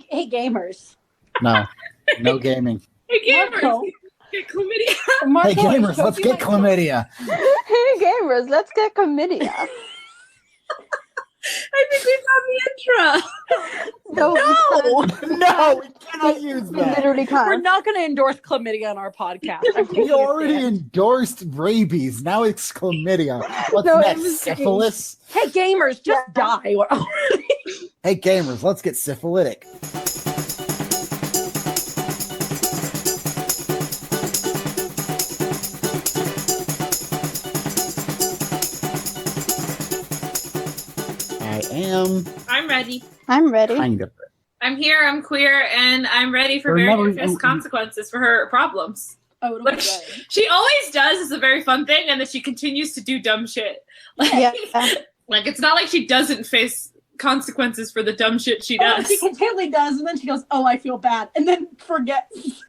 Hey, gamers. No gaming. Hey, gamers. Marco. Get chlamydia. Marco, Hey gamers, let's get chlamydia. Hey gamers, let's get chlamydia. I think we found the intro. No, we cannot use We that. literally We're can't. not going to endorse chlamydia on our podcast. We already endorsed rabies. Now it's chlamydia. What's No, it next? was- Syphilis? Hey, gamers, just die. Hey gamers, let's get syphilitic. I'm ready. I'm ready. Kind of. I'm here, I'm queer, and I'm ready for very serious consequences for her problems. Oh, it'll be Which good. she always does is a very fun thing, and then she continues to do dumb shit. Like, Yeah. like it's not like she doesn't face consequences for the dumb shit she Oh, does. she continually does, and then she goes, "Oh, I feel bad," and then forgets.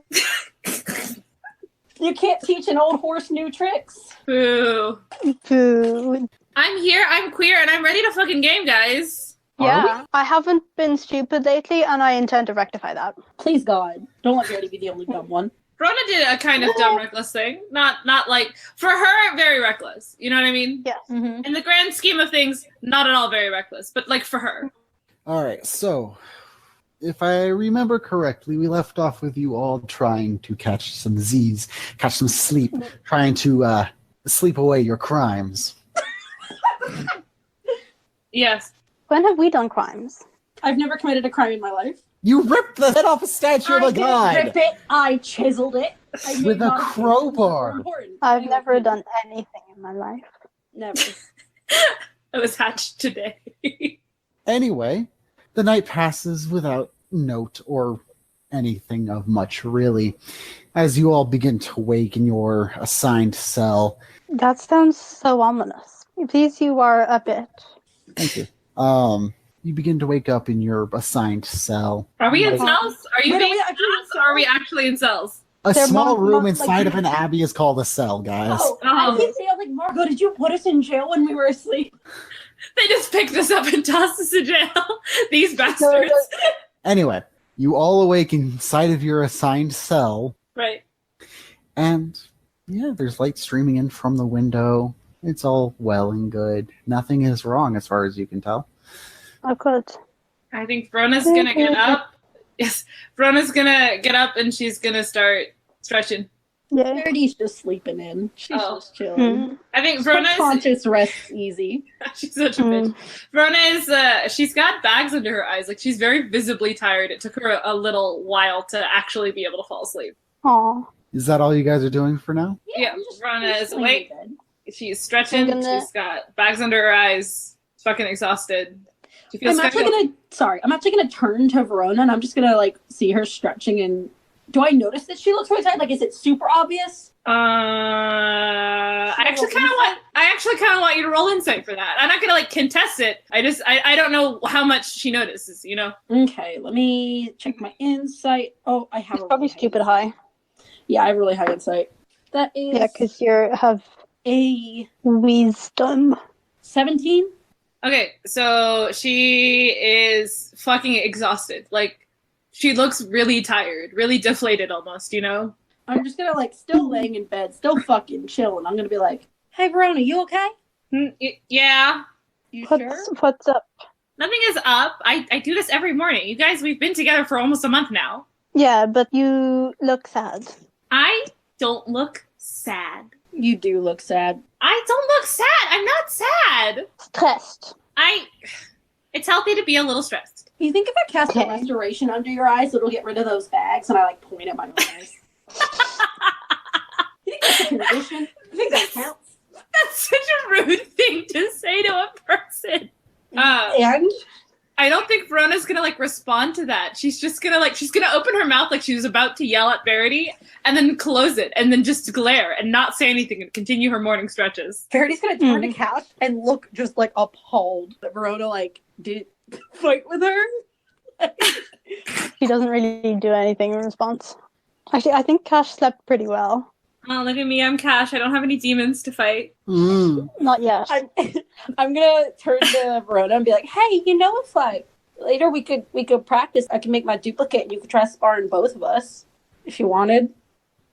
You can't teach an old horse new tricks. Boo. Food. I'm here, I'm queer, and I'm ready to fucking game, guys. Yeah. I haven't been stupid lately, and I intend to rectify that. Please, God, don't let Verity be the only dumb one. Rona did a kind of dumb, reckless thing. Not like, for her, very reckless. You know what I mean? Yes. Mm-hmm. In the grand scheme of things, not at all very reckless, but like for her. All right, so if I remember correctly, we left off with you all trying to catch some Z's, catch some sleep, trying to sleep away your crimes. Yes. When have we done crimes? I've never committed a crime in my life. You ripped the head off a statue of a I didn't god rip it. I chiseled it. I made with a modifications that crowbar. were important. I've Anyway, never done anything in my life. Never. It was hatched today. Anyway, the night passes without note or anything of much, really, as you all begin to wake in your assigned cell. That sounds so ominous. Please, you are a bit. Thank you. You begin to wake up in your assigned cell. Are we in Like, cells? Are you Wait, are being we actually in cells, or are we actually in cells? a They're small more- room more inside like- of an abbey is called a cell, guys. Oh, I keep saying, like, Margot, did you put us in jail when we were asleep? They just picked us up and tossed us in jail. These bastards. Anyway, you all awake inside of your assigned cell, Right. and yeah, there's light streaming in from the window. It's all well and good. Nothing is wrong as far as you can tell. Oh, good. I think Verona's gonna get up. Yes, Verona's gonna get up and she's gonna start stretching. Yay. Verity's just sleeping in. She's Oh. just chilling. Hmm. I think Verona's Subconscious rests easy. she's such a bitch. Verona is she's got bags under her eyes. Like she's very visibly tired. It took her a little while to actually be able to fall asleep. Aw. Is that all you guys are doing for now? Yeah, I'm just- Verona I'm is just awake. laying in bed. She's stretching. I'm gonna- She's got bags under her eyes. She's fucking exhausted. She feels I'm actually gonna turn to Verona and I'm just gonna like see her stretching and do I notice that she looks really tired? Like, is it super obvious? I actually kind of want you to roll insight for that. I'm not gonna like contest it. I don't know how much she notices. You know. Okay, let me check my insight. Oh, I have It's a probably really stupid high. high. Yeah, I have really high insight. That is Yeah, because you have a wisdom. 17. Okay, so she is fucking exhausted. Like she looks really tired, really deflated almost. You know. I'm just gonna like still laying in bed, still fucking chilling. I'm gonna be like, "Hey, Verona, you okay? Yeah. You sure?" What's up? Nothing is up. I do this every morning. You guys, we've been together for almost a month now. Yeah, but you look sad. I don't look sad. You do look sad. I don't look sad. I'm not sad. Stressed. It's healthy to be a little stressed. You think if I cast Okay. a restoration under your eyes, it'll get rid of those bags? And I like point at my own eyes. You think that's a condition? You think that counts? That's such a rude thing to say to a person. And I don't think Verona's gonna like respond to that. She's just gonna open her mouth like she was about to yell at Verity and then close it and then just glare and not say anything and continue her morning stretches. Verity's gonna turn to Cash and look just like appalled that Verona like did fight with her. She doesn't really do anything in response. Actually, I think Cash slept pretty well. Oh, look at me, I'm Cash. I don't have any demons to fight. Not yet. I'm gonna turn to Verona and be like, "Hey, you know if like Later we could practice. I can make my duplicate and you could try sparring both of us if you wanted.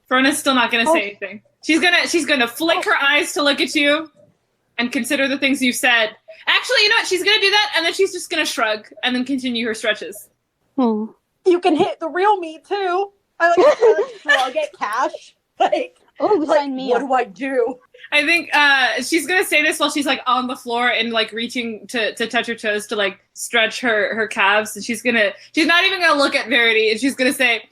Verona's still not gonna say anything. She's gonna flick her eyes to look at you and consider the things you've said. Actually, you know what? She's gonna do that and then she's just gonna shrug and then continue her stretches. Hmm. You can hit the real me too. I like shrug at Cash. Sign me what up. do I do? I think she's gonna say this while she's like on the floor and like reaching to touch her toes to like stretch her calves, and she's not even gonna look at Verity, and she's gonna say,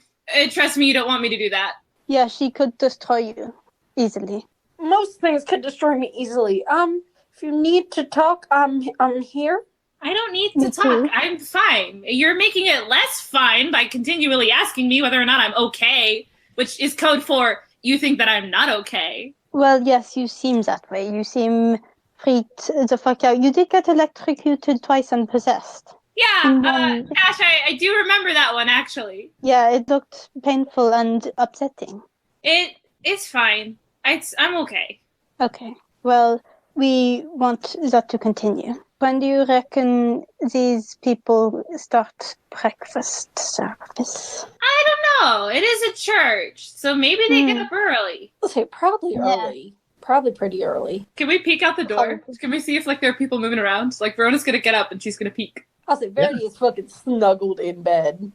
"Trust me, you don't want me to do that." Yeah, she could destroy you easily. Most things could destroy me easily. If you need to talk, I'm here. I don't need to Me talk. too. I'm fine. You're making it less fine by continually asking me whether or not I'm okay, which is code for you think that I'm not okay. Well, yes, you seem that way. You seem freaked the fuck out. You did get electrocuted twice and possessed. Yeah, Ash, I do remember that one, actually. Yeah, it looked painful and upsetting. It's fine. I'm okay. Okay, well, we want that to continue. When do you reckon these people start breakfast service? I don't know. It is a church, so maybe they get up early. I'll say probably Yeah. early. Probably pretty early. Can we peek out the door? Can we see if like there are people moving around? Like Verona's gonna get up and she's gonna peek. I'll say Verity is fucking snuggled in bed.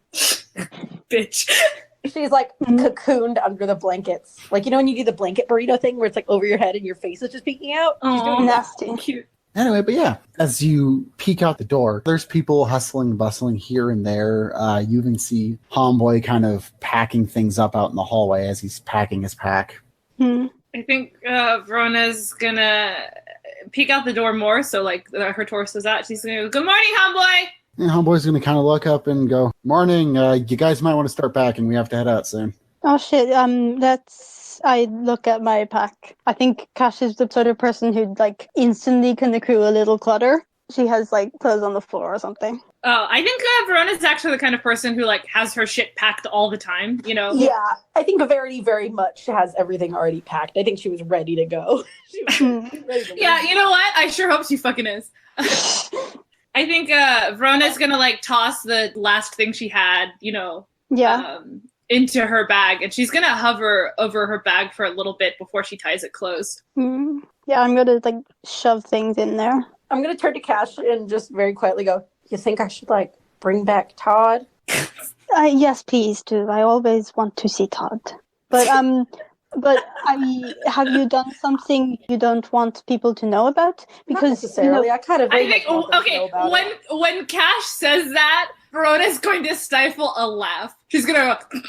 Bitch. She's like cocooned under the blankets. Like, you know when you do the blanket burrito thing where it's like over your head and your face is just peeking out? She's Aw. doing that. Nasty. Cute. Anyway, but yeah, as you peek out the door, there's people hustling and bustling here and there. You even see Homeboy kind of packing things up out in the hallway as he's packing his pack. Hmm. I think Verona's gonna peek out the door more, so like her torso's out. She's gonna go, "Good morning, homeboy." And Homeboy's going to kind of look up and go, "Morning, you guys might want to start packing. We have to head out soon." Oh shit, I look at my pack. I think Cash is the sort of person who'd like instantly can accrue a little clutter. She has like clothes on the floor or something. Oh, I think Verona's actually the kind of person who like has her shit packed all the time. You know? Yeah, I think Verity very much has everything already packed. I think she was ready to go. She was ready to Yeah. leave. You know what? I sure hope she fucking is. I think Verona's gonna like toss the last thing she had, Yeah. into her bag, and she's gonna hover over her bag for a little bit before she ties it closed. Hmm. Yeah, I'm gonna like shove things in there. I'm going to turn to Cash and just very quietly go, "You think I should like bring back Todd?" Yes, please do. I always want to see Todd. But have you done something you don't want people to know about? Not necessarily. I kind of I very think much want them to know okay. about it. When Cash says that, Verona's going to stifle a laugh. She's gonna go,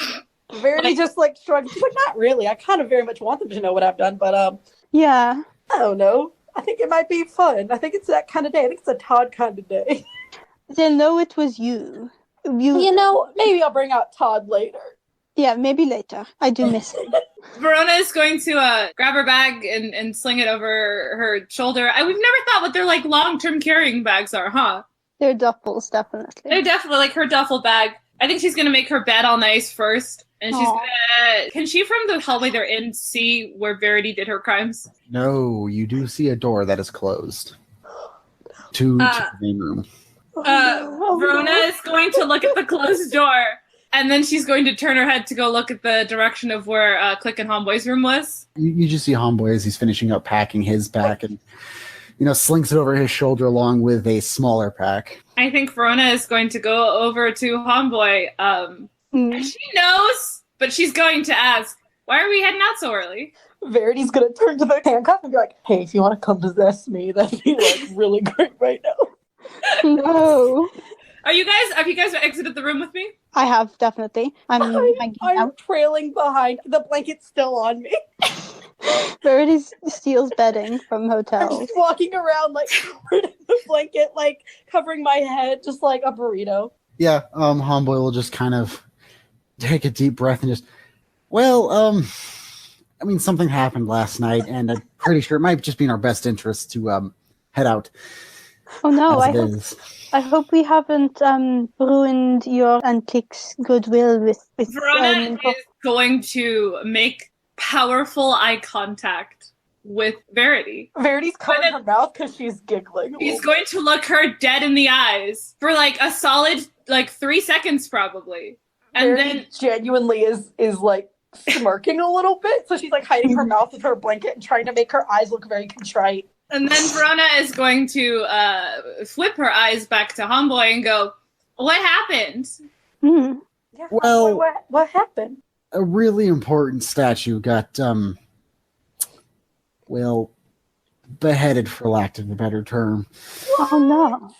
Verity just like shrugs. She's like, "Not really. I kind of very much want them to know what I've done, but Yeah. I don't know. I think it might be fun. I think it's that kind of day. I think it's a Todd kind of day." They'll know it was you. Maybe I'll bring out Todd later. Yeah, maybe later. I do miss him. Verona is going to grab her bag and sling it over her shoulder. We've never thought what their like long-term carrying bags are, huh? They're duffels, definitely. They're definitely like her duffel bag. I think she's gonna make her bed all nice first, and she's Aw. gonna. Can she from the hallway they're in see where Verity did her crimes? No, you do see a door that is closed to the main room. Verona is going to look at the closed door, and then she's going to turn her head to go look at the direction of where Click and Homeboy's room was. You just see Homeboy as he's finishing up packing his pack and, slings it over his shoulder along with a smaller pack. I think Verona is going to go over to Homeboy. She knows, but she's going to ask, "Why are we heading out so early?" Verity's gonna turn to the handcuff and be like, "Hey, if you want to come possess me, that'd be like really great right now." No. Have you guys exited the room with me? I have, definitely. I'm hanging I'm out. trailing behind. The blanket's still on me. Verity steals bedding from I'm hotels. just walking around like covered in the blanket, like covering my head, just like a burrito. Yeah, Homeboy will just kind of take a deep breath and just, something happened last night, and I'm pretty sure it might just be in our best interest to head out. Oh no, as it is. I hope we haven't ruined your and Click's goodwill with Verona is going to make powerful eye contact with Verity. Verity's covering her mouth because she's giggling. He's going to look her dead in the eyes for like a solid 3 seconds probably. And Verity then genuinely is like smirking a little bit, so she's like hiding her mouth with her blanket and trying to make her eyes look very contrite. and then Verona is going to flip her eyes back to Homeboy and go, "What happened?" Mm. Yeah, Well- what happened? A really important statue got, beheaded, for lack of a better term. Oh no.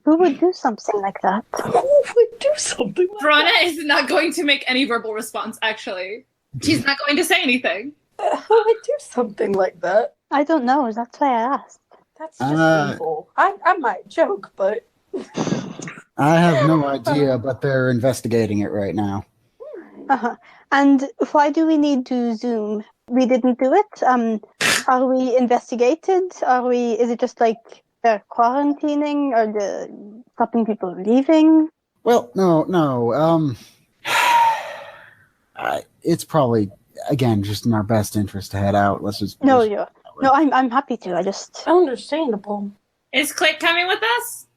Who would do something like that? Who would do something like Verona is not going to make any verbal response, actually. She's not going to say anything. that? Who would do something like that? I don't know. That's why I asked. That's just evil. I might joke, but I have no idea, but they're investigating it right now. Uh-huh. And why do we need to Zoom? We didn't do it. Are we investigated? Is it just like they're quarantining or the stopping people leaving? Well, no. It's probably, again, just in our best interest to head out. Let's just... No, I'm happy to. I just understandable. Is Click coming with us?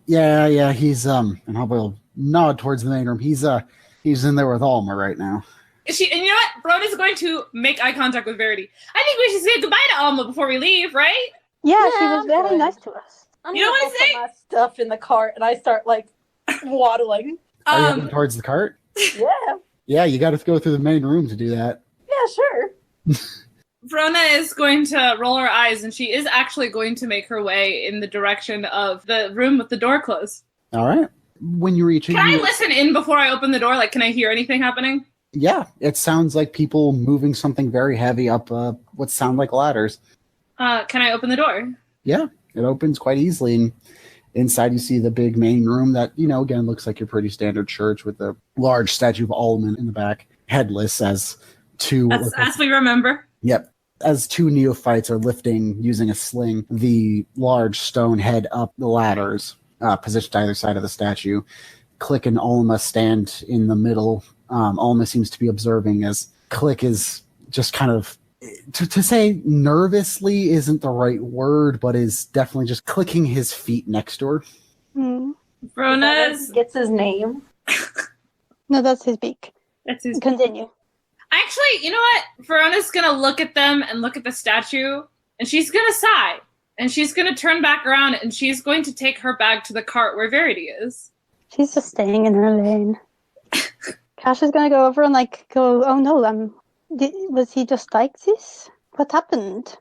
Yeah, he's, and I'll nod towards the main room. He's in there with Alma right now. And you know what? Verona's going to make eye contact with Verity. I think we should say goodbye to Alma before we leave, right? yeah, she Yeah, was very good. nice to us. I'm You know gonna what go I say? put my stuff in the cart, and I start like waddling. Are you heading towards the cart? Yeah, Yeah, you got to go through the main room to do that. yeah, sure. Verona is going to roll her eyes, and she is actually going to make her way in the direction of the room with the door closed. All right. When you reach it, Can I listen in before I open the door? Like, can I hear anything happening? yeah, it sounds like people moving something very heavy up what sound like ladders. Can I open the door? Yeah, it opens quite easily, and inside you see the big main room that, again, looks like your pretty standard church with a large statue of Ulmit in the back, headless as two... As we remember. Yep. As two neophytes are lifting, using a sling, the large stone head up the ladders, positioned either side of the statue. Click and Alma stand in the middle. Alma seems to be observing as Click is just kind of, to say nervously isn't the right word, but is definitely just clicking his feet next to her. Mm. Verona Gets his name. No, that's his beak. That's his... Continue. Actually, you know what? Verona's going to look at them and look at the statue, and she's going to sigh. And she's going to turn back around, and she's going to take her bag to the cart where Verity is. She's just staying in her lane. Cash is gonna go over and go, oh no, was he just like this? What happened?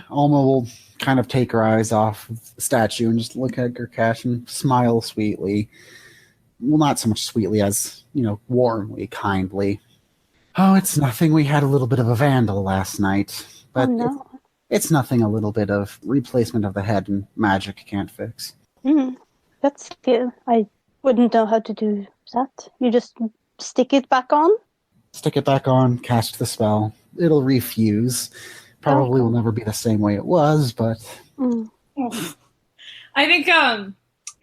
Alma will kind of take her eyes off of the statue and just look at Cash and smile sweetly. Well, not so much sweetly as, warmly, kindly. Oh, it's nothing. We had a little bit of a vandal last night. But Oh no. it's nothing a little bit of replacement of the head and magic can't fix. That's good. I wouldn't know how to do that. You just stick it back on? Stick it back on, cast the spell. It'll refuse. Probably will never be the same way it was, but... I think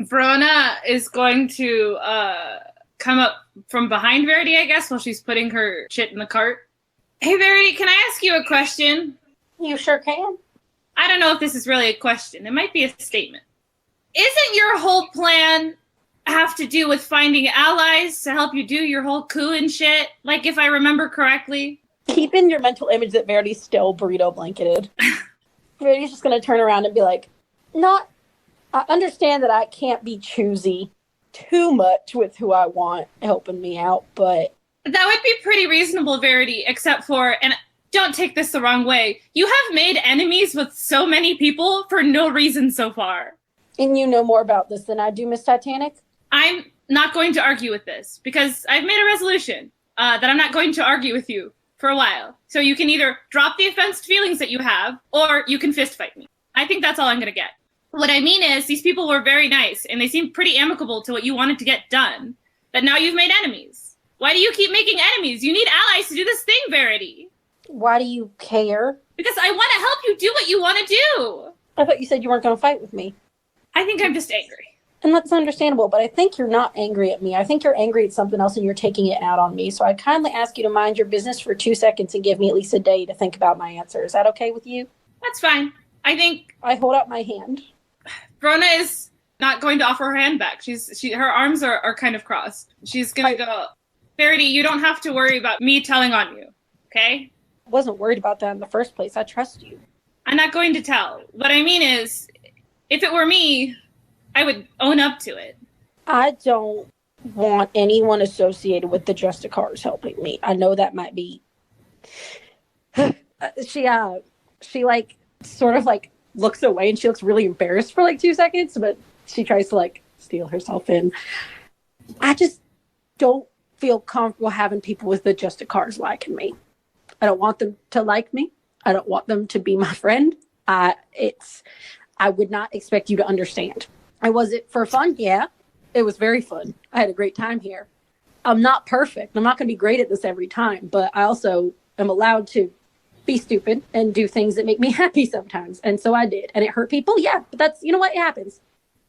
Verona is going to come up from behind Verity, I guess, while she's putting her shit in the cart. Hey, Verity, can I ask you a question? You sure can. I don't know if this is really a question. It might be a statement. Isn't your whole plan have to do with finding allies to help you do your whole coup and shit? Like, if I remember correctly? Keep in your mental image that Verity's still burrito blanketed. Verity's just going to turn around and be like, I understand that I can't be choosy too much with who I want helping me out, but... That would be pretty reasonable, Verity, except for, and don't take this the wrong way, you have made enemies with so many people for no reason so far. And you know more about this than I do, Miss Titanic? I'm not going to argue with this, because I've made a resolution that I'm not going to argue with you for a while. So you can either drop the offensive feelings that you have, or you can fist fight me. I think that's all I'm going to get. What I mean is, these people were very nice, and they seemed pretty amicable to what you wanted to get done. But now you've made enemies. Why do you keep making enemies? You need allies to do this thing, Verity. Why do you care? Because I want to help you do what you want to do. I thought you said you weren't going to fight with me. I think I'm just angry. And that's understandable, but I think you're not angry at me. I think you're angry at something else and you're taking it out on me. So I kindly ask you to mind your business for 2 seconds and give me at least a day to think about my answer. Is that okay with you? That's fine. I think I hold out my hand. Verona is not going to offer her hand back. Her arms are kind of crossed. She's gonna go, Verity, you don't have to worry about me telling on you, okay? I wasn't worried about that in the first place. I trust you. I'm not going to tell. What I mean is, if it were me, I would own up to it. I don't want anyone associated with the Justicars helping me. I know that might be. She like sort of like looks away and she looks really embarrassed for like 2 seconds, but she tries to like steal herself in. I just don't feel comfortable having people with the Justicars liking me. I don't want them to like me. I don't want them to be my friend. I would not expect you to understand. Was it for fun? Yeah, it was very fun. I had a great time here. I'm not perfect. I'm not going to be great at this every time, but I also am allowed to be stupid and do things that make me happy sometimes. And so I did. And it hurt people? Yeah, but that's, you know what? It happens.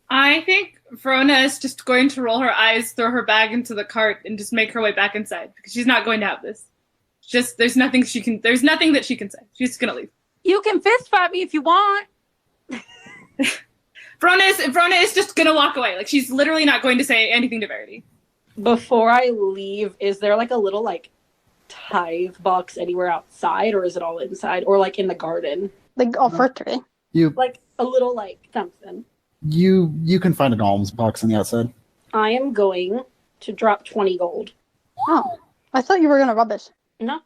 I think Verona is just going to roll her eyes, throw her bag into the cart, and just make her way back inside because she's not going to have this. Just there's nothing that she can say. She's just gonna leave. You can fist fight me if you want. Verona is just gonna walk away. Like she's literally not going to say anything to Verity. Before I leave, is there like a little like tithe box anywhere outside, or is it all inside, or like in the garden? Like offertory. Like a little like something. You can find an alms box on the outside. I am going to drop 20 gold. Oh, I thought you were gonna rub it. No.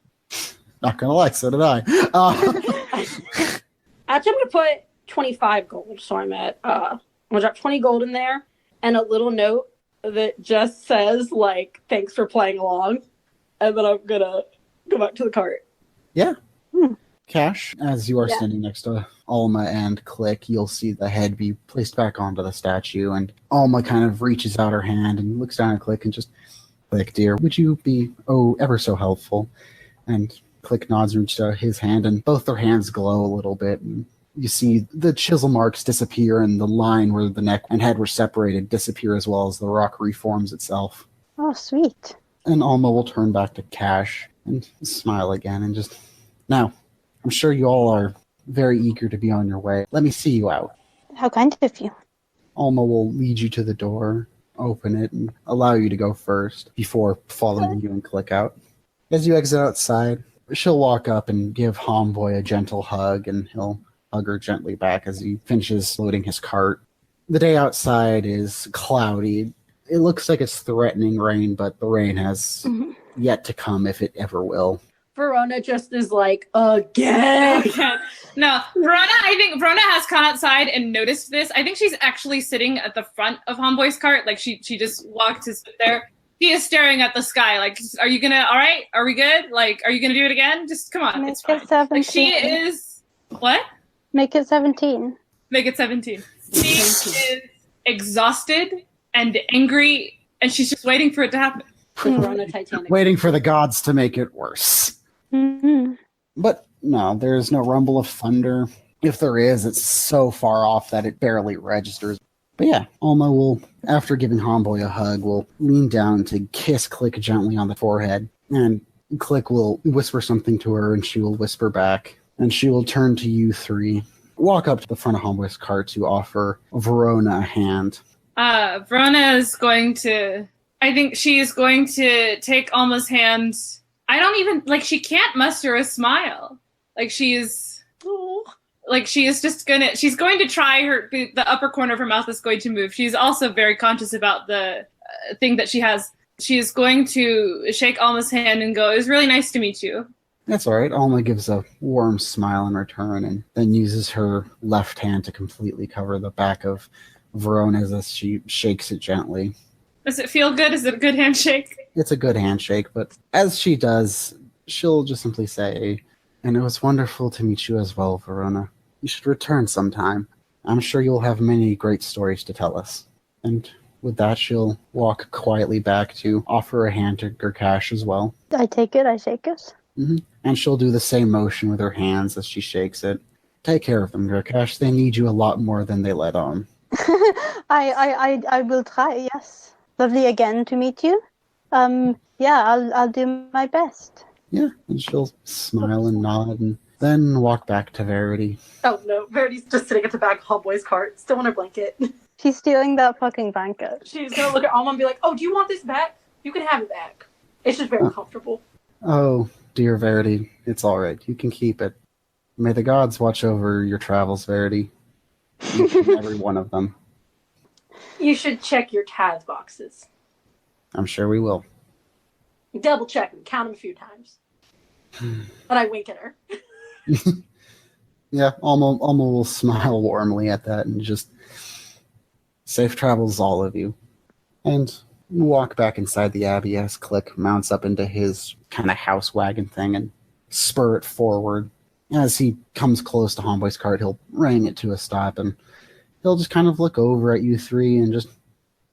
Not gonna lie, so did I. Actually, I'm gonna put 25 gold. So I'm at I'm gonna drop 20 gold in there and a little note that just says like thanks for playing along. And then I'm gonna go back to the cart. Yeah. Cash, as you are standing next to Alma and Click, you'll see the head be placed back onto the statue, and Alma kind of reaches out her hand and looks down at Click and just, Click, dear, would you be, ever so helpful? And Click nods and reaches out his hand, and both their hands glow a little bit, and you see the chisel marks disappear, and the line where the neck and head were separated disappear, as well as the rock reforms itself. Oh, sweet. And Alma will turn back to Cash and smile again and just, now, I'm sure you all are very eager to be on your way. Let me see you out. How kind of you. Alma will lead you to the door, open it, and allow you to go first before following you and Click out. As you exit outside, she'll walk up and give Homeboy a gentle hug, and he'll hug her gently back as he finishes loading his cart. The day outside is cloudy. It looks like it's threatening rain, but the rain has yet to come, if it ever will. Verona just is like, again. No, I think Verona has gone outside and noticed this. I think she's actually sitting at the front of Homeboy's cart. Like she just walked to sit there. She is staring at the sky. Like, are you gonna, all right? Are we good? Like, are you gonna do it again? Just come on. It's fine. 17. Like she is, what? Make it 17. Make it 17. She is exhausted and angry, and she's just waiting for it to happen. Verona Titanic. Waiting for the gods to make it worse. Mm-hmm. But no, there is no rumble of thunder. If there is, it's so far off that it barely registers. But yeah, Alma will, after giving Homeboy a hug, will lean down to kiss Click gently on the forehead. And Click will whisper something to her, and she will whisper back. And she will turn to you three, walk up to the front of Homeboy's car to offer Verona a hand. Verona is going to, I think she is going to take Alma's hand. I don't even, like, she can't muster a smile. Like, she is just gonna, she's going to try the upper corner of her mouth is going to move. She's also very conscious about the thing that she has. She is going to shake Alma's hand and go, it was really nice to meet you. That's all right. Alma gives a warm smile in return and then uses her left hand to completely cover the back of Verona's as she shakes it gently. Does it feel good? Is it a good handshake? It's a good handshake, but as she does, she'll just simply say, and it was wonderful to meet you as well, Verona. You should return sometime. I'm sure you'll have many great stories to tell us. And with that, she'll walk quietly back to offer a hand to Gurkash as well. I take it, I shake it. Mm-hmm. And she'll do the same motion with her hands as she shakes it. Take care of them, Gurkash. They need you a lot more than they let on. I will try, yes. Lovely again to meet you. Yeah, I'll do my best. Yeah, and she'll smile and nod, and Then walk back to Verity. Oh no, Verity's just sitting at the back of Homeboy's cart, still in her blanket. She's stealing that fucking blanket. She's gonna look at Alma and be like, "Oh, do you want this back? You can have it back. It's just very comfortable." Oh, dear Verity, it's all right. You can keep it. May the gods watch over your travels, Verity. Each and every one of them. You should check your tithe boxes. I'm sure we will. Double check them, count them a few times. And I wink at her. Yeah, Alma will smile warmly at that and just safe travels, all of you. And walk back inside the Abbey as Click mounts up into his kind of house wagon thing and spur it forward. As he comes close to Homeboy's cart, he'll ring it to a stop and he'll just kind of look over at you three and just...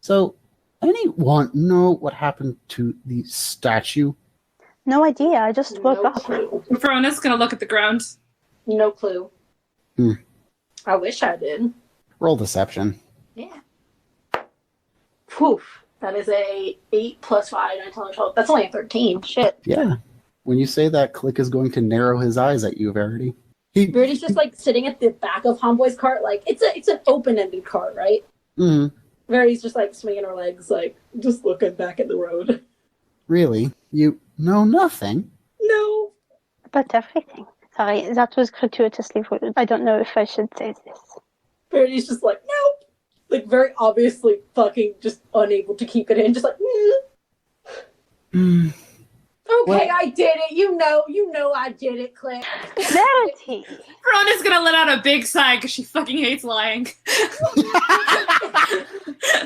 So, anyone know what happened to the statue? No idea. I just woke No up. clue. Verona's gonna look at the ground. No clue. Hmm. I wish I did. Roll deception. Yeah. Whew. That is a 8 plus 5, 9, 10, 12. That's only a 13. Shit. Yeah. When you say that, Click is going to narrow his eyes at you, Verity. Verity's just like sitting at the back of Homeboy's cart. Like, it's an open-ended cart, right? Mm-hmm. Verity's just like swinging her legs, like just looking back at the road. Really? You know nothing? No. But everything. Sorry, that was gratuitously rude. I don't know if I should say this. Verity's just like, nope. Like, very obviously fucking just unable to keep it in. Just like, Mm. Okay, Well- I did it. You know I did it, Click. Verity! Verona's gonna let out a big sigh because she fucking hates lying. You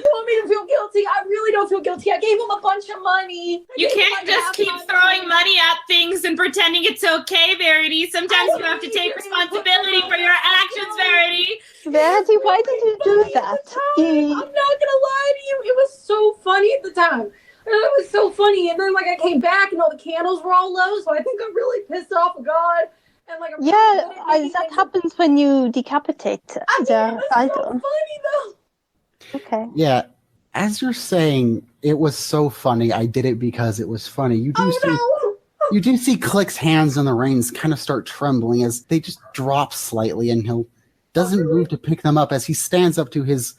want me to feel guilty? I really don't feel guilty. I gave him a bunch of money. You can't just keep throwing money at things and pretending it's okay, Verity. Sometimes you have to take responsibility for your actions, Verity. Verity, why did you do that? I'm not gonna lie to you. It was so funny at the time. It was so funny. And then like I came back and all the candles were all low, so I think I'm really pissed off of God. And like I'm That happens when you decapitate I mean, the it was so idol. funny though. Okay. Yeah, as you're saying, it was so funny. I did it because it was funny. You do see Click's hands on the reins kind of start trembling as they just drop slightly, and he'll doesn't move to pick them up as he stands up to his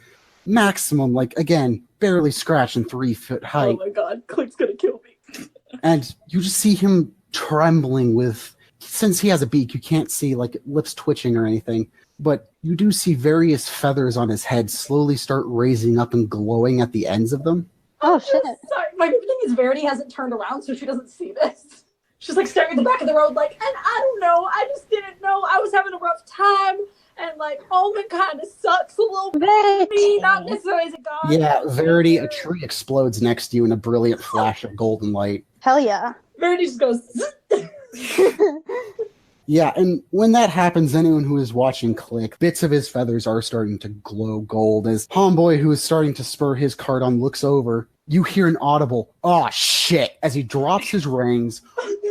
maximum, like again, barely scratching 3 foot height. Oh my God, Click's gonna kill me. And you just see him trembling with, since he has a beak, you can't see like lips twitching or anything, but you do see various feathers on his head slowly start raising up and glowing at the ends of them. Oh, shit. Sorry, my favorite thing is Verity hasn't turned around, so she doesn't see this. She's like staring at the back of the road, like, and I don't know, I just didn't know. I was having a rough time, and like, Ulmit kind of sucks a little bit for me, not necessarily as a god. Yeah, Verity, a tree explodes next to you in a brilliant flash of golden light. Hell yeah. Verity just goes, Yeah, and when that happens, anyone who is watching Click, bits of his feathers are starting to glow gold. As Homeboy, who is starting to spur his cart on, looks over, you hear an audible, "Aw, shit," as he drops his reins,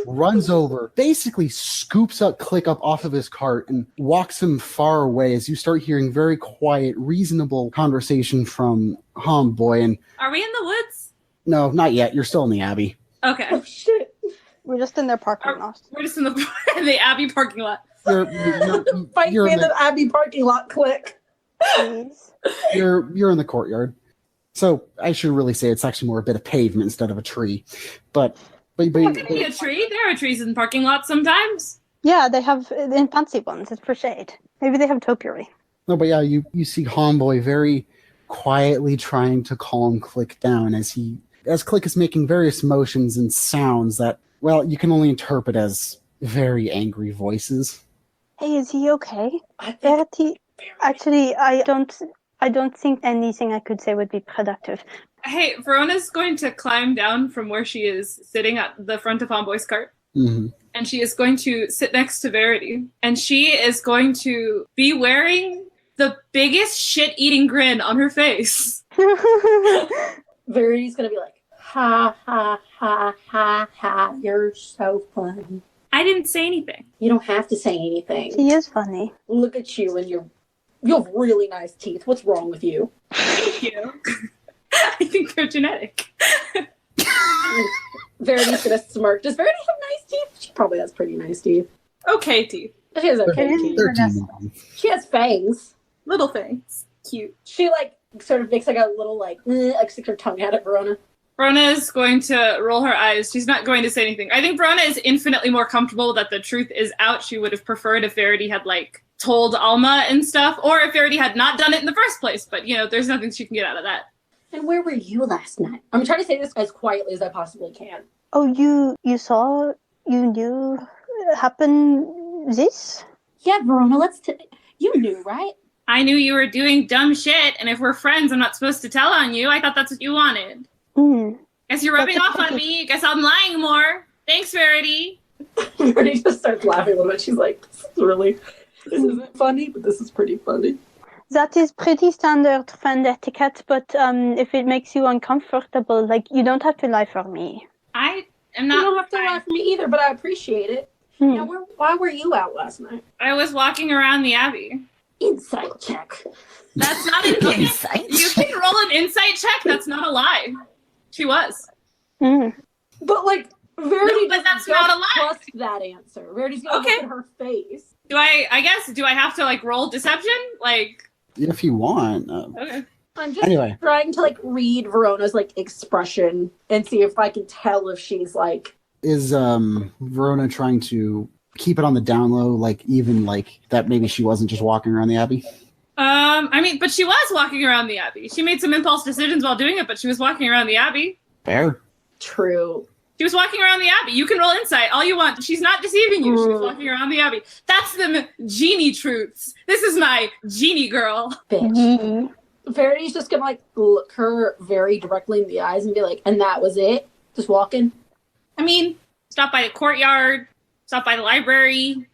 runs over, basically scoops up Click up off of his cart and walks him far away as you start hearing very quiet, reasonable conversation from Homeboy. And Are we in the woods? no, not yet. You're still in the Abbey. Okay. oh shit. We're just in their parking lot. We're just in the Abbey parking lot. Fight You're me in in the Abbey parking lot, Click. Please. you're in the courtyard. So I should really say it's actually more a bit of pavement instead of a tree. But It could be a tree. There are trees in parking lots sometimes. Yeah, they have in fancy ones. It's for shade. Maybe they have topiary. no, but yeah, you see Homeboy very quietly trying to calm Click down as Click is making various motions and sounds that, well, you can only interpret as very angry voices. Hey, is he okay? I think Verity, actually, I don't think anything I could say would be productive. Hey, Verona's going to climb down from where she is sitting at the front of Homeboy's cart. Mm-hmm. And she is going to sit next to Verity. And she is going to be wearing the biggest shit-eating grin on her face. Verity's gonna be like, ha, ha, ha, ha, ha, you're so funny. I didn't say anything. You don't have to say anything. He is funny. Look at you and you have really nice teeth. What's wrong with you? Thank you. I think they're genetic. Verity's gonna smirk. Does Verity have nice teeth? She probably has pretty nice teeth. Okay, teeth. She has okay It is teeth. 13. She has fangs. Little things. Cute. She like sort of makes like a little like sticks her tongue out at Verona. Verona is going to roll her eyes. She's not going to say anything. I think Verona is infinitely more comfortable that the truth is out. She would have preferred if Verity had like told Alma and stuff, or if Verity had not done it in the first place. But you know, there's nothing she can get out of that. And where were you last night? I'm trying to say this as quietly as I possibly can. Oh, you saw, you knew happened this? Yeah, Verona, you knew, right? I knew you were doing dumb shit, and if we're friends, I'm not supposed to tell on you. I thought that's what you wanted. Guess you're rubbing off on me. Guess I'm lying more. Thanks, Verity. Verity just starts laughing a little bit. She's like, this isn't funny, but this is pretty funny. That is pretty standard friend etiquette, but if it makes you uncomfortable, like, you don't have to lie for me. I am not. You don't have to lie for me either, but I appreciate it. Now, why were you out last night? I was walking around the Abbey. Insight check. That's not an insight. You can roll an insight check. That's not a lie. She was. But like, Verity but that's not a lie. Trust that answer. Verity's gonna look at her face. Do I have to like roll deception? Like, If you want. okay. I'm just trying to like read Verona's like expression and see if I can tell if she's like. Is Verona trying to keep it on the down low, like even like that maybe she wasn't just walking around the Abbey? I mean, but she was walking around the Abbey. She made some impulse decisions while doing it, but she was walking around the Abbey. Fair. True. She was walking around the Abbey. You can roll insight all you want. She's not deceiving you. She was walking around the Abbey. That's the genie truths. This is my genie girl. Bitch. Verity's just gonna like look her very directly in the eyes and be like, and that was it? Just walking? I mean, stopped by the courtyard, stopped by the library,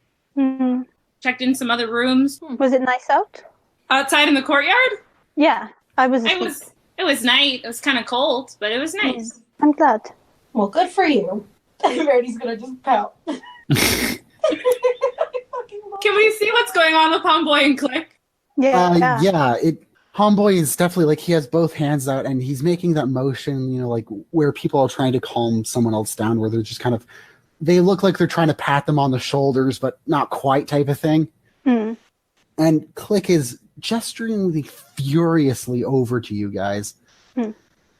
checked in some other rooms. Was it nice out? Outside in the courtyard? Yeah, I was. It was night. It was kind of cold, but it was nice. I'm glad. Well, good for you. Verity's gonna just pout. Can we see what's going on with Homeboy and Click? Yeah. Homeboy is definitely like he has both hands out and he's making that motion, you know, like where people are trying to calm someone else down, where they're just kind of, they look like they're trying to pat them on the shoulders, but not quite type of thing. And Click is gesturing furiously over to you guys.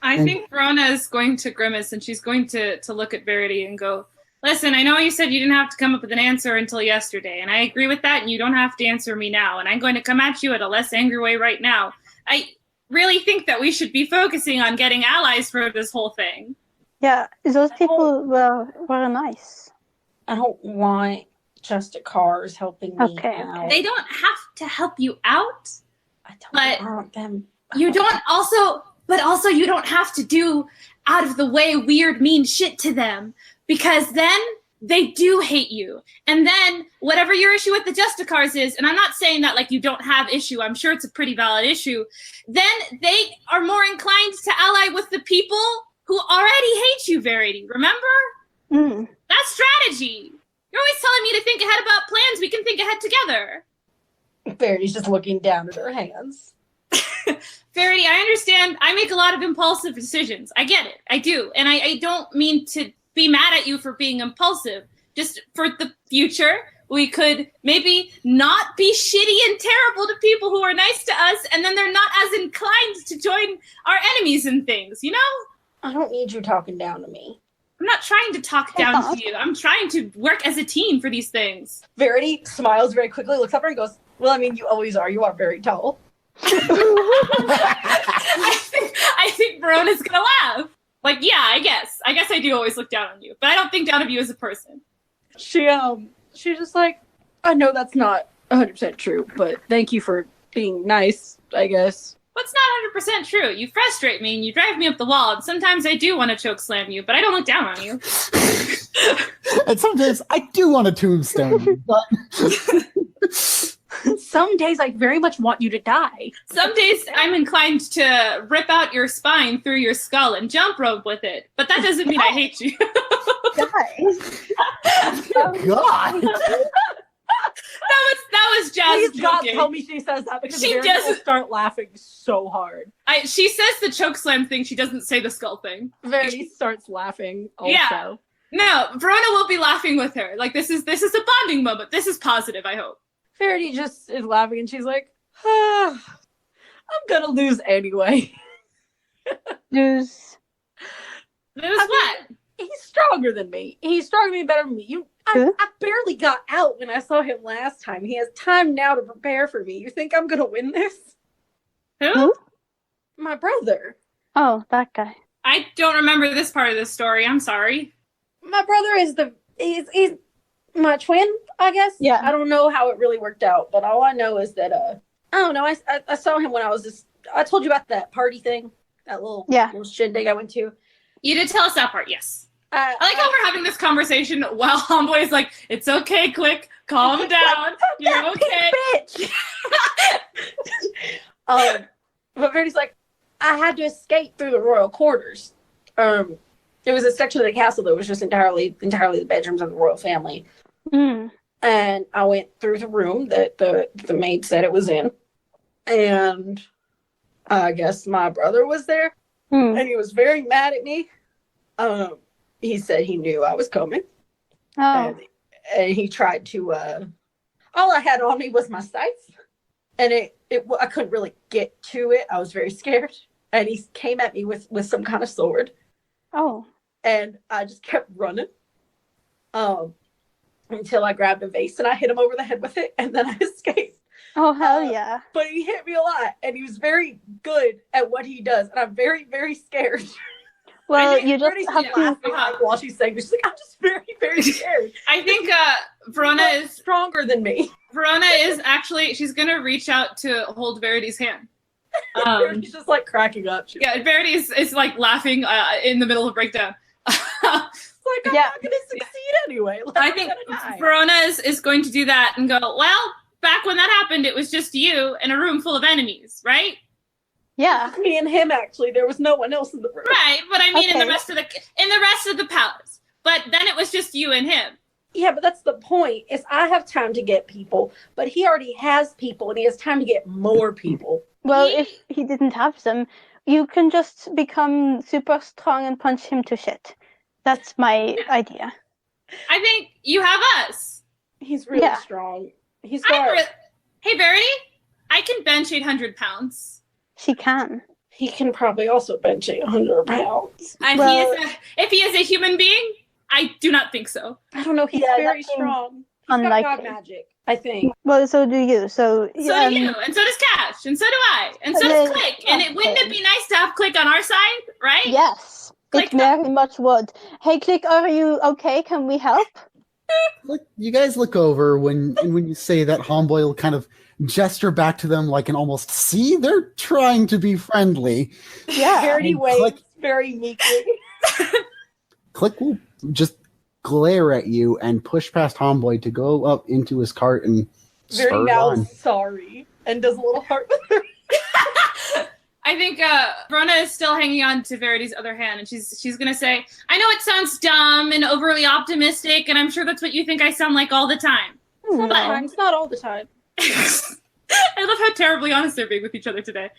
I think Verona is going to grimace and she's going to look at Verity and go, listen, I know you said you didn't have to come up with an answer until yesterday, and I agree with that, and you don't have to answer me now, and I'm going to come at you at a less angry way right now. I really think that we should be focusing on getting allies for this whole thing. Yeah, those people were nice. I don't want just a cars helping me out. They don't have to help you out. I don't want them. You don't also you don't have to do out of the way weird mean shit to them, because then they do hate you. And then whatever your issue with the Justicars is, and I'm not saying that like you don't have issue, I'm sure it's a pretty valid issue, then they are more inclined to ally with the people who already hate you, Verity. Remember? That's strategy. You're always telling me to think ahead about plans. We can think ahead together. Verity's just looking down at her hands. Verity, I understand. I make a lot of impulsive decisions. I get it. I do. And I don't mean to be mad at you for being impulsive. Just for the future, we could maybe not be shitty and terrible to people who are nice to us, and then they're not as inclined to join our enemies and things, you know? I don't need you talking down to me. I'm not trying to talk down to you. I'm trying to work as a team for these things. Verity smiles very quickly, looks up at her and goes, well, I mean, you always are. You are very tall. I think Verona's gonna laugh. Like, yeah, I guess I do always look down on you, but I don't think down of you as a person. She's just like, I know that's not 100% true, but thank you for being nice, I guess. What's not 100% true? You frustrate me and you drive me up the wall, and sometimes I do want to choke slam you, but I don't look down on you. And sometimes I do want to tombstone you, but some days I very much want you to die. Some days I'm inclined to rip out your spine through your skull and jump rope with it, but that doesn't mean I hate you. God. That was Jazz Please God, joking. tell me she says that, because She she doesn't- will start laughing so hard. She says the choke slam thing, she doesn't say the skull thing. Verity starts laughing also. Yeah. No, Verona will be laughing with her. Like, this is a bonding moment. This is positive, I hope. Verity just is laughing and she's like, I'm gonna lose anyway. Lose. What? He's stronger than me. He's stronger than me, better than me. I barely got out when I saw him last time. He has time now to prepare for me. You think I'm gonna win this? Who? My brother. Oh, that guy. I don't remember this part of the story. I'm sorry. My brother is he's my twin, I guess. Yeah. I don't know how it really worked out, but all I know is that I don't know. I saw him when I told you about that party thing, that little shindig I went to. You did tell us that part, yes. I like how we're having this conversation while Homeboy is like, it's okay, Click, calm down, you're okay. Bitch. But Verity's like, I had to escape through the royal quarters. There was a section of the castle that was just entirely the bedrooms of the royal family. Mm. And I went through the room that the maid said it was in. And I guess my brother was there. Mm. And he was very mad at me. He said he knew I was coming. Oh. And he tried to, all I had on me was my scythe. And I couldn't really get to it. I was very scared. And he came at me with some kind of sword. Oh. And I just kept running. Until I grabbed a vase and I hit him over the head with it. And then I escaped. Oh, hell yeah. But he hit me a lot. And he was very good at what he does. And I'm very, very scared. Well, you just have to... Like, while she's saying this, she's like, I'm just very, very scared. I think Verona is stronger than me. Verona is actually, she's going to reach out to hold Verity's hand. She's just like cracking up. Verity is like laughing in the middle of a breakdown. I'm not going to succeed anyway. I think Verona is going to do that and go, well, back when that happened, it was just you in a room full of enemies, right? Yeah. Me and him, actually. There was no one else in the room. Right, but I mean in the rest of the palace. But then it was just you and him. Yeah, but that's the point, is I have time to get people, but he already has people, and he has time to get more people. Well, if he didn't have them, you can just become super strong and punch him to shit. That's my idea. I think you have us. He's really strong. He's got... Hey, Verity, I can bench 800 pounds. She can. He can probably also bench 800 pounds. And if he is a human being, I do not think so. I don't know. He's very strong. He's got God magic, I think. Well, so do you. So do you, and so does Cash, and so do I, and so does Click. And wouldn't it be nice to have Click on our side, right? Yes, Click it very much would. Hey, Click, are you okay? Can we help? Look, you guys look over when you say that, Homeboy will kind of gesture back to them like an almost, see, they're trying to be friendly. Yeah. Verity waves very meekly. Click will just glare at you and push past Homeboy to go up into his cart and Verity now is sorry and does a little heart with her. I think Verona is still hanging on to Verity's other hand, and she's gonna say, I know it sounds dumb and overly optimistic, and I'm sure that's what you think I sound like all the time. It's not all the time. I love how terribly honest they're being with each other today.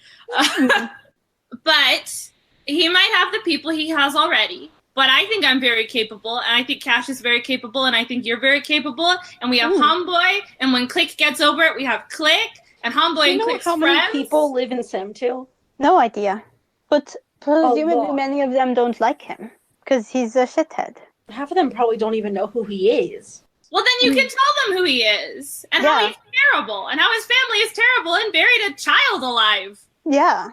But he might have the people he has already. But I think I'm very capable, and I think Cash is very capable, and I think you're very capable. And we have Homeboy, and when Click gets over it, we have Click, and Homeboy and Click's friends. Do you know how many people live in Semtil? No idea. But presumably many of them don't like him, because he's a shithead. Half of them probably don't even know who he is. Well, then you can tell them who he is, and how he's terrible, and how his family is terrible, and buried a child alive. Yeah.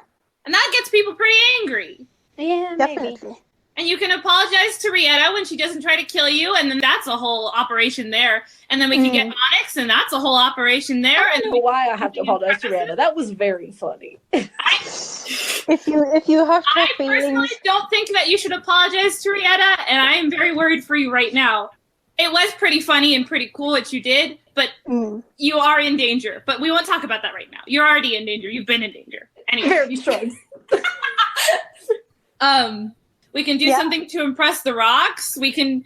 And that gets people pretty angry. Yeah, definitely. Maybe. And you can apologize to Rietta when she doesn't try to kill you, and then that's a whole operation there. And then we can get Onyx, and that's a whole operation there. I don't know why I have to apologize to Rietta. That was very funny. If you hurt her I feelings... personally don't think that you should apologize to Rietta, and I am very worried for you right now. It was pretty funny and pretty cool what you did, but you are in danger. But we won't talk about that right now. You're already in danger. You've been in danger. Anyway. Very strong. We can do something to impress the rocks. We have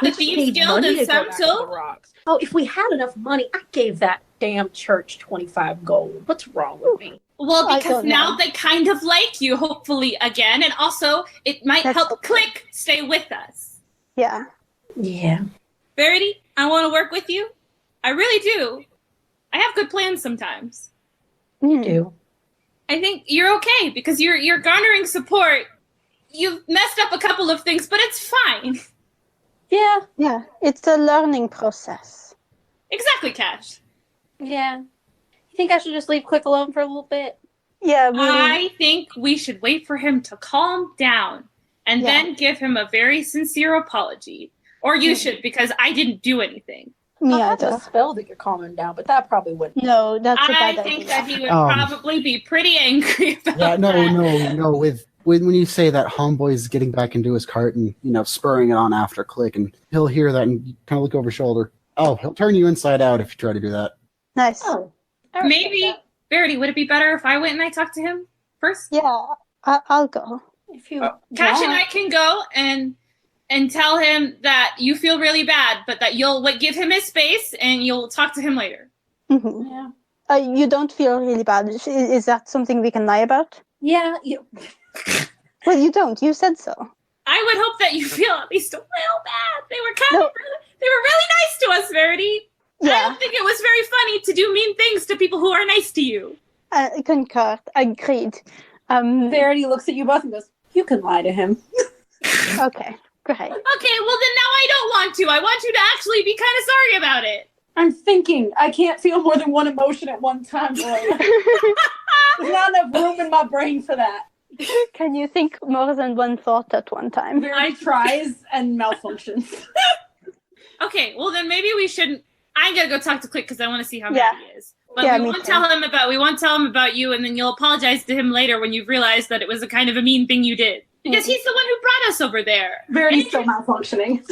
the Thieves Guild in Semtil. Oh, if we had enough money, I gave that damn church 25 gold. What's wrong with me? Well, because now they kind of like you, hopefully, again. And also, it might help Click stay with us. Yeah. Yeah. Verity, I want to work with you. I really do. I have good plans sometimes. You do. I think you're okay because you're garnering support. You've messed up a couple of things, but it's fine. Yeah. Yeah, it's a learning process. Exactly, Cash. Yeah. You think I should just leave Click alone for a little bit? Yeah, I think we should wait for him to calm down and then give him a very sincere apology. Or you should, because I didn't do anything. me I have either. a spell that could calm him down, but that probably wouldn't. No, that's a bad I think idea. that he would probably be pretty angry about Yeah, no, that. no. When you say that, Homeboy's getting back into his cart and spurring it on after Click, and he'll hear that and kind of look over his shoulder. Oh, he'll turn you inside out if you try to do that. Nice. Oh. I respect Maybe, that. Verity, would it be better if I went and I talked to him first? Yeah, I'll go. If you Cash and want. I can go and tell him that you feel really bad, but that you'll give him his space and you'll talk to him later. Hmm. Yeah. You don't feel really bad. Is that something we can lie about? Yeah. You... Well, you don't. You said so. I would hope that you feel at least a little bad. They were they were really nice to us, Verity. I Yeah, don't think it was very funny to do mean things to people who are nice to you. concur. Agreed. Verity looks at you both and goes, "You can lie to him." Okay, great. Okay, well then now I don't want to. I want you to actually be kind of sorry about it. I'm thinking. I can't feel more than one emotion at one time, boy. There's not enough room in my brain for that. Can you think more than one thought at one time? Verity tries and malfunctions. Okay, well then maybe we shouldn't. I'm gonna go talk to Click because I want to see how Yeah. mad he is. But Yeah, we me won't too. tell him about you, and then you'll apologize to him later when you've realized that it was a kind of a mean thing you did. Because he's the one who brought us over there. Verity's still malfunctioning.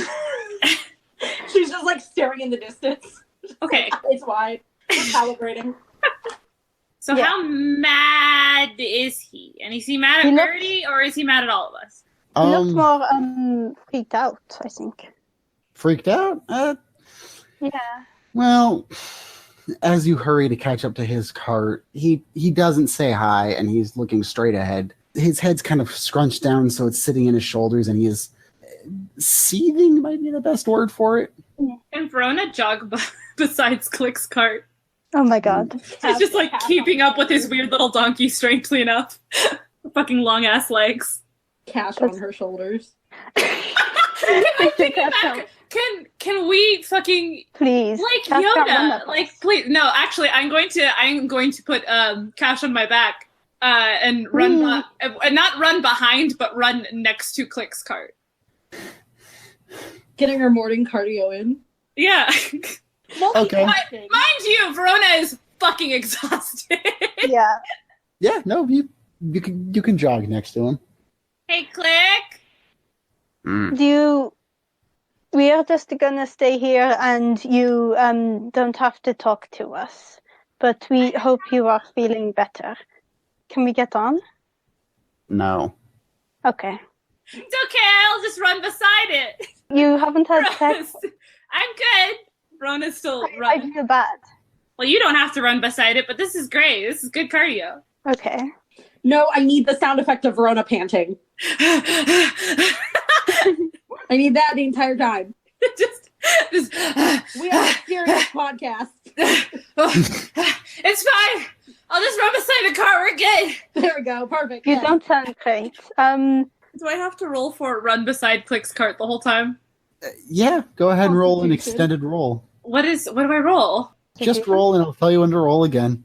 She's just like staring in the distance. Okay, It's wide. We're calibrating. so Yeah. how mad is he? And is he mad He at looks- Verity, or is he mad at all of us? He looked more freaked out, I think. Freaked out? Yeah. Well, as you hurry to catch up to his cart, he doesn't say hi, and he's looking straight ahead. His head's kind of scrunched down, so it's sitting in his shoulders, and he is seething, might be the best word for it. And Verona jog besides Click's cart. Oh my god. He's just like keeping up with his weird little donkey, strangely enough. Fucking long ass legs. Cash on her shoulders. Can we fucking Please. like Cash got one Yoda? of Like us. please no, actually I'm going to put Cash on my back and run not run behind, but run next to Click's cart. Getting her morning cardio in. Yeah. Okay. Mind you, Verona is fucking exhausted. Yeah. Yeah, no, you can jog next to him. Hey Click. We are just gonna stay here and you don't have to talk to us. But we hope you are feeling better. Can we get on? No. Okay. It's okay, I'll just run beside it. You haven't had sex. I'm good. Verona's still I running. feel bad. Well, you don't have to run beside it, but this is great. This is good cardio. Okay. No, I need the sound effect of Verona panting. I need that the entire time. just We are a serious podcast. It's fine. I'll just run beside the car. We're good. There we go. Perfect. You Yeah. don't sound great. Do I have to roll for run beside Click's cart the whole time? Yeah, go ahead and roll an Constitution. extended roll. What do I roll? Just roll, and I'll tell you when to roll again.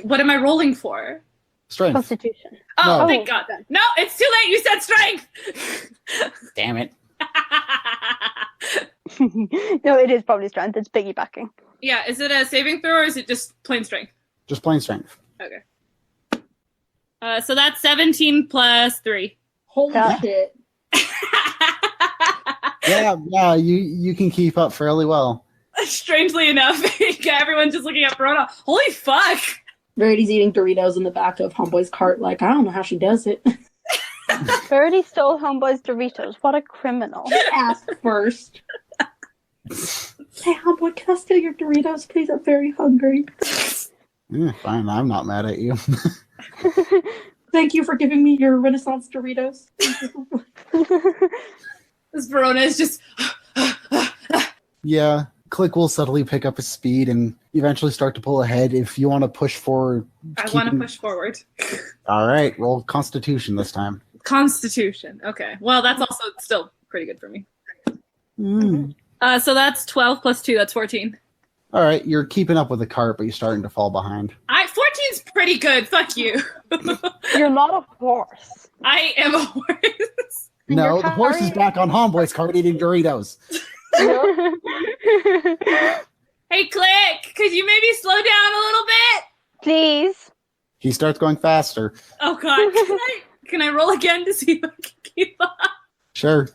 What am I rolling for? Strength. Constitution. Oh, No. thank God. No, it's too late. You said strength. Damn it. No, it is probably strength. It's piggybacking. Yeah, is it a saving throw or is it just plain strength? Just plain strength. Okay. So that's 17 plus 3. Holy Yeah. shit. Yeah, you can keep up fairly well. Strangely enough, everyone's just looking at Verona. Holy fuck! Verity's eating Doritos in the back of Homeboy's cart. Like, I don't know how she does it. Verity stole Homeboy's Doritos. What a criminal. Ask first. Hey, Homeboy, can I steal your Doritos, please? I'm very hungry. Fine, I'm not mad at you. Thank you for giving me your Renaissance Doritos. This Verona is just. Yeah, Click will subtly pick up his speed and eventually start to pull ahead. If you want to push forward, I want to push forward. All right, roll Constitution this time. Constitution. Okay. Well, that's also still pretty good for me. Mm. So that's 12 plus 2. That's 14. All right, you're keeping up with the cart, but you're starting to fall behind. 14's pretty good. Fuck you. You're not a horse. I am a horse. No, You're the horse is carrying- back on Homeboy's cart eating Doritos. Hey, Click, could you maybe slow down a little bit? Please. He starts going faster. Oh, God. Can I roll again to see if I can keep up? Sure.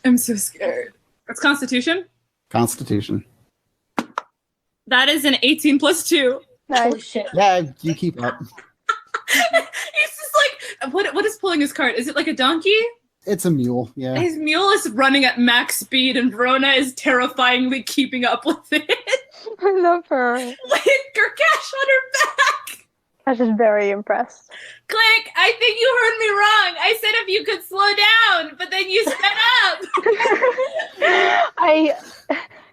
I'm so scared. It's Constitution. Constitution. That is an 18 plus 2. Holy Nice. shit. Yeah, you keep up. He's just like, what is pulling his cart? Is it like a donkey? It's a mule, yeah. His mule is running at max speed, and Verona is terrifyingly keeping up with it. I love her. With Gerkash on her back. I was very impressed. Click, I think you heard me wrong. I said if you could slow down, but then you sped up. I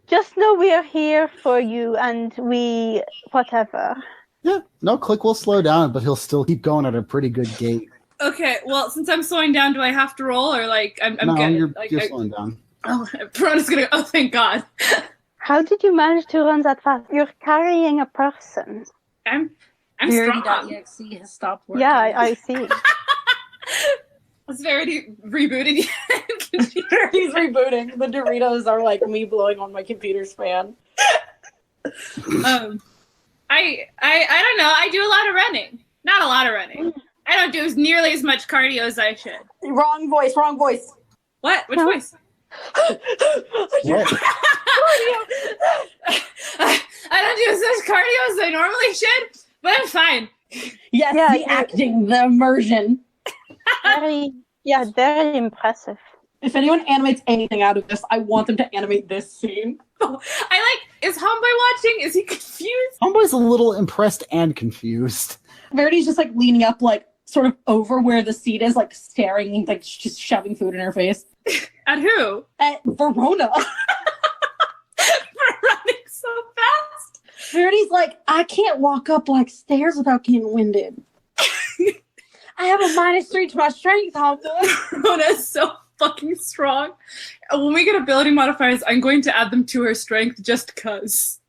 just know we are here for you and we whatever. Yeah, no, Click will slow down, but he'll still keep going at a pretty good gait. Okay, well, since I'm slowing down, do I have to roll, or like I'm No, good? you're Like, slowing down. Oh, Verona's gonna go. Oh, thank God. How did you manage to run that fast? You're carrying a person. I'm strong. Verity.exe has stopped working. Yeah, I see. Is Verity rebooted yet? He's rebooting. The Doritos are like me blowing on my computer's fan. I don't know. I do a lot of running. Not a lot of running. I don't do nearly as much cardio as I should. Wrong voice, wrong voice. What? Which Huh? voice? What? I don't do as much cardio as I normally should, but I'm fine. Yes, Yeah, the yeah. acting, the immersion. Very impressive. If anyone animates anything out of this, I want them to animate this scene. Is Homeboy watching? Is he confused? Homeboy's a little impressed and confused. Verity's just like leaning up, like sort of over where the seat is, like staring, like just shoving food in her face. At who? At Verona. For running so fast. Verity's like, I can't walk up like stairs without getting winded. I have a -3 to my strength, Homeboy. Rona's so fucking strong. When we get ability modifiers, I'm going to add them to her strength just cuz.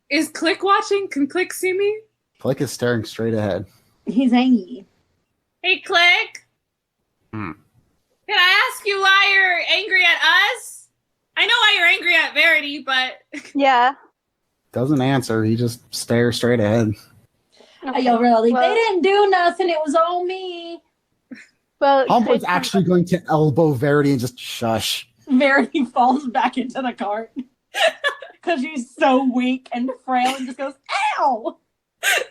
Is Click watching? Can Click see me? Click is staring straight ahead. He's angry. Hey, Click. Hmm. Can I ask you why you're angry at us? I know why you're angry at Verity, but Yeah. Doesn't answer. He just stares straight ahead. Yo, really? Well- They didn't do nothing. It was all me. Well, Homeboy's it's- actually going to elbow Verity and just shush. Verity falls back into the cart because she's so weak and frail and just goes, ow!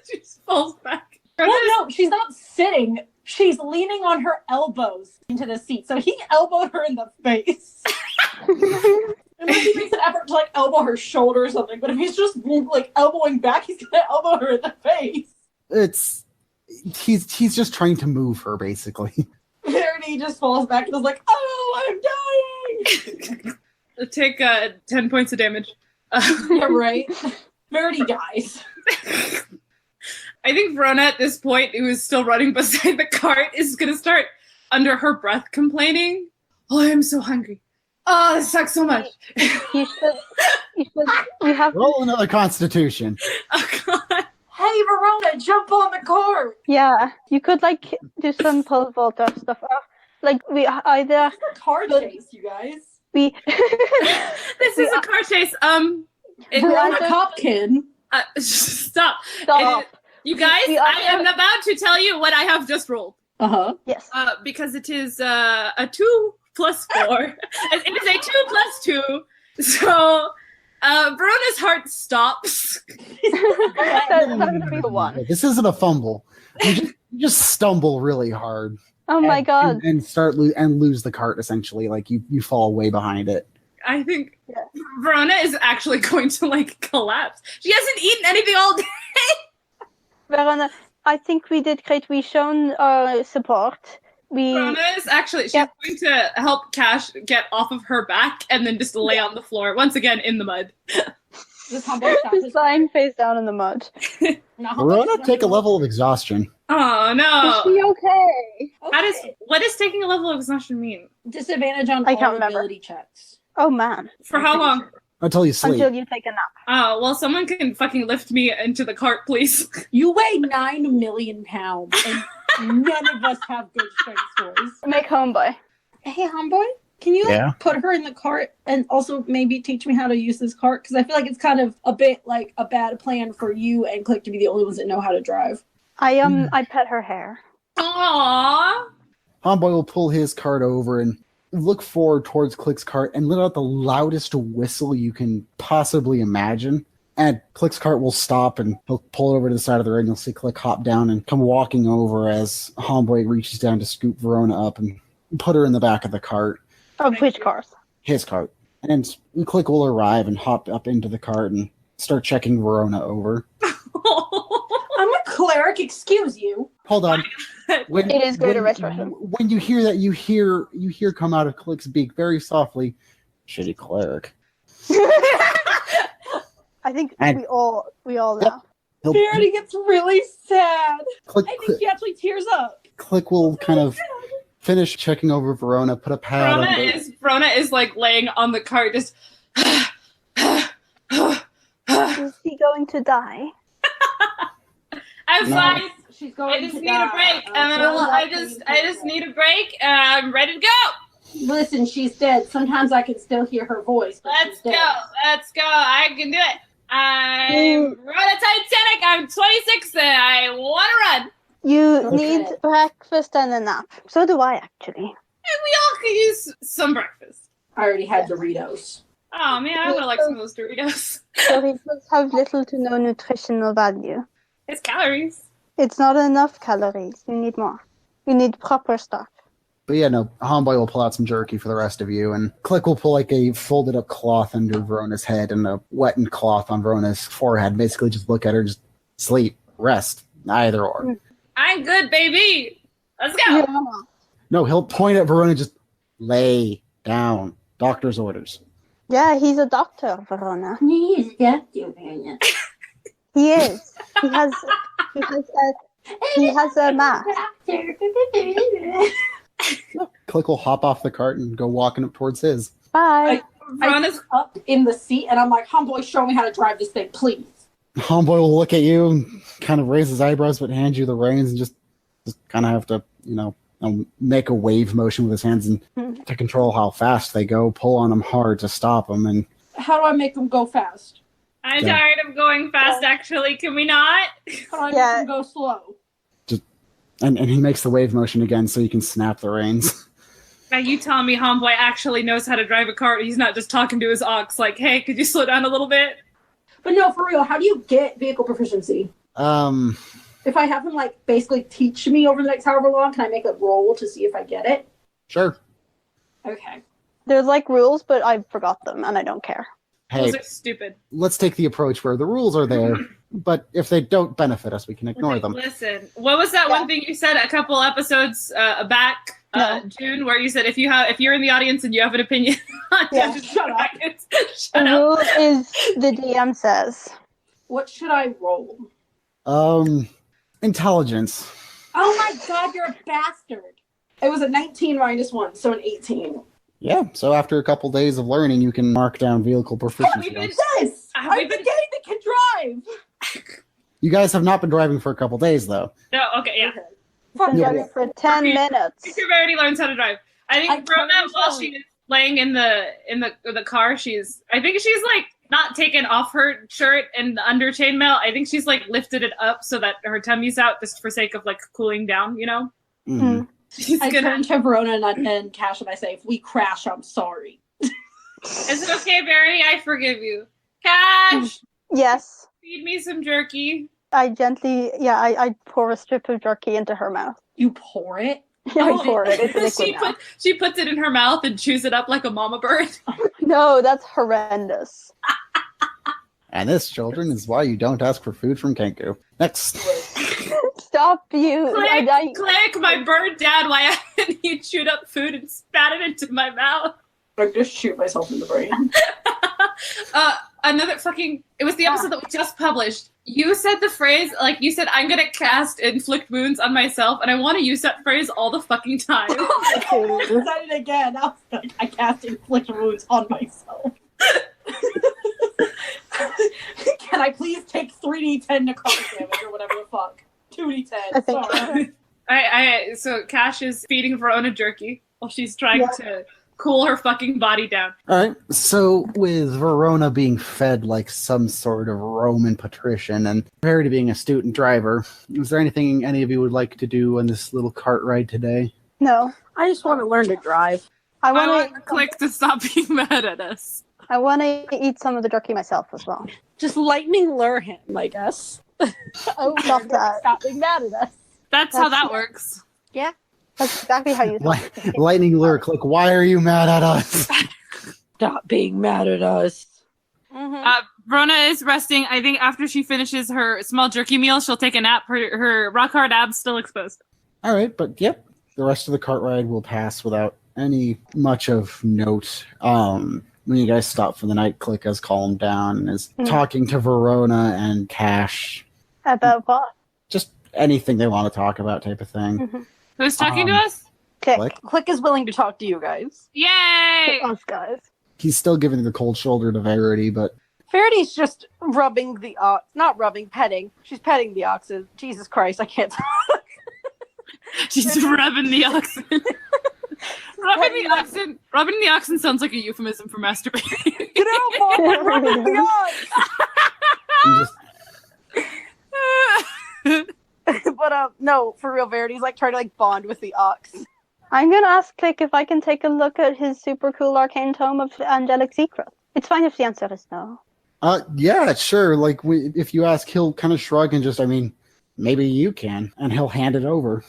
she just falls back. Well, no, she's not sitting. She's leaning on her elbows into the seat. So he elbowed her in the face. Unless he makes an effort to like elbow her shoulder or something. But if he's just like elbowing back, he's gonna elbow her in the face. He's just trying to move her, basically. Verity just falls back and is like, oh, I'm dying. Take 10 points of damage. Yeah, right. Verity dies. I think Verona at this point, who is still running beside the cart, is going to start under her breath complaining. Oh, I'm so hungry. Oh, this sucks so much. you should, we have, Roll another Constitution. Oh, God. Hey, Verona, jump on the cart. yeah, you could like do some pole vault or stuff. Like we either It's a car chase, you guys. we This is a car chase. Verona either- Copkin. Stop. stop. You guys, We I either- am about to tell you what I have just rolled. Uh-huh. Yes. Because it is a 2 plus 4. It is a 2 plus 2. So Verona's heart stops. That's gonna be the one. This isn't a fumble. You just stumble really hard. Oh my god. And start lose the cart, essentially. Like, you fall way behind it. I think Yeah. Verona is actually going to like collapse. She hasn't eaten anything all day. Verona, I think we did great. We shown our support. Verona is actually, she's Yep. going to help Cash get off of her back and then just lay on the floor, once again in the mud. This humble shot Just lying face down in the mud. Verona, take a level of exhaustion. Oh, Is no. she okay? What does taking a level of exhaustion mean? Disadvantage on I can't all remember. ability checks. Oh man. For how long? Until you sleep. Until you take a nap. Oh, well, someone can fucking lift me into the cart, please. You weigh 9 million pounds, and none of us have good strength scores. Make homeboy. Hey, homeboy, can you Yeah? put her in the cart and also maybe teach me how to use this cart? Because I feel like it's kind of a bit like a bad plan for you and Click to be the only ones that know how to drive. I pet her hair. Aww. Homeboy will pull his cart over and look forward towards Click's cart and let out the loudest whistle you can possibly imagine. And Click's cart will stop and he'll pull it over to the side of the road and you'll see Click hop down and come walking over as Homeboy reaches down to scoop Verona up and put her in the back of the cart. Of which cars? His cart. And Click will arrive and hop up into the cart and start checking Verona over. I'm a cleric, excuse you. Hold on. It is greater restoration. When you hear that, you hear come out of Click's beak very softly, "Shitty cleric." I think And- we all know. He'll- Verity gets really sad. Click, I think she actually tears up. Click will kind of finish checking over Verona, put a pad on it. Verona is like laying on the cart, just. Is he going to die? I'm No. fine. She's going I just to need die. a break. I just need a break. I'm ready to go. Listen, she's dead. Sometimes I can still hear her voice. But Let's she's go. dead. Let's go. I can do it. I'm Rona Titanic. I'm 26 and I want to run. You Okay. need breakfast and a nap. So do I, actually. And we all could use some breakfast. I already had Doritos. Oh man, I would have liked some of those Doritos. Doritos have little to no nutritional value. It's calories. It's not enough calories. You need more. You need proper stuff. But yeah, no, Homeboy will pull out some jerky for the rest of you, and Click will pull like a folded up cloth under Verona's head and a wettened cloth on Verona's forehead. Basically, just look at her, just sleep, rest, either or. I'm good, baby. Let's go. Yeah. No, he'll point at Verona, just lay down. Doctor's orders. Yeah, he's a doctor, Verona. He's got you, Verona. He is. He has a mask. Click will hop off the cart and go walking up towards his. Bye. Verona's Up in the seat, and I'm like, homeboy, show me how to drive this thing, please. Homeboy will look at you and kind of raise his eyebrows, but hand you the reins and just kind of have to, make a wave motion with his hands and to control how fast they go, pull on them hard to stop them. And How do I make them go fast? I'm Yeah. tired of going fast, actually. Can we not? How do I Yeah. make them go slow? and he makes the wave motion again so you can snap the reins. Now you tell me Homeboy actually knows how to drive a cart. He's not just talking to his ox like, hey, could you slow down a little bit? But no, for real, how do you get vehicle proficiency? If I have him, basically teach me over the next however long, can I make a roll to see if I get it? Sure. Okay. There's rules, but I forgot them and I don't care. Hey, Those are stupid. let's take the approach where the rules are there, but if they don't benefit us, we can ignore Okay, them. Listen, what was that one thing you said a couple episodes back, No. June, where you said if you're in the audience and you have an opinion on Yeah. Dungeons Shut and up. Dragons, The shut up. rule is the DM says. What should I roll? Intelligence. Oh my god, you're a bastard. It was a 19 minus 1, so an 18. Yeah, so after a couple days of learning, you can mark down vehicle proficiency. been- Yes! Have I'm we the been- gay that can drive! You guys have not been driving for a couple days, though. No, okay, yeah. Okay. Been Yeah. running for 10 minutes. Future Verity learns how to drive. I think I Verona, totally while don't. she is laying in the car, I think she's not taken off her shirt and the under chainmail. I think she's lifted it up so that her tummy's out, just for sake of cooling down. Mhm. She's I gonna. turn to Verona and Cash and I say, if we crash, I'm sorry. Is it okay, Verity? I forgive you. Cash, Yes. feed me some jerky. I gently, I pour a strip of jerky into her mouth. You pour it? I pour it. It's she, liquid now. she puts it in her mouth and chews it up like a mama bird. No, that's horrendous. And this, children, is why you don't ask for food from Kenku. Next. Stop you. Click, my bird dad, why haven't you chewed up food and spat it into my mouth? I'm gonna shoot myself in the brain. Another fucking, it was the episode that we just published. You said the phrase, like, you said, I'm gonna cast inflict wounds on myself, and I want to use that phrase all the fucking time. I said it again. I cast inflict wounds on myself. Can I please take 3d10 necrotic damage or whatever the fuck? 2d10. I think Sorry. So Cash is feeding Verona jerky while she's trying to cool her fucking body down. All right. So with Verona being fed like some sort of Roman patrician and Verity being a student driver, is there anything any of you would like to do on this little cart ride today? No. I just want to learn to drive. I I want want Click to stop being mad at us. to eat some of the jerky myself as well. Just lightning lure him, I guess. Oh, Love that. stop being mad at us. That's how that works. Yeah. That's exactly how you talk. Lightning lure, Click, why are you mad at us? Stop being mad at us. Verona is resting. I think after she finishes her small jerky meal, she'll take a nap. Her rock hard abs still exposed. All right, but yep, the rest of the cart ride will pass without any much of note. When you guys stop for the night, Click has calmed down and is talking to Verona and Cash. About what? Just anything they want to talk about type of thing. Who's talking to us? Click. Click is willing to talk to you guys. Yay! Us guys. He's still giving the cold shoulder to Verity, but Verity's just rubbing the ox. Not rubbing, petting. She's petting the oxen. Jesus Christ, I can't talk. She's rubbing the oxen. Rubbing the oxen sounds like a euphemism for masturbating. Get out, Mom! I'm rubbing the ox! he just, But no, for real, Verity's like trying to like bond with the ox. I'm gonna ask Click if I can take a look at his super cool arcane tome of angelic secrets. It's fine if the answer is no. yeah, sure. Like, if you ask, he'll kind of shrug and just, maybe you can, and he'll hand it over.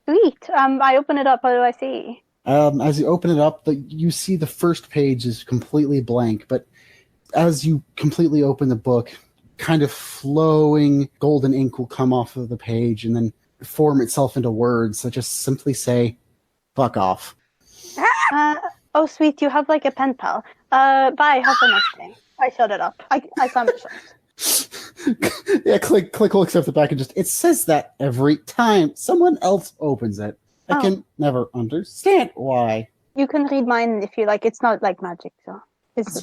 Sweet. I open it up. What do I see? As you open it up, you see the first page is completely blank, but as you completely open the book, kind of flowing golden ink will come off of the page and then form itself into words that just simply say, fuck off. Oh, sweet. You have like a pen pal. Bye. Have a nice day. I shut it up. I found it shut. Yeah, Click will accept the back and just, it says that every time someone else opens it. I can never understand why. You can read mine if you like. It's not like magic, so.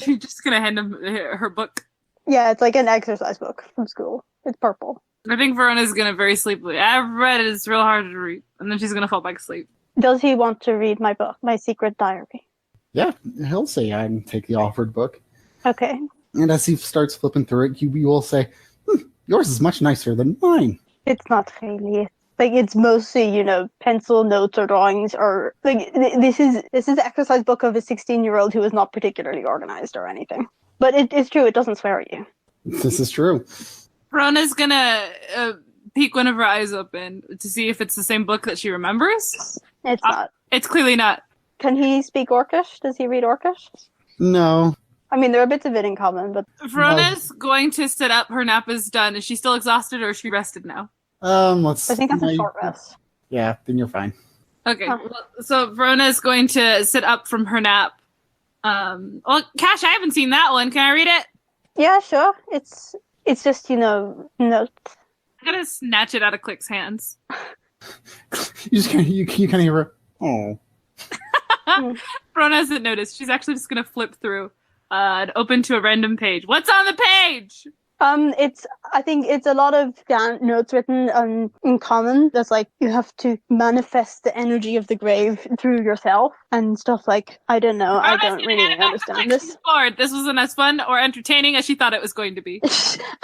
She's just gonna hand him her book. Yeah, it's like an exercise book from school. It's purple. I think Verona's gonna very sleepily. I've read it. It's real hard to read, and then she's gonna fall back asleep. Does he want to read my book, my secret diary? Yeah, he'll say and take the offered book. Okay. And as he starts flipping through it, you will say, yours is much nicer than mine. It's not really. Like, it's mostly, pencil notes or drawings or, like, this is the exercise book of a 16-year-old who is not particularly organized or anything. But it's true, it doesn't swear at you. This is true. Verona's gonna peek one of her eyes open to see if it's the same book that she remembers. It's not. It's clearly not. Can he speak Orcish? Does he read Orcish? No. I mean, there are bits of it in common, but... Verona's going to sit up. Her nap is done. Is she still exhausted or is she rested now? Let's... I think that's a short rest. Yeah, then you're fine. Okay, so Verona is going to sit up from her nap. Well, Cash, I haven't seen that one. Can I read it? Yeah, sure. It's just, notes. I'm gonna snatch it out of Click's hands. You kind of hear her, oh. Verona hasn't noticed. She's actually just gonna flip through and open to a random page. What's on the page? I think it's a lot of notes written in common. That's like, you have to manifest the energy of the grave through yourself and stuff like, I don't know. I don't really understand this. Board. This wasn't as fun or entertaining as she thought it was going to be.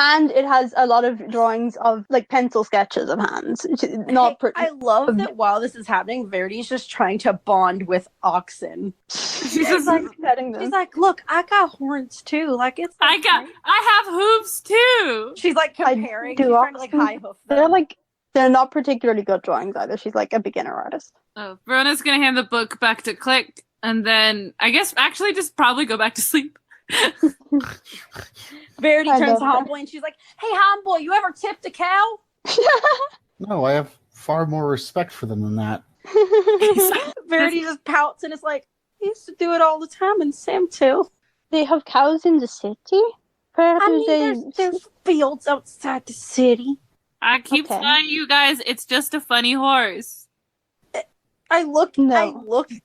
And it has a lot of drawings of like pencil sketches of hands. I love that while this is happening, Verity's just trying to bond with oxen. She's just like petting them. She's like, look, I got horns too. Like, it's like I have hooves too. She's like comparing. She's trying to like high hoof them. They're not particularly good drawings either. She's like a beginner artist. Oh, Verona's gonna hand the book back to Click, and then I guess actually just probably go back to sleep. Verity turns to Homeboy and she's like, "Hey, Homeboy, you ever tipped a cow?" No, I have far more respect for them than that. Verity just pouts and is like, I used to do it all the time in Samtil. They have cows in the city? Where I do mean, they... there's fields outside the city. I keep Okay. telling you guys, it's just a funny horse. I look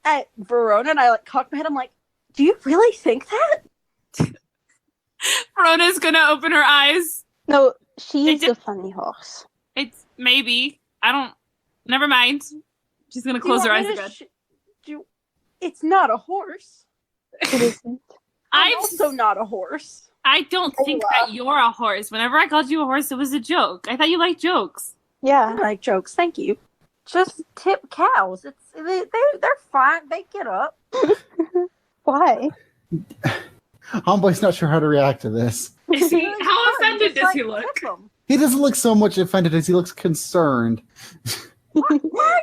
at Verona and I like cock my head. I'm like, do you really think that? Verona's gonna open her eyes. No, she's It the funny horse. It's maybe. I don't. Never mind. She's gonna close her eyes again. It's not a horse. It isn't. I'm also not a horse. I don't think that you're a horse. Whenever I called you a horse, it was a joke. I thought you liked jokes. Yeah. I like jokes. Thank you. Just tip cows. They're fine. They get up. Why? Homeboy's not sure how to react to this. Is he? How offended does he look? He doesn't look so much offended as he looks concerned.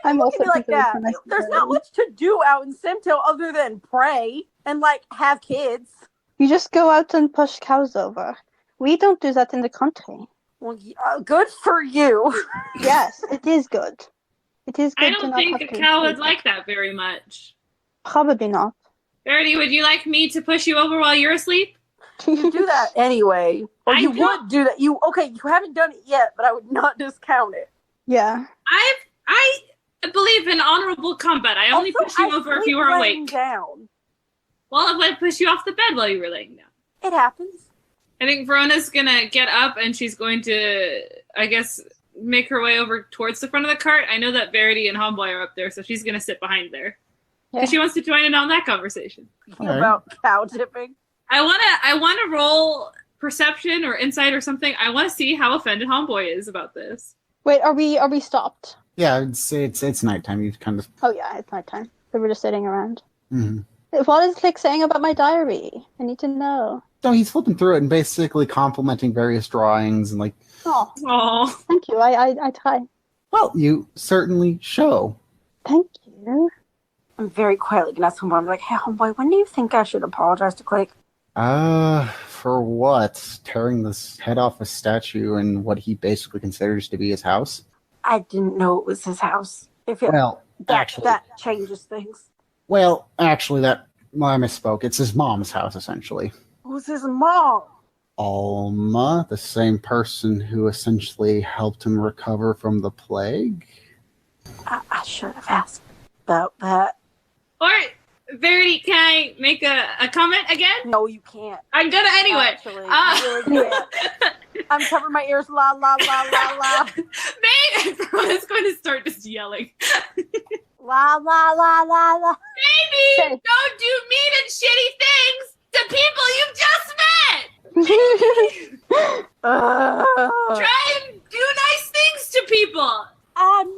I'm also like that. confused when I see There's that. not much to do out in Simto other than pray and like have kids. You just go out and push cows over. We don't do that in the country. Well, good for you. Yes, it is good. It is good I to don't not think have a to cow would do like that very much. Probably not. Verity, would you like me to push you over while you're asleep? You do that anyway. Or I you don't- would do that. You haven't done it yet, but I would not discount it. Yeah. I believe in honorable combat. I only Also, push you I over if sleep you were laying awake. down. Well, I would push you off the bed while you were laying down. It happens. I think Verona's gonna get up and she's going to, I guess, make her way over towards the front of the cart. I know that Verity and Homeboy are up there, so she's gonna sit behind there. Because she wants to join in on that conversation. Alright. About cow tipping. I wanna roll perception or insight or something. I wanna see how offended Homeboy is about this. Wait, are we stopped? Yeah, it's nighttime. You kind of. Oh yeah, it's nighttime. So we're just sitting around. Mhm. What is Click saying about my diary? I need to know. No, he's flipping through it and basically complimenting various drawings and like. Oh, Oh, thank you. I try. Well, you certainly show. Thank you. I'm very quietly gonna ask Homeboy. I'm like, hey, Homeboy, when do you think I should apologize to Click? For what? Tearing this head off a statue in what he basically considers to be his house? I didn't know it was his house. If it, Well, actually, that changes things. I misspoke. It's his mom's house, essentially. Who's his mom? Alma, the same person who essentially helped him recover from the plague. I should have asked about that. or Verity, can I make a comment again? No, you can't. I'm gonna anyway. Actually, you really can't. I'm covering my ears. La la la la la. Maybe everyone's going to start just yelling. La la la la la. Maybe don't do mean and shitty things to people you've just met. Try and do nice things to people.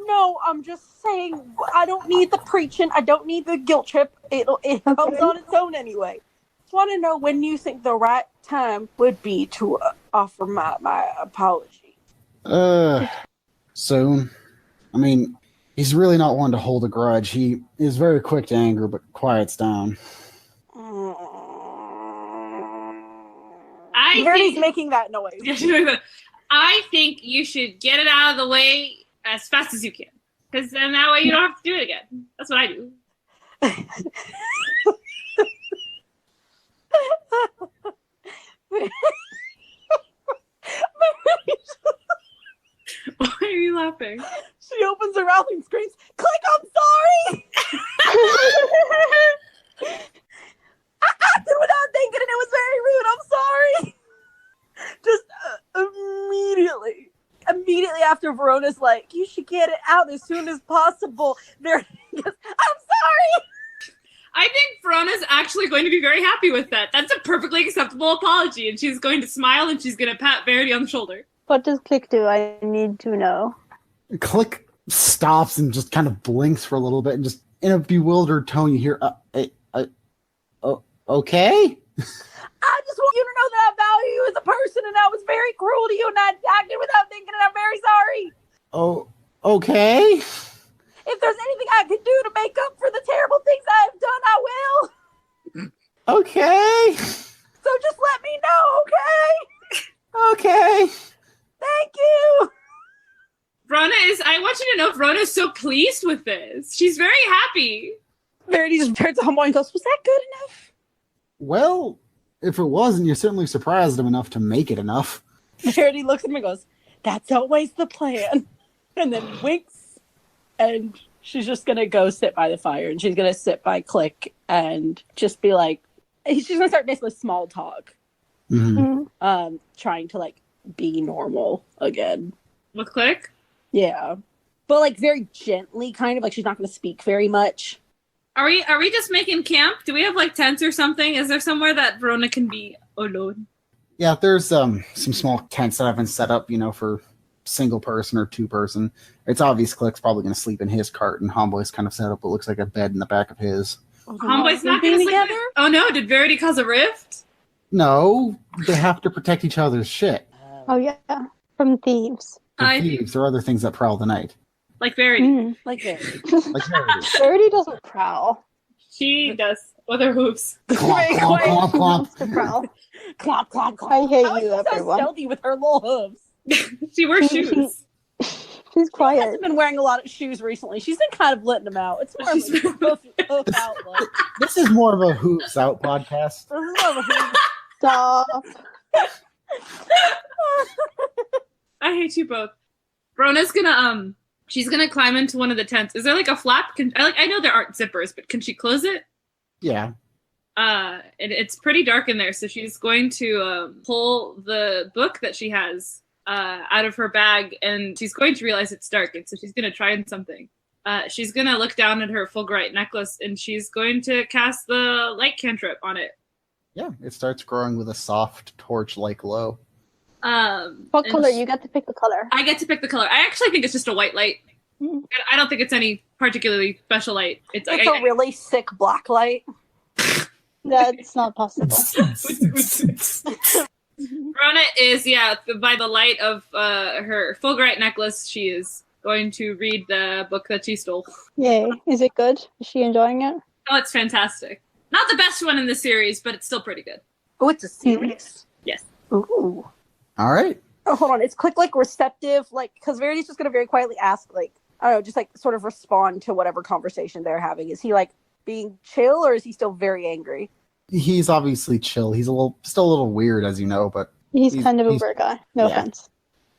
No, I'm just saying. I don't need the preaching. I don't need the guilt trip. It comes on its own anyway. Just want to know when you think the right time would be to offer my apology. Soon. I mean, he's really not one to hold a grudge. He is very quick to anger, but quiets down. Verity's making that noise. I think you should get it out of the way as fast as you can. Because then that way you don't have to do it again. That's what I do. Why are you laughing? She opens her mouth and screams, "Click, I'm sorry!" I acted without thinking and it was very rude. I'm sorry. Just immediately after Verona's like, you should get it out as soon as possible. There, I'm sorry. I think Verona's actually going to be very happy with that. That's a perfectly acceptable apology, and she's going to smile and she's going to pat Verity on the shoulder. What does Click do? I need to know. Click stops and just kind of blinks for a little bit, and just in a bewildered tone, you hear, okay? I just want you to know that I value you as a person and I was very cruel to you and I acted without thinking and I'm very sorry. Oh, okay? If there's anything I could do to make up for the terrible things I have done, I will. Okay. So just let me know, okay? Okay. Thank you. I want you to know Verona is so pleased with this. She's very happy. Verity just turns to Homeboy and goes, was that good enough? Well, if it wasn't, you certainly surprised him enough to make it enough. Verity looks at him and goes, that's always the plan. And then winks. And she's just going to go sit by the fire. And she's going to sit by Click and just be like, she's going to start basically small talk. Mm-hmm. Trying to, like, be normal again. With Click? Yeah. But, like, very gently, kind of. Like, she's not going to speak very much. Are we just making camp? Do we have, like, tents or something? Is there somewhere that Verona can be alone? Yeah, there's some small tents that have been set up, for single person or two person. It's obvious Click's probably going to sleep in his cart, and Homeboy's kind of set up what looks like a bed in the back of his. Homeboy's not going to sleep together? Oh no, did Verity cause a rift? No, they have to protect each other's shit. Oh yeah, from thieves. From thieves or other things that prowl the night. Like Verity. Like Verity. Like Verity. Verity doesn't prowl. She does. With her hooves. Clomp, clomp, clomp, clomp. To prowl. Clomp, clomp, clomp. I hate How is you, she everyone. so stealthy with her little hooves? She wears shoes. She's She quiet. hasn't been wearing a lot of shoes recently. She's been kind of letting them out. It's more of a hoof outlook. This is more of a hoops out podcast. This is more of a hoof. Stop. I hate you both. Verona's gonna she's gonna climb into one of the tents. Is there like a flap? I know there aren't zippers, but can she close it? Yeah. And it's pretty dark in there, so she's going to pull the book that she has out of her bag, and she's going to realize it's dark, and so she's going to try something. She's going to look down at her Fulgurite necklace, and she's going to cast the light cantrip on it. Yeah, it starts growing with a soft torch-like glow. What color? You get to pick the color. I get to pick the color. I actually think it's just a white light. I don't think it's any particularly special light. It's a really sick black light. That's not possible. Verona is, by the light of her Fulgurite necklace, she is going to read the book that she stole. Yay. Is it good? Is she enjoying it? Oh, it's fantastic. Not the best one in the series, but it's still pretty good. Oh, it's a series. Yes. Ooh. All right. Oh, hold on. Is Click, like, receptive? Like, because Verity's just going to very quietly ask, like, I don't know, just, like, sort of respond to whatever conversation they're having. Is he, like, being chill, or is he still very angry? He's obviously chill. He's still a little weird, as you know, but He's kind of a weird guy. No offense.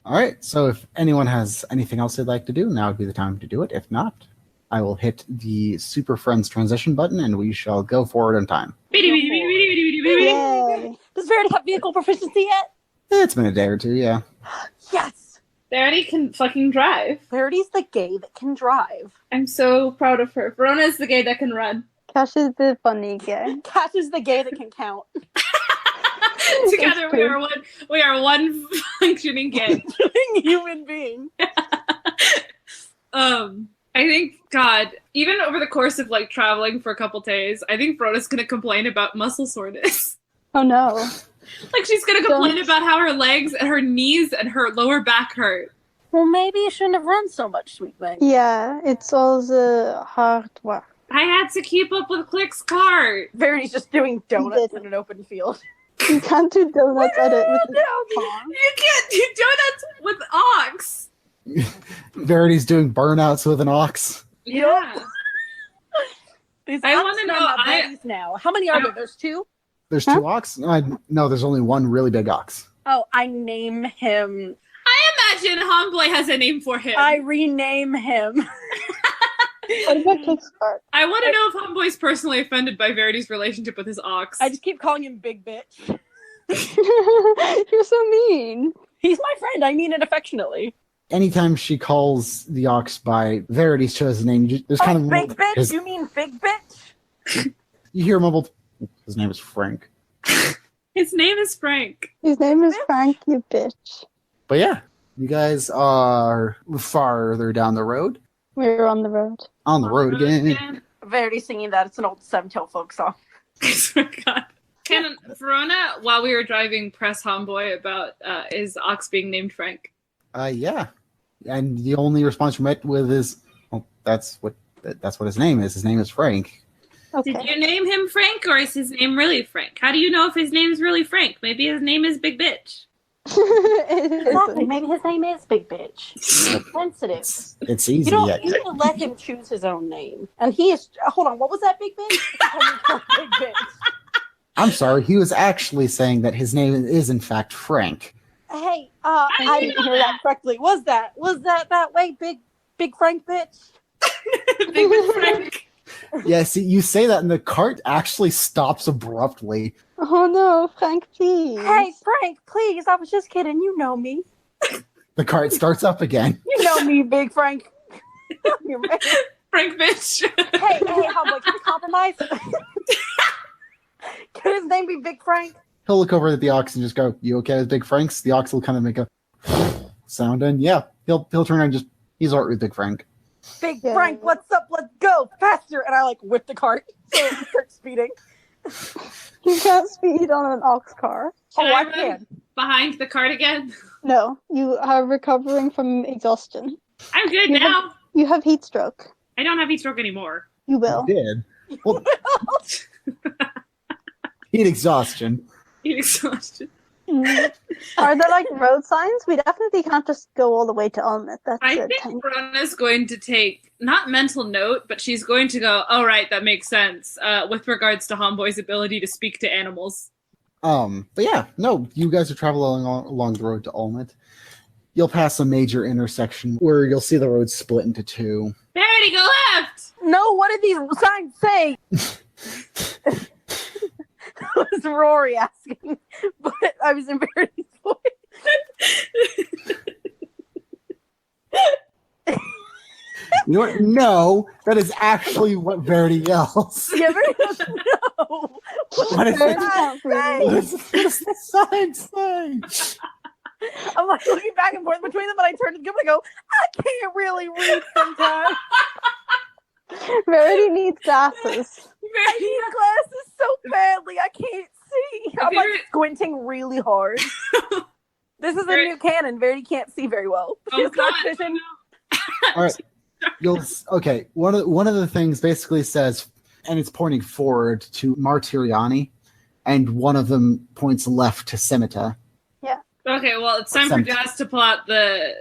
All right. So if anyone has anything else they'd like to do, now would be the time to do it. If not, I will hit the Super Friends transition button, and we shall go forward in time. Yay. Does Verity have vehicle proficiency yet? It's been a day or two, yeah. Yes. Verity can fucking drive. Verity's the gay that can drive. I'm so proud of her. Verona is the gay that can run. Cash is the funny guy. Cash is the gay that can count. Together we are one functioning gay. Human being. I think, God, even over the course of like traveling for a couple days, I think Verona's gonna complain about muscle soreness. Oh no. Like she's gonna complain about how her legs and her knees and her lower back hurt. Well, maybe you shouldn't have run so much, sweet thing. Yeah, it's all the hard work. I had to keep up with Click's cart. Verity's just doing donuts in an open field. You can't do donuts at it with You can't do donuts with ox. Verity's doing burnouts with an ox. Yeah. I want to know. Now. How many are there? There's two? There's two ox? No, there's only one really big ox. Oh, I name him. I imagine Homeboy has a name for him. I rename him. What about Click's cart? I want to know if Homeboy's personally offended by Verity's relationship with his ox. I just keep calling him Big Bitch. You're so mean. He's my friend. I mean it affectionately. Anytime she calls the ox by Verity's chosen name, there's kind of Big Bitch? You mean Big Bitch? You hear mumbled, his name is Frank. His name is Frank. His name is Frank, you bitch. But yeah, you guys are farther down the road. We're on the road. On the road again. Verity singing that. It's an old Seven-Tail folk song. I swear to God. Can Verona, while we were driving, press Homeboy about his ox being named Frank? Yeah. And the only response we met with is, well, that's what his name is. His name is Frank. Okay. Did you name him Frank, or is his name really Frank? How do you know if his name's really Frank? Maybe his name is Big Bitch. Exactly. Maybe his name is Big Bitch. It's sensitive. It's easy. You need to let him choose his own name. And he is. Hold on. What was that, Big Bitch? Big Bitch. I'm sorry. He was actually saying that his name is in fact Frank. Hey, I didn't hear that correctly. Was that way, Big Frank Bitch? Big Bitch Frank. Yeah, see, you say that, and the cart actually stops abruptly. Oh no, Frank, please. Hey, Frank, please. I was just kidding. You know me. The cart starts up again. You know me, Big Frank. You're man. Frank Bitch. Hey, homeboy, can we compromise? Can his name be Big Frank? He'll look over at the ox and just go, "You okay with Big Frank's?" The ox will kind of make a sound, and yeah, he'll turn around and just, he's all right with Big Frank. Big Frank, what's up? Let's go faster! And I whip the cart so it starts speeding. You can't speed on an ox car. I can. Behind the cart again? No, you are recovering from exhaustion. I'm good now. You have heat stroke. I don't have heat stroke anymore. You will. He did. Well, heat exhaustion. Heat exhaustion. Are there road signs? We definitely can't just go all the way to Ulmit. That's I think Verona's going to take, not mental note, but she's going to go, oh, right, that makes sense, with regards to Homeboy's ability to speak to animals. But yeah, no, you guys are traveling along the road to Ulmit. You'll pass a major intersection where you'll see the road split into two. Verity, go left! No, what did these signs say? That was Rory asking, but I was in Verity's voice. You know what? No, that is actually what Verity yells. Yeah, Verity doesn't know. What is the sign say? I'm looking back and forth between them, but I turn to Gib and I go, I can't really read sometimes. Verity needs glasses. I need glasses so badly, I can't see. I'm squinting really hard. This is a new canon. Verity can't see very well. Oh, God. All right. Okay. One of the things basically says, and it's pointing forward to Martiriani, and one of them points left to Semita. Yeah. Okay, well, it's time for Jazz to pull out the...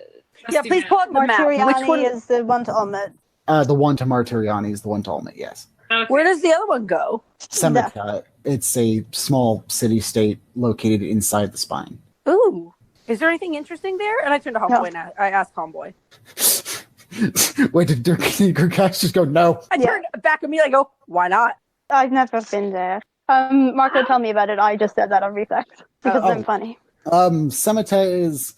Yeah, please pull out the map. Which one is the one to Ulmit? The one to Martiriani is the one to Ulmit, yes. Okay. Where does the other one go? Semita. Yeah. It's a small city-state located inside the spine. Ooh. Is there anything interesting there? And I turned to Homeboy and I asked Homeboy. Wait, did Gurkash just go, no? I turned back at me and I go, why not? I've never been there. Marco, tell me about it. I just said that on reflex because I'm funny. Semita is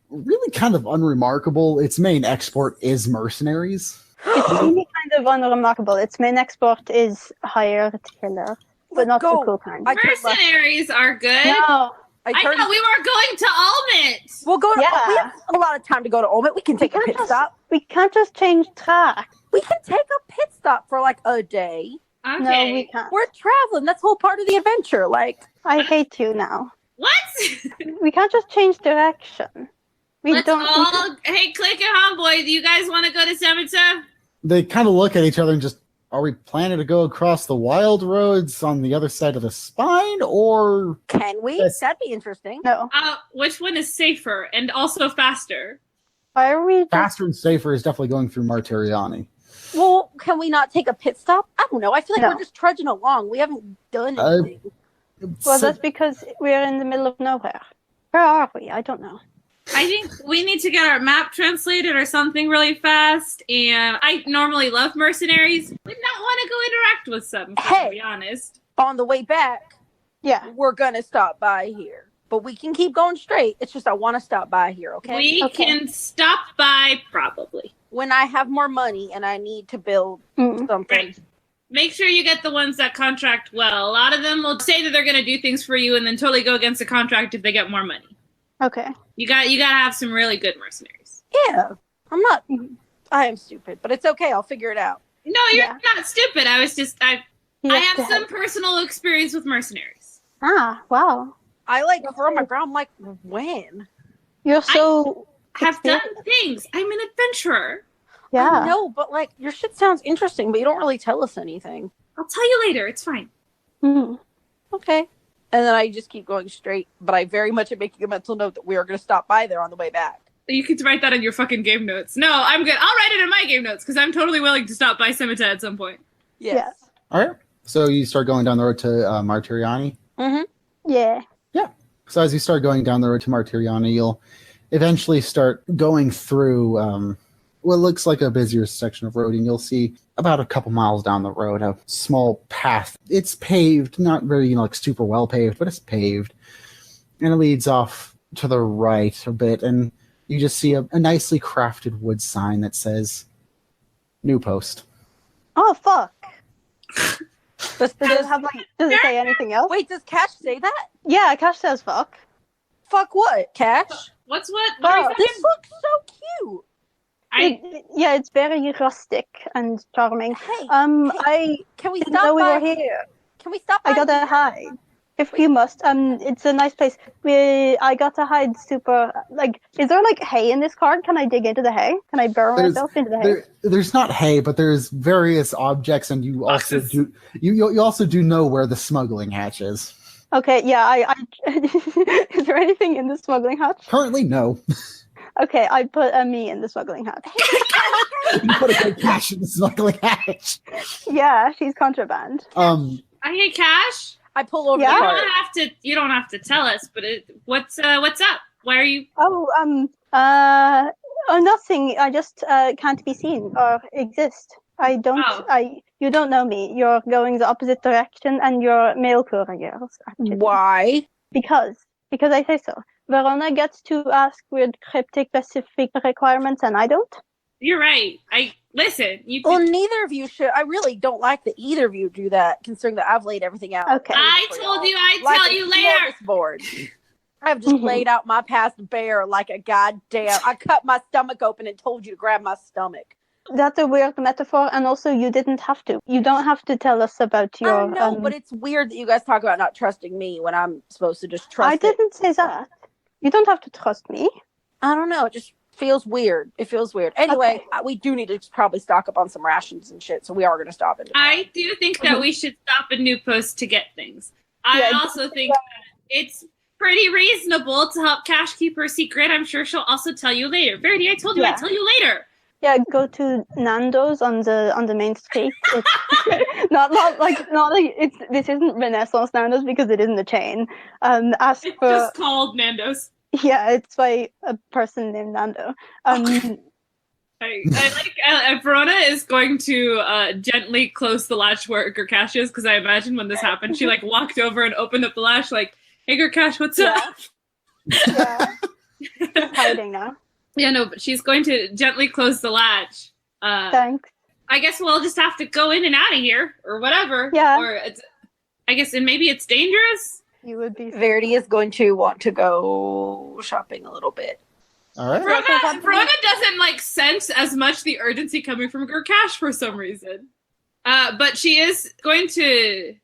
really kind of unremarkable. Its main export is mercenaries. It's really kind of unremarkable. Its main export is hired killer, but not the cool kind. Mercenaries are good. No. I thought we were going to Ulmit. We'll go to we have a lot of time to go to Ulmit. We can take a pit stop. We can't just change track. We can take a pit stop for a day. Okay. No, we can't. We're traveling. That's whole part of the adventure. I hate you now. What? We can't just change direction. Hey, Click and Homeboy, do you guys want to go to Semita? They kind of look at each other and just, are we planning to go across the wild roads on the other side of the spine, or... Can we? That'd be interesting. No. Which one is safer and also faster? Why are we Faster and safer is definitely going through Martiriani. Well, can we not take a pit stop? I don't know. I feel like we're just trudging along. We haven't done anything. Well, that's because we're in the middle of nowhere. Where are we? I don't know. I think we need to get our map translated or something really fast. And I normally love mercenaries. Would not want to go interact with them, to be honest. On the way back, we're going to stop by here. But we can keep going straight. It's just I want to stop by here, okay? We can stop by, probably. When I have more money and I need to build something. Right. Make sure you get the ones that contract well. A lot of them will say that they're going to do things for you and then totally go against the contract if they get more money. Okay. You got to have some really good mercenaries. Yeah. I am stupid, but it's okay. I'll figure it out. No, you're not stupid. I was just, I have some personal experience with mercenaries. Ah, wow. I furrow my brow. I'm like, when? You're so... I have done things. I'm an adventurer. Yeah. I know, but your shit sounds interesting, but you don't really tell us anything. I'll tell you later. It's fine. Mm. Okay. And then I just keep going straight, but I very much am making a mental note that we are going to stop by there on the way back. You could write that in your fucking game notes. No, I'm good. I'll write it in my game notes because I'm totally willing to stop by Scimitar at some point. Yes. All right. So you start going down the road to Martiriani? Mm-hmm. Yeah. Yeah. So as you start going down the road to Martiriani, you'll eventually start going through what looks like a busier section of road, and you'll see about a couple miles down the road a small path. It's paved, not very like super well paved, but it's paved. And it leads off to the right a bit, and you just see a nicely crafted wood sign that says Newpost. Oh, fuck. Does Does it say anything else? Wait, does Cash say that? Yeah, Cash says fuck. Fuck what, Cash? What's what? Oh, What are you This looks so cute. Yeah, it's very rustic and charming. Hey, I can we didn't stop know we by? were here. Can we stop by? I gotta hide. If you must. It's a nice place. I gotta hide super, like, is there, like, hay in this card? Can I dig into the hay? Can I burrow myself into the hay? There's not hay, but there's various objects, and you also do you also do know where the smuggling hatch is. Okay, yeah, is there anything in the smuggling hatch? Currently, no. Okay, I put me in the smuggling hatch. You put a good Cash in the smuggling hatch. Yeah, she's contraband. I hate Cash. I pull over Yeah? the cart. You don't have to tell us, but what's up? Why are you? Nothing. I just can't be seen or exist. I don't. Oh. You don't know me. You're going the opposite direction, and you're mail couriers. Actually. Why? Because I say so. Verona gets to ask weird, cryptic, specific requirements, and I don't. You're right. Listen. Well, neither of you should. I really don't like that either of you do that, considering that I've laid everything out. Okay. I told you I'd tell you later. Board. I've just laid out my past bare like a goddamn. I cut my stomach open and told you to grab my stomach. That's a weird metaphor, and also you didn't have to. You don't have to tell us about your. I know, but it's weird that you guys talk about not trusting me when I'm supposed to just trust. I didn't say that. You don't have to trust me. I don't know. It just feels weird. It feels weird. Anyway, we do need to probably stock up on some rations and shit, so we are going to stop it. I do think that we should stop at Newpost to get things. I also think that it's pretty reasonable to help Cash keep her secret. I'm sure she'll also tell you later. Verity, I told you I'd tell you later. Yeah, go to Nando's on the main street. It's this isn't Renaissance Nando's because it isn't a chain. Ask It's for just called Nando's. Yeah, it's by a person named Nando. I like Verona is going to gently close the latch where Gerkash is, because I imagine when this happened, she like walked over and opened up the latch like, "Hey Gerkash, what's up?" Yeah. Hiding now. Yeah, no, but she's going to gently close the latch. Thanks. I guess we'll just have to go in and out of here, or whatever. Yeah. Or I guess, and maybe it's dangerous. You would be. Verity is going to want to go shopping a little bit. All right. Verona doesn't like sense as much the urgency coming from Gerkash for some reason. But she is going to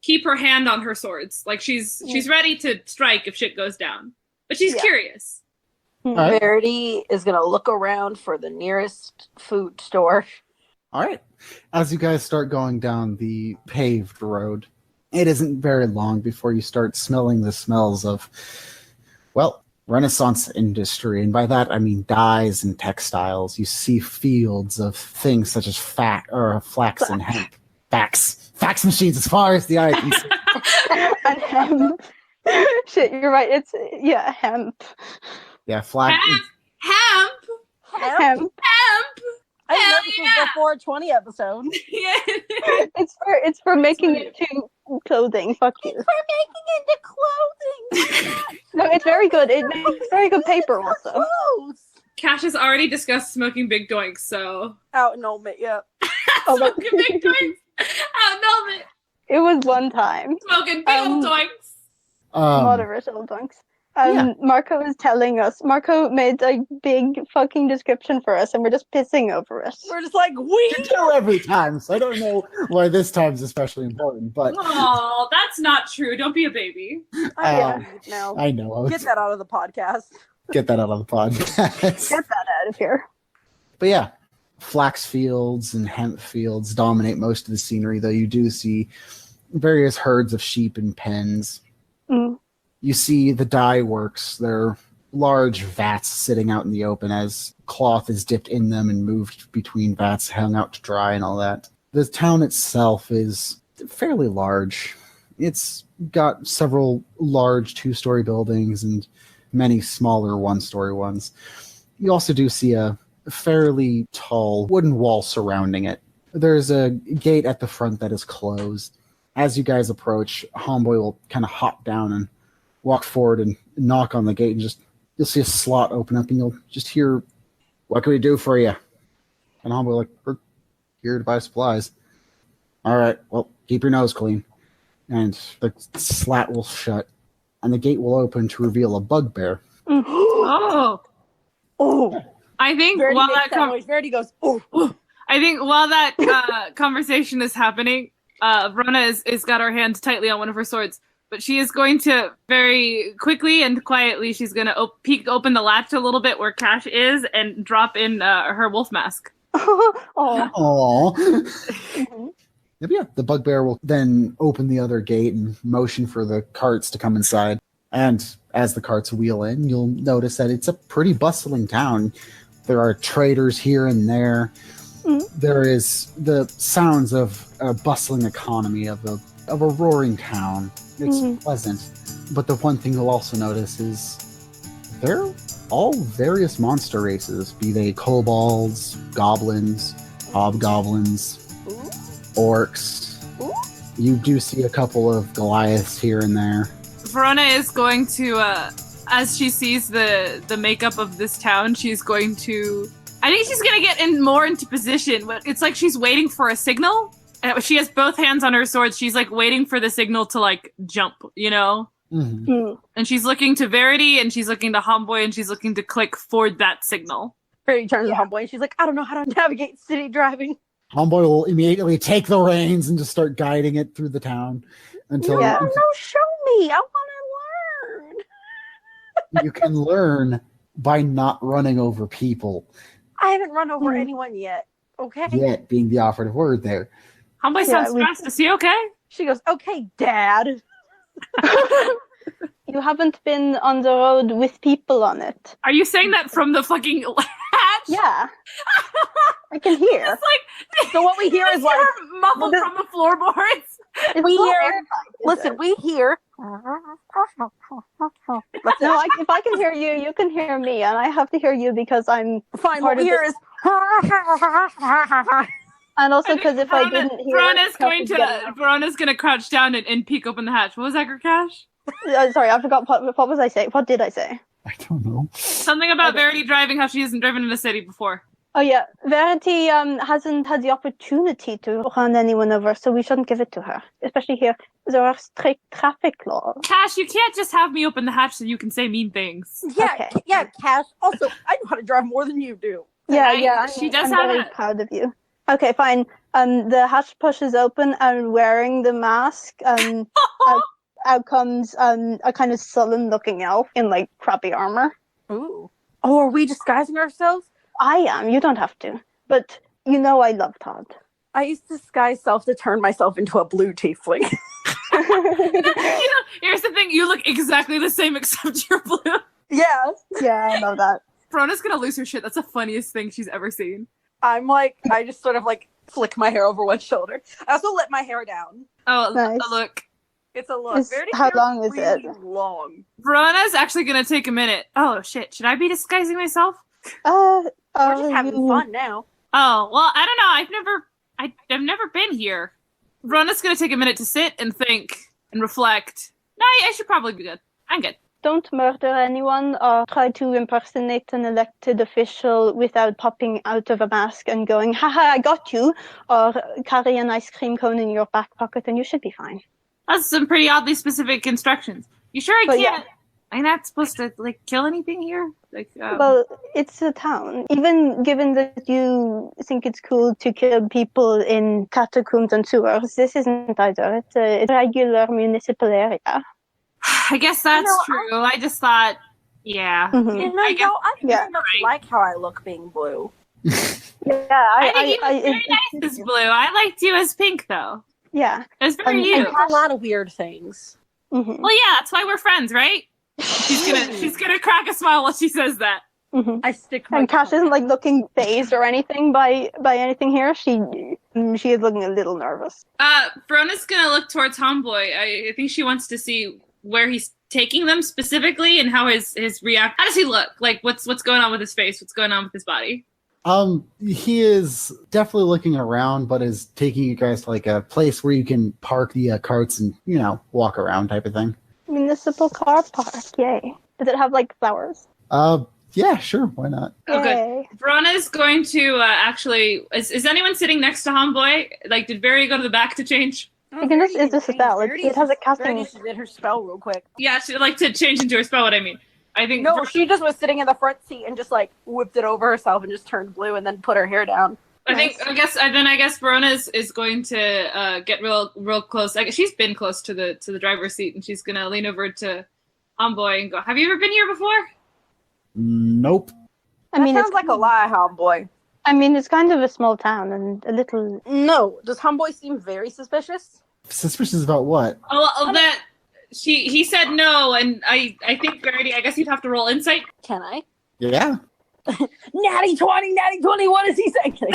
keep her hand on her swords. Like she's ready to strike if shit goes down. But she's curious. Right. Verity is going to look around for the nearest food store. All right. As you guys start going down the paved road, it isn't very long before you start smelling the smells of, well, Renaissance industry. And by that, I mean dyes and textiles. You see fields of things such as flax and hemp. Fax machines as far as the eye can see. And hemp. Shit, you're right. It's, hemp. Yeah, flax. Hemp. Hemp. I didn't know this was the 420 episode. Yeah. It's for making it to clothing. Fuck you. It's for making it to clothing. No, it's very good. It makes very good paper also. Clothes. Cash has already discussed smoking big doinks, so. Out in Ulmit, yeah. Smoking big doinks. Out in Ulmit. It was one time. Smoking big old doinks. Moderate old dunks. Marco is telling us. Marco made a big fucking description for us, and we're just pissing over it. We're just like, You do every time, so I don't know why this time's especially important. But Oh, that's not true. Don't be a baby. no. I know. Get that out of the podcast. Get that out of the podcast. Get that out of here. But yeah, flax fields and hemp fields dominate most of the scenery, though you do see various herds of sheep and pens. Mm. You see the dye works. They're large vats sitting out in the open as cloth is dipped in them and moved between vats, hung out to dry and all that. The town itself is fairly large. It's got several large 2-story buildings and many smaller 1-story ones. You also do see a fairly tall wooden wall surrounding it. There's a gate at the front that is closed. As you guys approach, Homeboy will kind of hop down and walk forward and knock on the gate, and you'll see a slot open up, and you'll just hear, "What can we do for you?" And Homeboy will "We're here to buy supplies." "All right, well, keep your nose clean." And the slat will shut, and the gate will open to reveal a bugbear. Oh. Oh. I think Verity while makes that noise. Verity goes, oh. I think while that conversation is happening, Verona is got her hand tightly on one of her swords, but she is going to very quickly and quietly, she's going to peek open the latch a little bit where Cash is and drop in her wolf mask. Oh. Aww. Yeah, the bugbear will then open the other gate and motion for the carts to come inside. And as the carts wheel in, you'll notice that it's a pretty bustling town. There are traders here and there. There is the sounds of a bustling economy of a roaring town. It's pleasant. But the one thing you'll also notice is they're all various monster races, be they kobolds, goblins, hobgoblins, orcs. You do see a couple of Goliaths here and there. Verona is going to, as she sees the makeup of this town, she's going to... I think she's going to get more into position, but it's like she's waiting for a signal. And she has both hands on her sword. She's like waiting for the signal to like jump, you know? And she's looking to Verity, and she's looking to Homeboy, and she's looking to click for that signal. Verity turns to Homeboy, and she's like, I don't know how to navigate city driving. Homeboy will immediately take the reins and just start guiding it through the town until No, show me. I want to learn. you can learn by not running over people. I haven't run over anyone yet. Okay. Yet being the operative word there. Homeboy sounds fast. Is he okay? She goes, okay, Dad. You haven't been on the road with people on it. Are you saying that from the fucking hatch? Yeah. I can hear. It's like, So what we hear is like muffled from the floorboards. we not hear. airtight, is Listen, it? we hear. No, if I can hear you, you can hear me, and I have to hear you because I'm Fine. part What we of hear it. is. And also because if I didn't hear Verona's going to crouch down and peek open the hatch. What was that, Cash? sorry, I forgot what was I saying? What did I say? I don't know. Something about Verity driving, how she hasn't driven in a city before. Oh yeah, Verity hasn't had the opportunity to run anyone over, so we shouldn't give it to her. Especially here, there are strict traffic laws. Cash, you can't just have me open the hatch so you can say mean things. Yeah, Okay. yeah, Cash. Also, I know how to drive more than you do. Yeah, She does I'm have very it. proud of you. Okay, fine. The hatch pushes open, and wearing the mask, out comes a kind of sullen-looking elf in like crappy armor. Ooh. Oh, are we disguising ourselves? I am. You don't have to, but you know I love Todd. I used to disguise self to turn myself into a blue tiefling. Here's the thing, you look exactly the same except you're blue. Yeah. Yeah, I love that. Verona's gonna lose her shit. That's the funniest thing she's ever seen. I'm like, I just sort of like flick my hair over one shoulder. I also let my hair down. Oh, Nice. look. It's a look. Verity's How hair long is really it? Long. Verona's actually gonna take a minute. Oh shit, should I be disguising myself? We're just having fun now. Oh, well, I don't know. I've never been here. Verona's gonna take a minute to sit and think and reflect. No, I should probably be good. I'm good. Don't murder anyone or try to impersonate an elected official without popping out of a mask and going, haha, I got you, or carry an ice cream cone in your back pocket and you should be fine. That's some pretty oddly specific instructions. You sure I But can't? I'm not supposed to like kill anything here. Like, Well, it's a town. Even given that you think it's cool to kill people in catacombs and sewers, this isn't either. It's a regular municipal area. I guess that's true. I just thought, yeah. Mhm. You know, I guess- I very much like how I look being blue. Yeah, I think you look very nice as blue. I liked you as pink, though. Yeah. It's very I you. A lot of weird things. Mm-hmm. Well, yeah, that's why we're friends, right? She's gonna crack a smile while she says that. Mm-hmm. I stick my And Cash tongue. isn't like looking phased or anything by anything here. She is looking a little nervous. Verona's gonna look towards Homeboy. I think she wants to see where he's taking them specifically and how his react. How does he look? Like what's going on with his face? What's going on with his body? He is definitely looking around, but is taking you guys to like a place where you can park the carts and, walk around type of thing. Municipal car park, yay. Does it have like flowers? Yeah, sure, why not? Oh, good. Yay. Verona's going to actually. Is anyone sitting next to Homeboy? Like, did Verity go to the back to change? You can just, it's just a spell. It has a casting. Verity just did her spell real quick. Yeah, she'd like to change into her spell. What I mean, I think. No, she just was sitting in the front seat and just like whipped it over herself and just turned blue and then put her hair down. I guess Verona is going to get real close. She's been close to the driver's seat, and she's gonna lean over to Homeboy and go, "Have you ever been here before?" Nope. I mean, sounds like a lie, Homeboy. I mean, it's kind of a small town and a little. No, does Homeboy seem very suspicious? Suspicious about what? That he said no, and I think Verity. I guess you'd have to roll insight. Can I? Yeah. Natty 20, Natty 20. What does he say? Can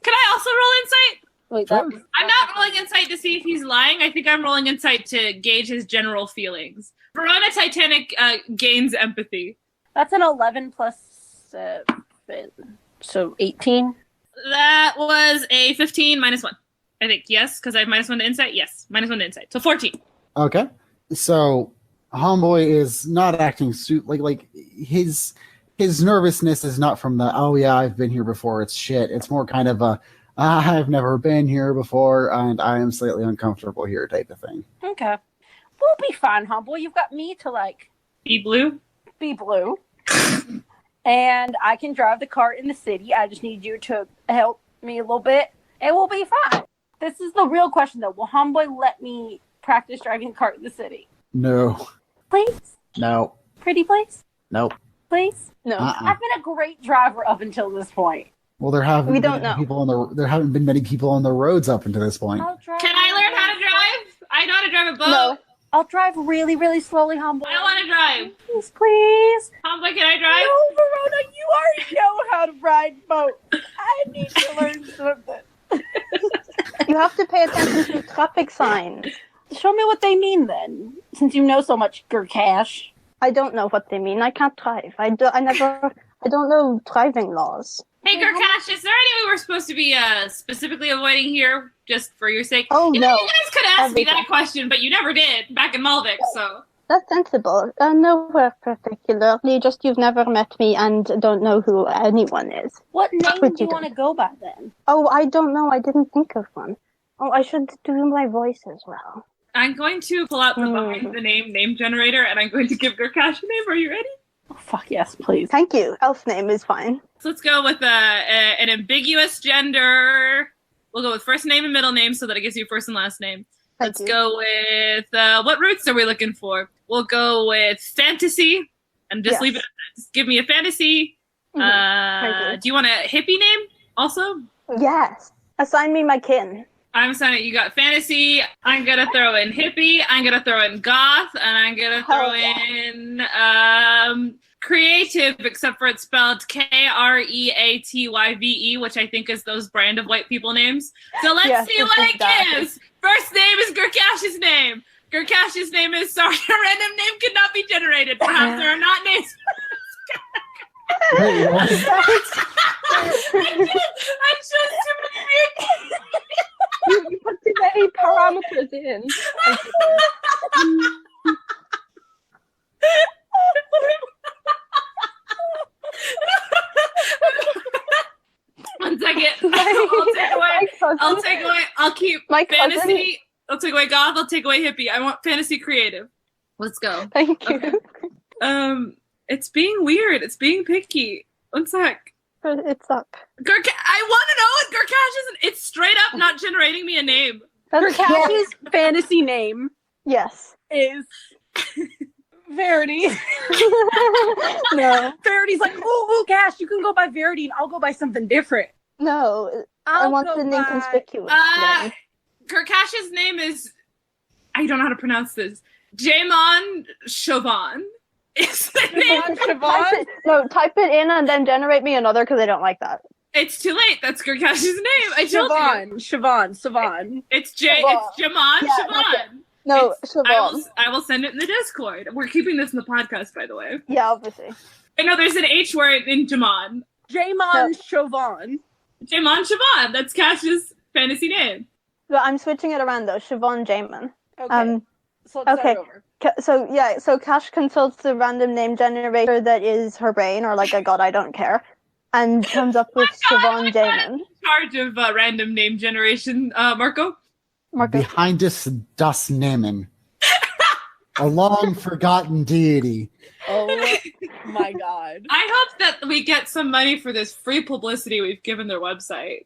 I also roll insight? Wait, Sure. I'm not rolling insight to see if he's lying. I think I'm rolling insight to gauge his general feelings. Verona Titanic gains empathy. that's an 11 plus 7, so 18. That was a 15 minus 1. I think, yes, because I have minus 1 to insight. Yes, minus 1 to insight. So 14. Okay. So Homeboy is not acting like his nervousness is not from the, oh yeah, I've been here before, it's shit. It's more kind of a, I've never been here before and I am slightly uncomfortable here type of thing. Okay. We'll be fine, Homeboy. You've got me to like Be blue. be blue. And I can drive the cart in the city. I just need you to help me a little bit and we'll be fine. This is the real question though. Will Homeboy let me practice driving the cart in the city? No. Please? No. Pretty please? Nope. Please? No. I've been a great driver up until this point. Well, there haven't We been don't know. there haven't been many people on the roads up until this point. I'll drive. Can I learn how to drive? I know how to drive a boat. No. I'll drive really, really slowly, Homeboy. I want to drive. Please, please. Homeboy, can I drive? No, Verona, you already know how to ride boat. I need to learn something. You have to pay attention to traffic signs. Show me what they mean then, since you know so much, Gurkash. I don't know what they mean. I can't drive. I don't know driving laws. Hey, Gurkash, is there any way we're supposed to be specifically avoiding here, just for your sake? Oh, You no. know, you guys could ask me that Everything. question, but you never did back in Malvik, so. That's sensible. Nowhere particularly. Just you've never met me and don't know who anyone is. What name Would do you you want to go by then? Oh, I don't know. I didn't think of one. Oh, I should do my voice as well. I'm going to pull out the behind the name generator, and I'm going to give Gurkash a name. Are you ready? Oh, fuck yes, please. Thank you. Elf name is fine. So let's go with an ambiguous gender. We'll go with first name and middle name so that it gives you first and last name. Thank Let's you. go with what roots are we looking for? We'll go with fantasy and just Yes. leave it. Just give me a fantasy. Thank you. Do you want a hippie name also? Yes. Assign me my kin. I'm sorry, you got fantasy. I'm gonna throw in hippie. I'm gonna throw in goth, and I'm gonna throw Oh, yeah. in creative, except for it's spelled Kreatyve, which I think is those brand of white people names. So let's Yes, see it's what it exactly. gives. First name is Gurkash's name. Gurkash's name is sorry, a random name could not be generated. Perhaps there are not names. Wait, what? I chose too many weird You put too many parameters in. One second. My cousin- I'll keep My cousin- fantasy. I'll take away goth. I'll take away hippie. I want fantasy creative. Let's go. Thank you. Okay. It's being weird. It's being picky. One sec. It's up. I want to know what Gurkash is. It's straight up not generating me a name. That's Gurkash's fantasy name yes. is Verity. No. Verity's like, ooh, Cash, you can go by Verity and I'll go by something different. No. I I'll want go an by- inconspicuous name. Gurkash's name is I don't know how to pronounce this. Jaemon Siobhan is the name. Siobhan? Type it in and then generate me another because I don't like that. It's too late. That's Gurkash's name. I told you. Siobhan. It's Jaemon Siobhan. No, Siobhan. I will send it in the Discord. We're keeping this in the podcast, by the way. Yeah, obviously. I know there's an H word in Jaemon. Siobhan. Jaemon Siobhan. That's Cash's fantasy name. But I'm switching it around though. Siobhan Jaemon. Okay. So let's start over. So Cash consults the random name generator that is her brain, or like a god, I don't care, and comes up with Siobhan Jaemon. In charge of random name generation, Marco. Behind us, das Nehmen. A long forgotten deity. Oh my god. I hope that we get some money for this free publicity we've given their website.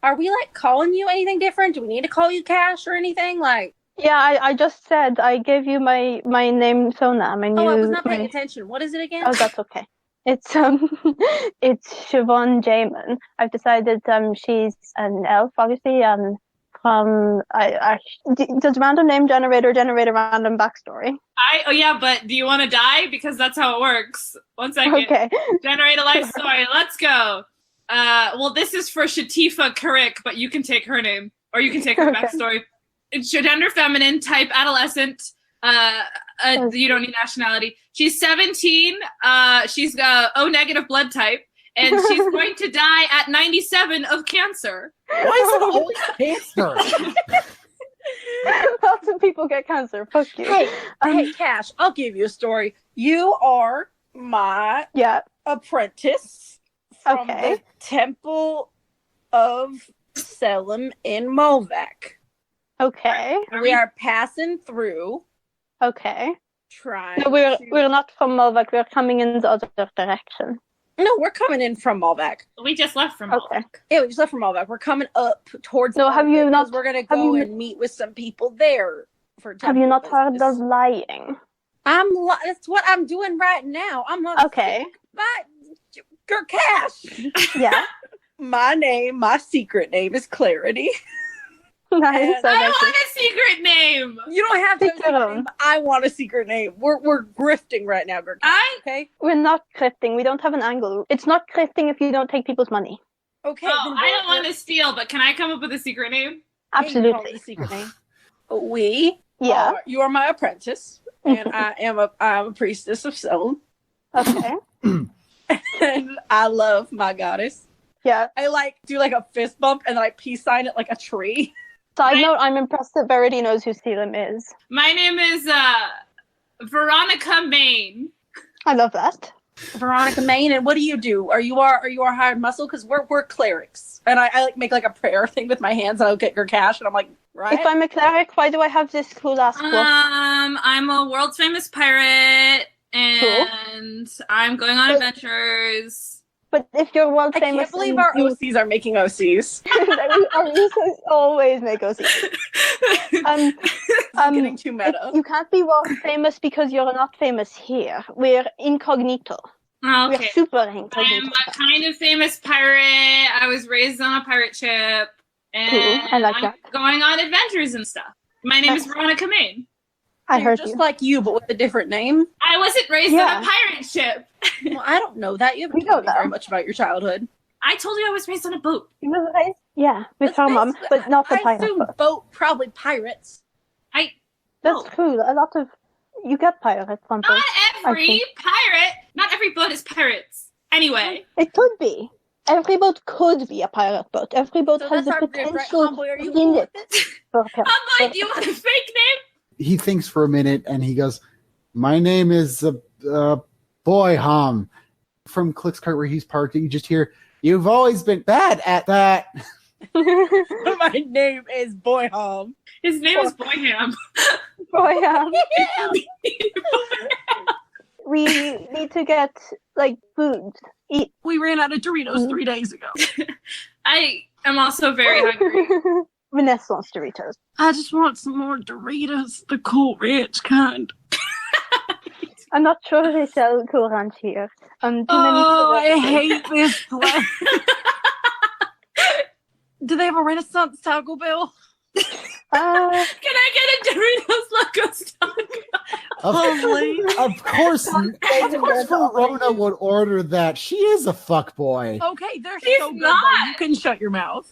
Are we like calling you anything different? Do we need to call you Cash or anything? Like, Yeah, I just said I gave you my name Sonam, and I you. was not paying attention. What is it again? Oh, that's okay. It's it's Siobhan Jaemon. I've decided she's an elf, obviously. Does random name generator generate a random backstory? But do you want to die? Because that's how it works. 1 second. Okay. Generate a life story. Let's go. Well, this is for Shatifa Karik, but you can take her name, or you can take her backstory. It's gender feminine, type adolescent. You don't need nationality. She's 17. She's O negative blood type, and she's going to die at 97 of cancer. Why is it always cancer? Lots of people get cancer. Fuck you. Hey, Cash, I'll give you a story. You are my apprentice from the Temple of Selim in Molvac. Okay. We are passing through. Okay. Trying. No, we're not from Molvac. We're coming in the other direction. No, we're coming in from Molvac. We just left from Molvac. Yeah, we just left from Molvac. We're coming up towards. No, have you not? We're gonna go and meet with some people there. Have you not heard of lying? That's what I'm doing right now. I'm on. Okay. Your Cash. Yeah. My secret name is Clarity. Nice. I want a secret name. You don't have to have a secret name. I want a secret name. We're grifting right now, Gurkha. Okay? We're not grifting. We don't have an angle. It's not grifting if you don't take people's money. Okay. I don't want to steal, but can I come up with a secret name? Absolutely. A secret name. You are my apprentice, and I'm a priestess of Selim. Okay. And I love my goddess. Yeah. I do a fist bump and then I peace sign it like a tree. Side note, I'm impressed that Verity knows who Selim is. My name is Veronica Main. I love that. Veronica Main, and what do you do? Are you our hired muscle? Because we're clerics, and I make a prayer thing with my hands, and I'll get your cash, and I'm like, right. If I'm a cleric, why do I have this cool ass book? I'm a world's famous pirate, and I'm going on adventures. But if you're world famous, I can't believe our OCs are making OCs. Our OCs always make OCs. Getting too meta. You can't be world famous because you're not famous here. We're incognito. Okay. We're super incognito. I'm a kind of famous pirate. I was raised on a pirate ship, and I like I'm going on adventures and stuff. My name is Veronica Main. I heard just like you, but with a different name. I wasn't raised on a pirate ship. Well, I don't know that. You haven't told me very much about your childhood. I told you I was raised on a boat. You were raised? Yeah, with her mom, but not the pirate. I assume boat, probably pirates. That's true. A lot of you get pirates on boats. Not every boat is pirates. Anyway, it could be. Every boat could be a pirate boat. Every boat has the potential in it. Humboy, do you want a fake name? He thinks for a minute and he goes, "My name is Boy Ham." From Click's cart where he's parked, you just hear, "You've always been bad at that." My name is Boy Ham. His name is Boy Ham. Boy Ham. We need to get food. Eat. We ran out of Doritos 3 days ago. I am also very hungry. Renaissance Doritos. I just want some more Doritos, the Cool Ranch kind. I'm not sure they sell Cool Ranch here. I hate this place. Do they have a Renaissance Taco Bell? Can I get a Doritos Locos Taco? Of course, Verona would order that. She is a fuckboy. Okay, they're He's so good. not. Though. You can shut your mouth.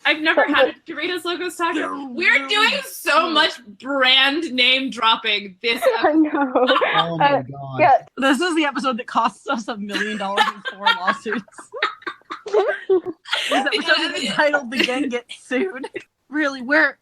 I've never had a Doritos Locos Taco. We're doing so much brand name dropping this I episode. know. Oh my god. Yeah. This is the episode that costs us $1 million in 4 lawsuits. This episode is entitled "The Gang Gets Sued." Really, where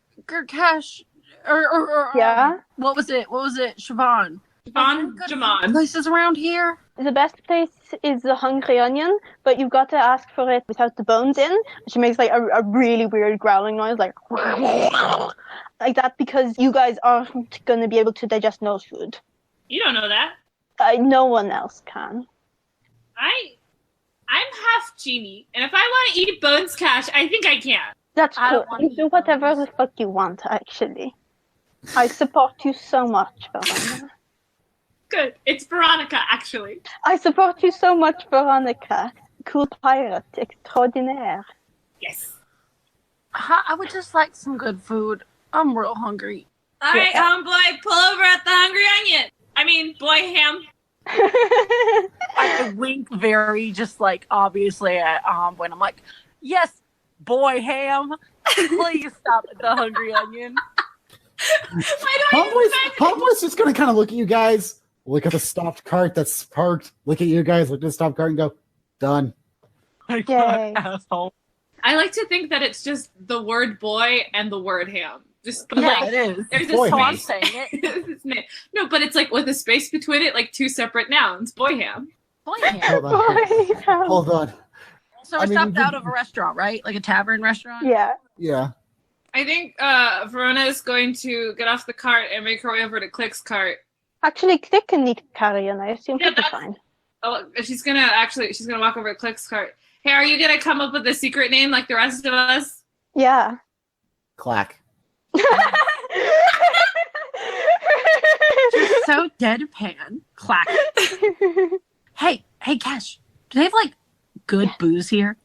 Cash or Yeah? what was it? Siobhan. Jamon. Places around here. The best place is the Hungry Onion, but you've got to ask for it without the bones in. She makes like a really weird growling noise, like that, because you guys aren't going to be able to digest nose food. You don't know that. No one else can. I'm half genie, and if I want to eat bones, Cash, I think I can. That's I cool. don't want You to do eat whatever bones. the fuck you want, actually. I support you so much, Veronica. Good. It's Veronica, actually. I support you so much, Veronica. Cool pirate extraordinaire. Yes. I would just like some good food. I'm real hungry. All right, homeboy, pull over at the Hungry Onion. I mean, Boy Ham. I wink very just like obviously at when I'm like, yes, Boy Ham, please stop at the Hungry Onion. Homeboy's just gonna kind of look at you guys, look at the stopped cart that's parked, look at you guys, look at the stopped cart, and go, done. Like, Yay. asshole. I like to think that it's just the word boy and the word ham. Just Yeah, like, it is. there's Boy a So I'm space. saying it. His name. No, but it's like with a space between it, like 2 separate nouns. Boy ham. Boy Ham. Hold on. Hold on. So we're I mean, stopped you- out of a restaurant, right? Like a tavern restaurant? Yeah. Yeah. I think Verona is going to get off the cart and make her way over to Click's cart. Actually, Click can need carrion. I assume Yeah, he'll be that's- fine. Oh, she's gonna walk over to Click's cart. Hey, are you gonna come up with a secret name like the rest of us? Yeah. Clack. Just so deadpan. Clack. Hey, Cash. Do they have like good booze here?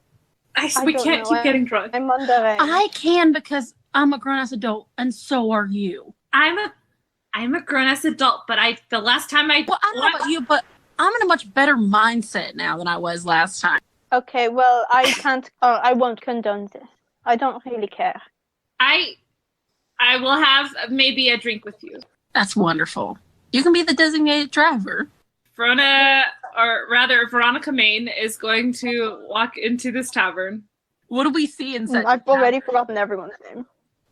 We don't can't know. keep getting drunk. I'm wondering. I can because I'm a grown ass adult and so are you. I'm a grown ass adult, but the last time I Well, I don't know about you, but I'm in a much better mindset now than I was last time. Okay, well, I can't. I won't condone this. I don't really care. I will have maybe a drink with you. That's wonderful. You can be the designated driver. Verona, or rather Veronica Main, is going to walk into this tavern. What do we see in such I've a already forgotten everyone's name.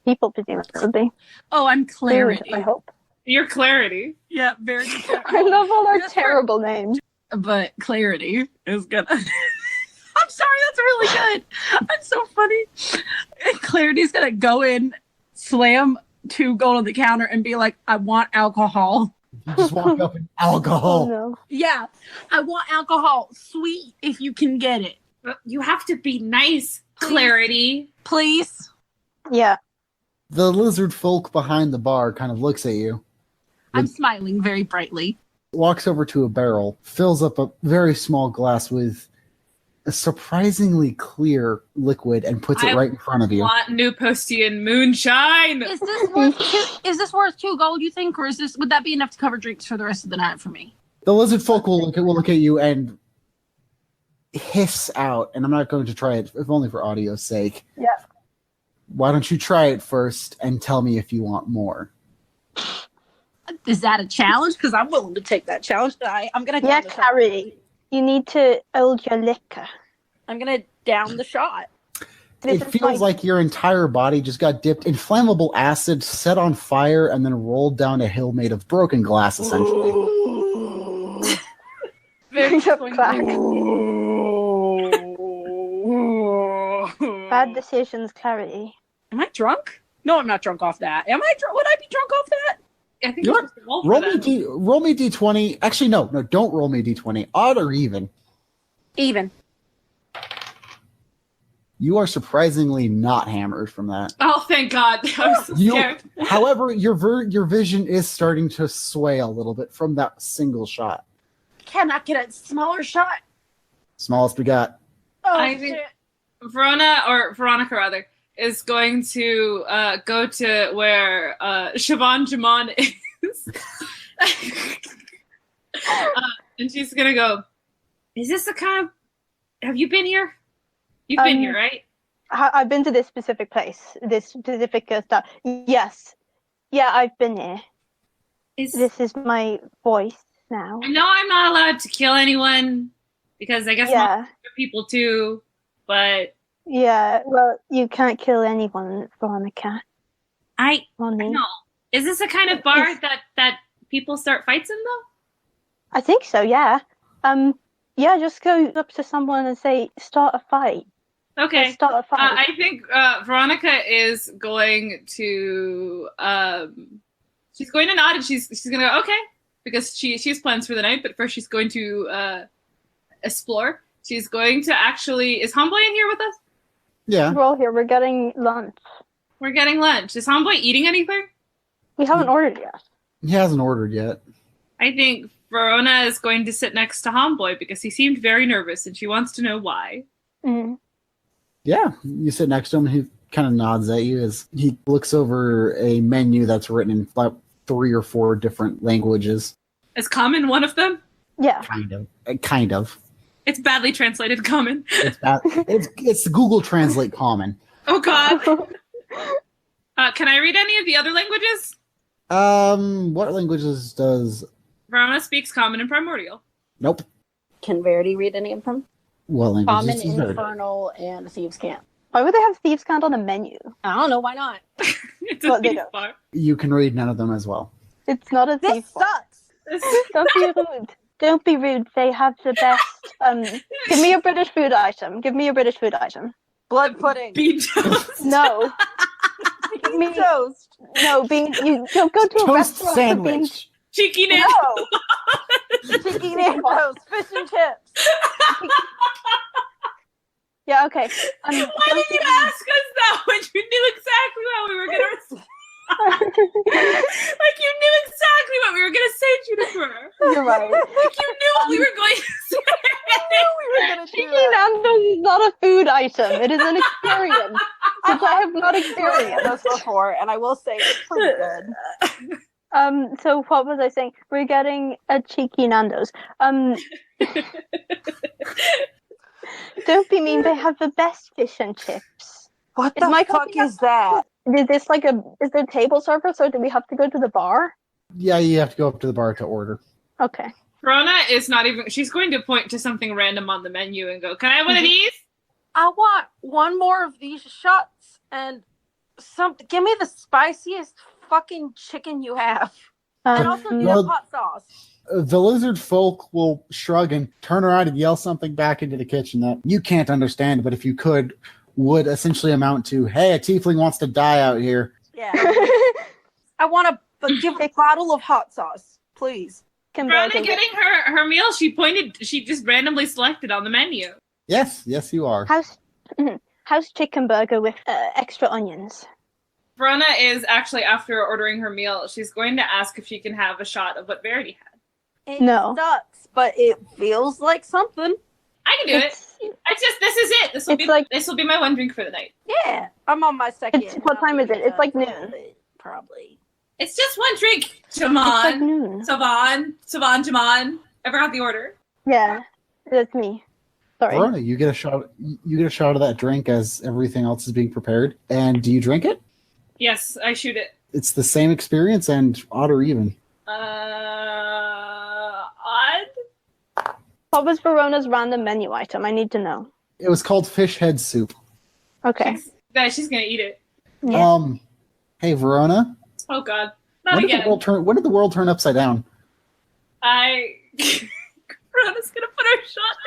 People presumably. Oh, I'm Clarity. I hope. Your Clarity. Yeah, very I love all our Just for- terrible names. But Clarity is gonna. I'm sorry, that's really good. That's so funny. And Clarity's gonna go in, slam 2 gold on the counter, and be like, "I want alcohol." You just walk up and Oh alcohol. no. Yeah, I want alcohol, sweet, if you can get it, You have to be nice, Clarity. please. Yeah. The lizard folk behind the bar kind of looks at you, I'm smiling very brightly. walks over to a barrel, fills up a very small glass with a surprisingly clear liquid, and puts it right in front of you. Want Newpostian moonshine. Is this worth worth 2 gold? You think, or would that be enough to cover drinks for the rest of the night for me? The lizard folk will look at you and hiss out, and I'm not going to try it, if only for audio's sake. Yeah. Why don't you try it first and tell me if you want more? Is that a challenge? Because I'm willing to take that challenge. I'm gonna Yeah, down the shot. Carrie. You need to hold your liquor. I'm gonna down the shot. This It is feels like your entire body just got dipped in flammable acid, set on fire, and then rolled down a hill made of broken glass, essentially. Very Clack. Bad decisions, Clarity. Am I drunk? No, I'm not drunk off that. Am I drunk? Would I be drunk off that? I think You know you're supposed to roll for Roll me that. D20. Actually, no, don't roll me D20. Odd or even. Even. You are surprisingly not hammered from that. Oh, thank God. I was so scared. However, your vision is starting to sway a little bit from that single shot. Can I get a smaller shot? Smallest we got. Oh, I think- shit. Veronica, rather, is going to go to where Siobhan Jamon is. And she's going to go, is this the kind of... Have you been here? You've been here, right? I've been to this specific place. This specific stuff. Yes. Yeah, I've been here. This is my voice now. I know I'm not allowed to kill anyone because I guess most people too, but... Yeah, well, you can't kill anyone, Veronica. I know. Is this a kind of bar that people start fights in, though? I think so, yeah. Yeah, just go up to someone and say, start a fight. Okay. Let's start a fight. I think Veronica is going to... she's going to nod and she's going to go, okay, because she has plans for the night, but first she's going to explore. She's going to actually... Is Homeboy in here with us? Yeah. We're all here. We're getting lunch. We're getting lunch. Is Homeboy eating anything? We haven't ordered yet. He hasn't ordered yet. I think Verona is going to sit next to Homeboy because he seemed very nervous and she wants to know why. Mm. Yeah, you sit next to him and he kind of nods at you as he looks over a menu that's written in about 3 or 4 different languages. Is Common one of them? Yeah. Kind of. It's badly translated Common. It's Google Translate Common. Oh, God. Can I read any of the other languages? What languages does... Verona speaks Common and Primordial. Nope. Can Verity read any of them? What languages Common, does Verity? Infernal, and Thieves' Cant. Why would they have Thieves' Cant on the menu? I don't know, why not? It's Well, a they thief don't. bar. You can read none of them as well. It's not a This thief bar. sucks! Don't be rude. Don't be rude. They have the best. Give me a British food item. Give me a British food item. Blood pudding. Bean toast. No. Give me Toast. no bean. You don't go to a Toast restaurant for bean. sandwich. Cheeky Nick. No. Chicken and toast. Fish and chips. Yeah. Okay. Why did you ask us that when you knew exactly what we were going to respond? Like you knew exactly what we were going to say, Jennifer. You're right. Like you knew what we were going to say. We were gonna do Chicken that. Nando's is not a food item. It is an experience, which I have not experienced. This before, and I will say it's pretty good. So what was I saying? We're getting a cheeky Nando's. Don't be mean. They have the best fish and chips. What Is the my fuck company is that? Is this like is there table service or do we have to go to the bar? Yeah, you have to go up to the bar to order. Okay. Verona is not even, she's going to point to something random on the menu and go, can I have one of these? I want one more of these shots and give me the spiciest fucking chicken you have. And also do Well- have hot sauce. The lizard folk will shrug and turn around and yell something back into the kitchen that you can't understand, but if you could, would essentially amount to, hey, a tiefling wants to die out here. Yeah. I want to give a bottle of hot sauce, please. Verona getting her meal, she just randomly selected on the menu. Yes, you are. How's chicken burger with extra onions? Verona is actually, after ordering her meal, she's going to ask if she can have a shot of what Verity had. It No. sucks, but it feels like something. I can do it. It's just, this is it. This will be my one drink for the night. Yeah, I'm on my second. What time is it? It's like noon. Probably. It's just one drink. It's like Siobhan, noon. Jamon. Ever got the order? Yeah, that's me. Sorry. Verona, you get a shot. You get a shot of that drink as everything else is being prepared. And do you drink it? Yes, I shoot it. It's the same experience and odd or even. Odd. What was Verona's random menu item? I need to know. It was called fish head soup. Okay. She's gonna eat it. Yeah. Hey Verona. Oh God, not When again. did the world turn upside down? Verona's gonna put her shot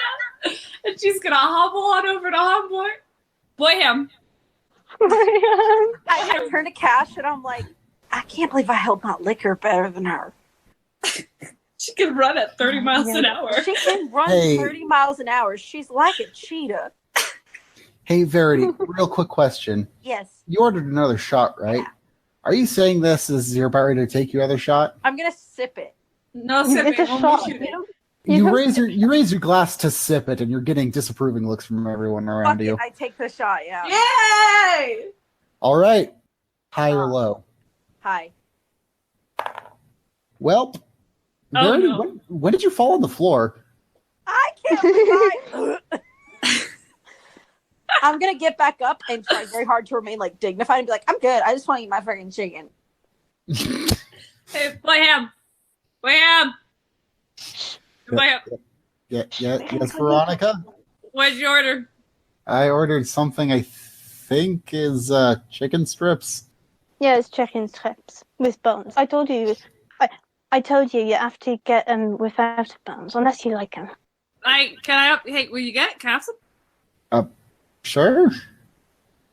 down, and she's gonna hobble on over to Homeboy. Boy Ham. I turn to Cash and I'm like, I can't believe I held my liquor better than her. She can run at 30 miles an hour. She can run 30 miles an hour. She's like a cheetah. Hey Verity, real quick question. Yes. You ordered another shot, right? Yeah. Are you saying this is you're about ready to take your other shot? I'm gonna sip it. No sipping. It's a only shot. shooting. You raise your glass to sip it, and you're getting disapproving looks from everyone around Fuck you. it, I take the shot, yeah. Yay! All right. High or low? Hi. Well, Oh, Verity, no. when did you fall on the floor? I can't believe I'm gonna get back up and try very hard to remain like dignified and be like, I'm good. I just want to eat my freaking chicken. Hey, Boy Ham. Boy Ham. Boy Ham. Yes, Veronica? What did you order? I ordered something I think is chicken strips. Yeah, it's chicken strips with bones. I told you you have to get them without bones, unless you like them. Hey, will you get it? Can I have some? Sure.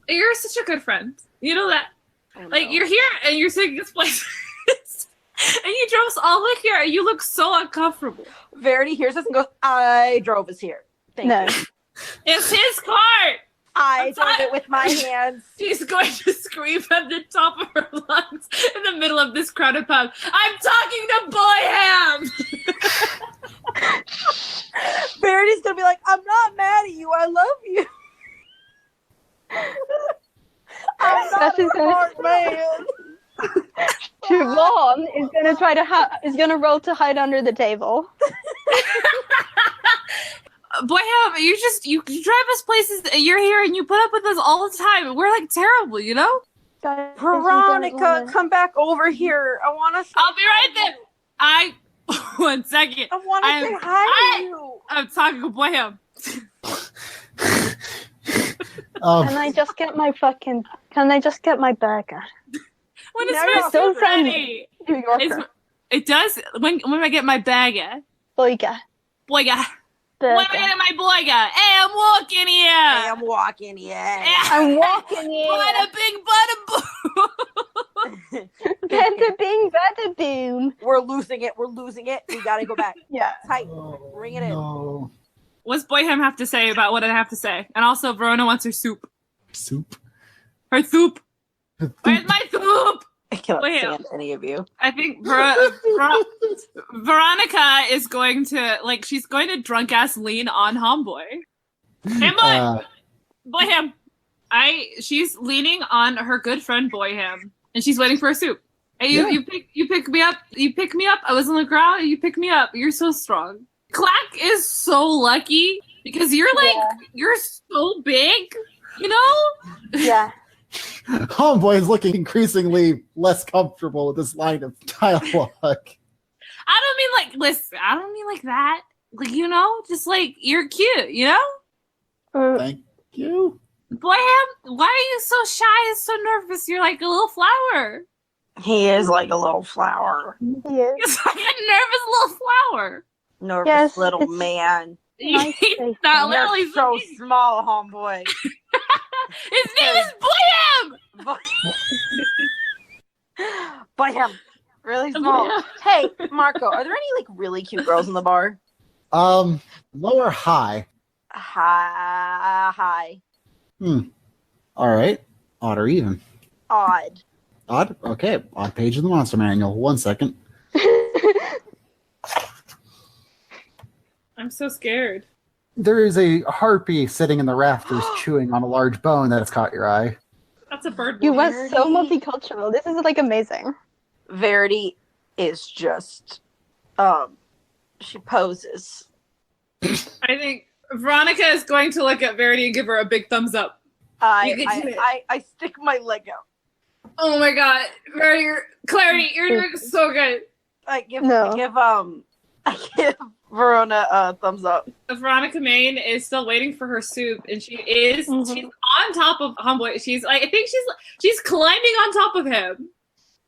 You're such a good friend. You know that. Like, you're here and you're sitting in this place. And you drove us all the way here and you look so uncomfortable. Verity hears us and goes, I drove us here. Thank you. It's his car. I drove it with my hands. She's going to scream at the top of her lungs in the middle of this crowded pub. I'm talking to Boy Ham. Verity's gonna be like, I'm not mad at you. I love you. I'm not a smart man. Siobhan is gonna roll to hide under the table. Boy Ham, you drive us places. You're here and you put up with us all the time. We're like terrible, you know. Guys, Veronica, come back over here. I want to. I'll be right there. 1 second. I want to say hi to you. I'm talking to Boy Ham. Can I just get my burger? When is No, my you're so soup ready? New Yorker. It does. When I get my bagger. Boyga. Boyga. Burger. When am I getting my boyga? Hey, I'm walking here. Hey, I'm walking, yeah. I'm walking in. Bada bing, bada boom. Bada bing, bada boom. We're losing it. We gotta go back. Yeah. Tight. Bring it in. No. What's Boy Ham have to say about what I have to say? And also, Verona wants her soup. Soup. Her soup. Where's my soup? I cannot Wait. stand any of you. I think Veronica is going to, she's going to drunk ass lean on Homeboy. Hey, Boy Ham. She's leaning on her good friend Boy Ham, and she's waiting for her soup. Hey, you pick me up. You pick me up. I was on the ground. You pick me up. You're so strong. Clack is so lucky because you're you're so big, you know? Yeah. Homeboy is looking increasingly less comfortable with this line of dialogue. I don't mean listen, I don't mean like that. Like, you know, just you're cute, you know? Thank you. Boy Ham, why are you so shy and so nervous? You're like a little flower. He is like a little flower. Yeah. He's like a nervous little flower. Nervous Yes, little it's- man. Nice He's face. not You're literally so small, homeboy. His name is Boy Ham! Boy Ham. Really small. Hey, Marco, are there any really cute girls in the bar? Low or high? Hi. All right. Odd or even? Odd. Odd? Okay. Odd page of the Monster Manual. 1 second. I'm so scared. There is a harpy sitting in the rafters chewing on a large bone that has caught your eye. That's a bird. You boy. went so multicultural. This is amazing. Verity is just, she poses. I think Veronica is going to look at Verity and give her a big thumbs up. I stick my leg out. Oh my god, Clarity, you're doing so good. I give Verona a thumbs up. Veronica Main is still waiting for her soup, and she's on top of Homeboy. I think she's climbing on top of him.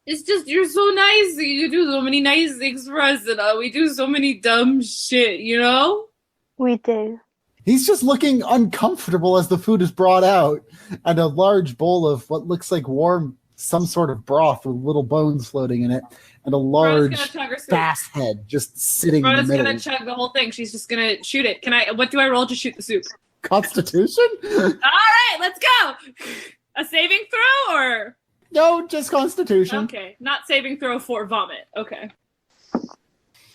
It's just, you're so nice. You do so many nice things for us, and we do so many dumb shit, you know? We do. He's just looking uncomfortable as the food is brought out, and a large bowl of what looks like warm, some sort of broth with little bones floating in it, and a large bass head just sitting in the middle. Verona's gonna chug the whole thing. She's just gonna shoot it. What do I roll to shoot the soup? Constitution? All right, let's go. A saving throw or? No, just Constitution. Okay, not saving throw for vomit. Okay.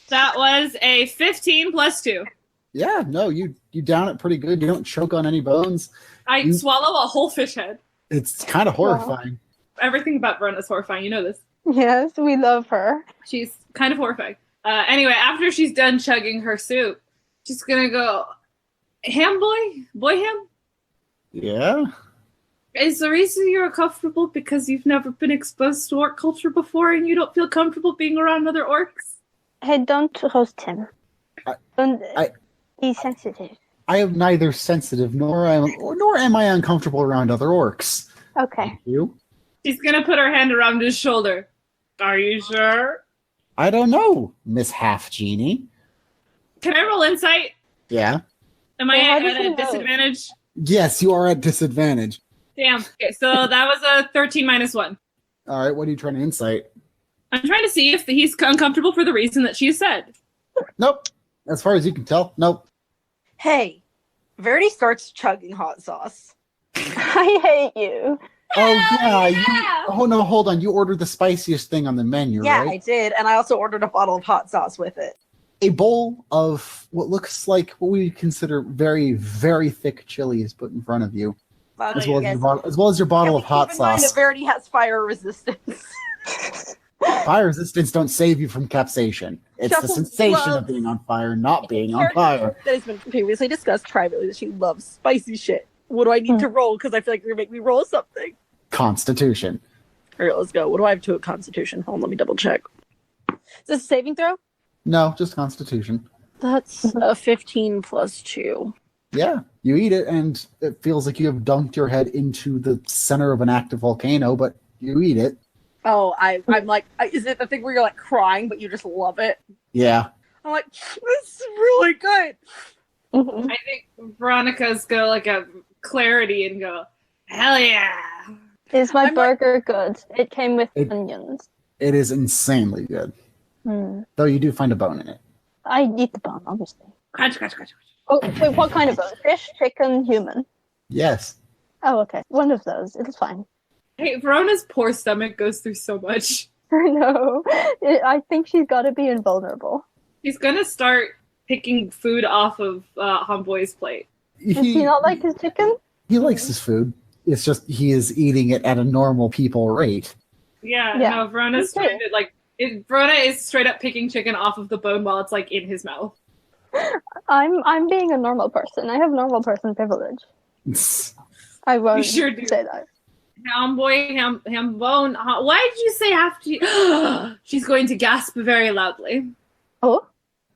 That was a 15 plus 2. Yeah, no, you down it pretty good. You don't choke on any bones. I swallow a whole fish head. It's kind of horrifying. Everything about Verona's horrifying. You know this. Yes, we love her. She's kind of horrifying. Anyway, after she's done chugging her soup, she's gonna go, Ham boy ham? Yeah? Is the reason you're uncomfortable because you've never been exposed to orc culture before and you don't feel comfortable being around other orcs? Hey, don't roast him. Don't be sensitive. I am neither sensitive nor am I uncomfortable around other orcs. Okay. You? She's gonna put her hand around his shoulder. Are you sure? I don't know, Miss Half Genie. Can I roll insight? Yeah? Am I Yeah, how at do you a know? disadvantage? Yes, you are at disadvantage. Damn. Okay, so that was a 13 minus 1. All right, what are you trying to insight? I'm trying to see if he's uncomfortable for the reason that she said. Nope. As far as you can tell, nope. Hey, Verity starts chugging hot sauce. I hate you. Oh, yeah. yeah! Oh, no, hold on. You ordered the spiciest thing on the menu, Yeah, I right? did, and I also ordered a bottle of hot sauce with it. A bowl of what looks like what we consider very, very thick chili is put in front of you, as well as your bottle of hot Keep in mind sauce. that Verity has fire resistance. Fire resistance don't save you from capsation. It's the Shuffle sensation of gloves. being on fire, not being on fire. That has been previously discussed privately that she loves spicy shit. What do I need to roll? Because I feel like you're going to make me roll something. Constitution. All right, let's go. What do I have to a Constitution? Hold on, let me double check. Is this a saving throw? No, just Constitution. That's a 15 plus 2. Yeah, you eat it, and it feels like you have dunked your head into the center of an active volcano, but you eat it. Oh, I'm like, is it the thing where you're like crying, but you just love it? Yeah. I'm like, this is really good. Mhm. I think Veronica's gonna look at Clarity and go, hell yeah! Is my I'm like- burger good? It came with It- onions. It is insanely good. Though you do find a bone in it. I eat the bone, obviously. Crunch, crunch, crunch, crunch. Oh, wait, what kind of bone? Fish, chicken, human? Yes. Oh, okay. One of those. It's fine. Hey, Verona's poor stomach goes through so much. I know. I think she's got to be invulnerable. He's gonna start picking food off of Homeboy's plate. Does he not like his chicken? He likes his food. It's just he is eating it at a normal people rate. Yeah, Yeah. no, Verona's Okay. trying to, like, Verona is straight up picking chicken off of the bone while it's, like, in his mouth. I'm being a normal person. I have normal person privilege. I won't You sure do. say that. Homeboy, ham bone. Why did you say have to? She's going to gasp very loudly. Oh?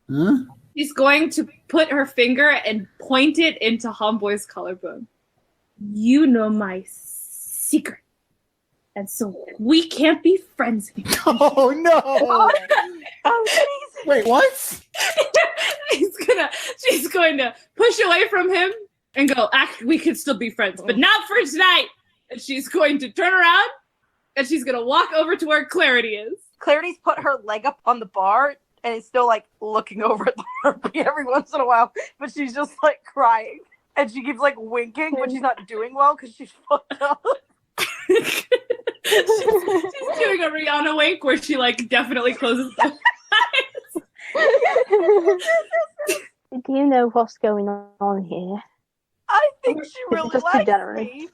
Huh? She's going to put her finger and point it into Homeboy's collarbone. You know my secret. And so we can't be friends anymore. Oh no! Oh, Jesus. Wait, what? She's going to push away from him and go, we could still be friends, but not for tonight. And she's going to turn around and she's going to walk over to where Clarity is. Clarity's put her leg up on the bar and is still like looking over at the harpy every once in a while, but she's just like crying. And she keeps like winking when she's not doing well because she's fucked up. she's doing a Rihanna wink where she like definitely closes the eyes. Do you know what's going on here? I think she really just likes degenerate. me.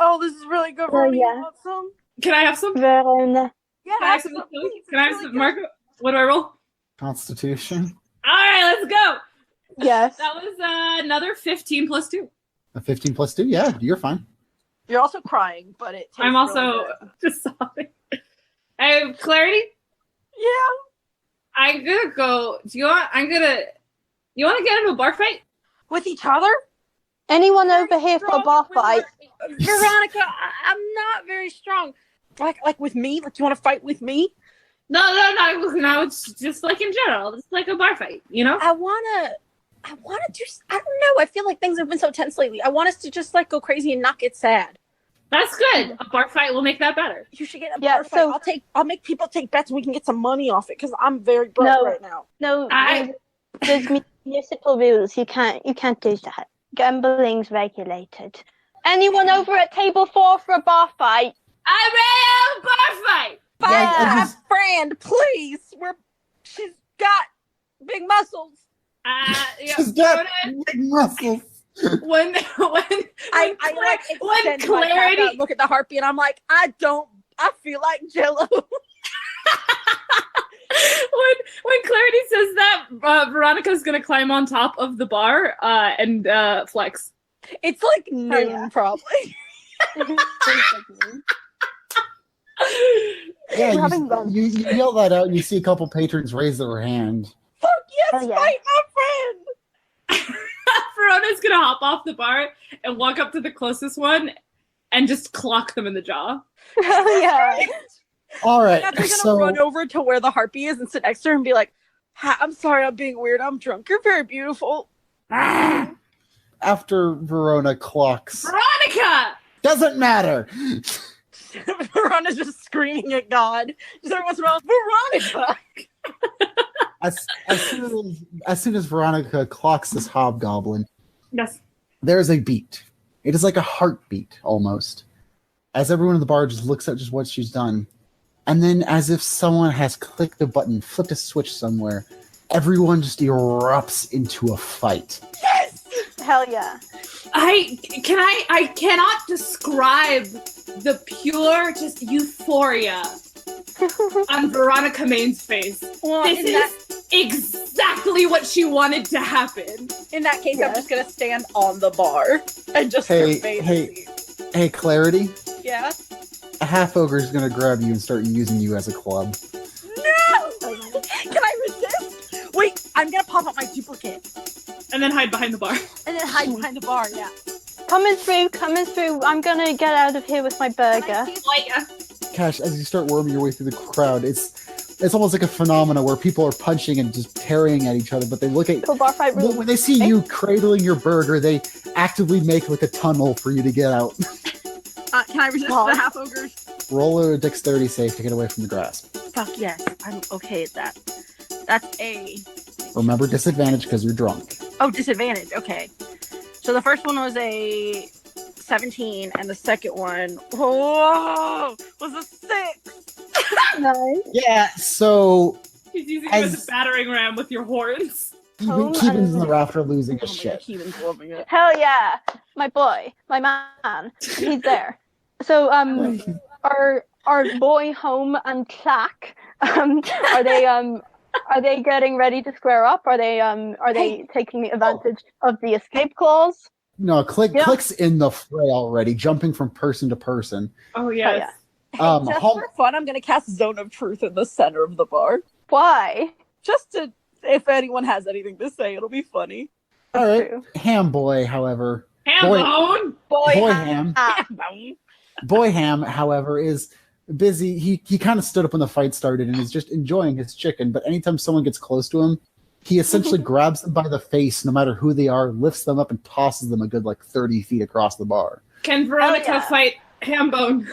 Oh, this is really good. Oh, Verona, yeah. you want some? Can I have some? Verona. Yeah, Can I have some? please. Can I have It's some? really Marco, what do I roll? Constitution. All right, let's go. Yes. That was another 15 plus 2. A 15 plus 2? Yeah, you're fine. good. You're also crying, but it tastes I'm also really good. just sobbing. I have Clarity. Yeah. I'm gonna go. You want to get into a bar fight? With each other? Anyone over here for a bar fight? Veronica, I'm not very strong. Like with me? Like you want to fight with me? No. It's just like in general, just like a bar fight, you know? I wanna do. I don't know. I feel like things have been so tense lately. I want us to just like go crazy and not get sad. That's good. A bar fight will make that better. You should get a Yeah, bar fight. so- I'll make people take bets and we can get some money off it because I'm very broke No. right now. No, I- there's municipal rules. You can't do that. Gambling's regulated. Anyone over at table 4 for a bar fight? I'm ready to bar fight. Fight I my just- friend, please. She's got big muscles. Yeah, She's got Verona, big muscles. when I like extend my back out, look at the harpy, and I'm like, I feel like Jello. when Clarity says that, Veronica's gonna climb on top of the bar and flex. It's like noon, probably. Yeah, you yell that out, and you see a couple patrons raise their hand. Fuck yes, fight my friend! Verona's gonna hop off the bar and walk up to the closest one and just clock them in the jaw. Yeah. All right, I'm gonna run over to where the harpy is and sit next to her and be like, I'm sorry, I'm being weird. I'm drunk. You're very beautiful. After Verona clocks... Veronica! Doesn't matter! Veronica's just screaming at God. Just every once in a while, Veronica! As soon as Veronica clocks this hobgoblin, Yes. there's a beat. It is like a heartbeat, almost. As everyone in the bar just looks at just what she's done. And then, as if someone has clicked a button, flipped a switch somewhere, everyone just erupts into a fight. Yes! Hell yeah. I cannot describe the pure just euphoria on Veronica Main's face. Well, This is exactly what she wanted to happen. in that case, I'm just gonna stand on the bar and just Hey, Clarity, Yeah? a half ogre is going to grab you and start using you as a club. No! Can I resist? Wait, I'm gonna pop up my duplicate And then hide behind the bar. and then hide behind the bar, yeah. Coming through. I'm gonna get out of here with my burger. Cash, as you start worming your way through the crowd, it's almost like a phenomena where people are punching and just tearing at each other, but they look at Cool bar fight room. when they see you cradling your burger, they actively make like a tunnel for you to get out. Can I resist the half ogres? Roll a dexterity save to get away from the grasp. Fuck yes, I'm okay at that. That's a... Remember disadvantage because you're drunk. Oh, disadvantage, okay. So the first one was a 17, and the second one, was a 6. Nice. Yeah, so He's using you as a battering ram with your horns. Keeban's in the rafter losing his shit. Keeban's loving it. Hell yeah. My boy. My man. He's there. So, our Boy Home and Clack, are they getting ready to square up? Are they taking advantage of the escape clause? No, Click's in the fray already, jumping from person to person. Oh, yes. Oh, Just for fun, I'm gonna cast Zone of Truth in the center of the bar. Why? Just to, if anyone has anything to say, it'll be funny. All right. True. Ham Boy, however. Hambone! Boy Ham. Ham. Boy Ham, however, is busy. He kind of stood up when the fight started and is just enjoying his chicken, but anytime someone gets close to him, he essentially grabs them by the face, no matter who they are, lifts them up and tosses them a good 30 feet across the bar. Can Veronica fight Hambone?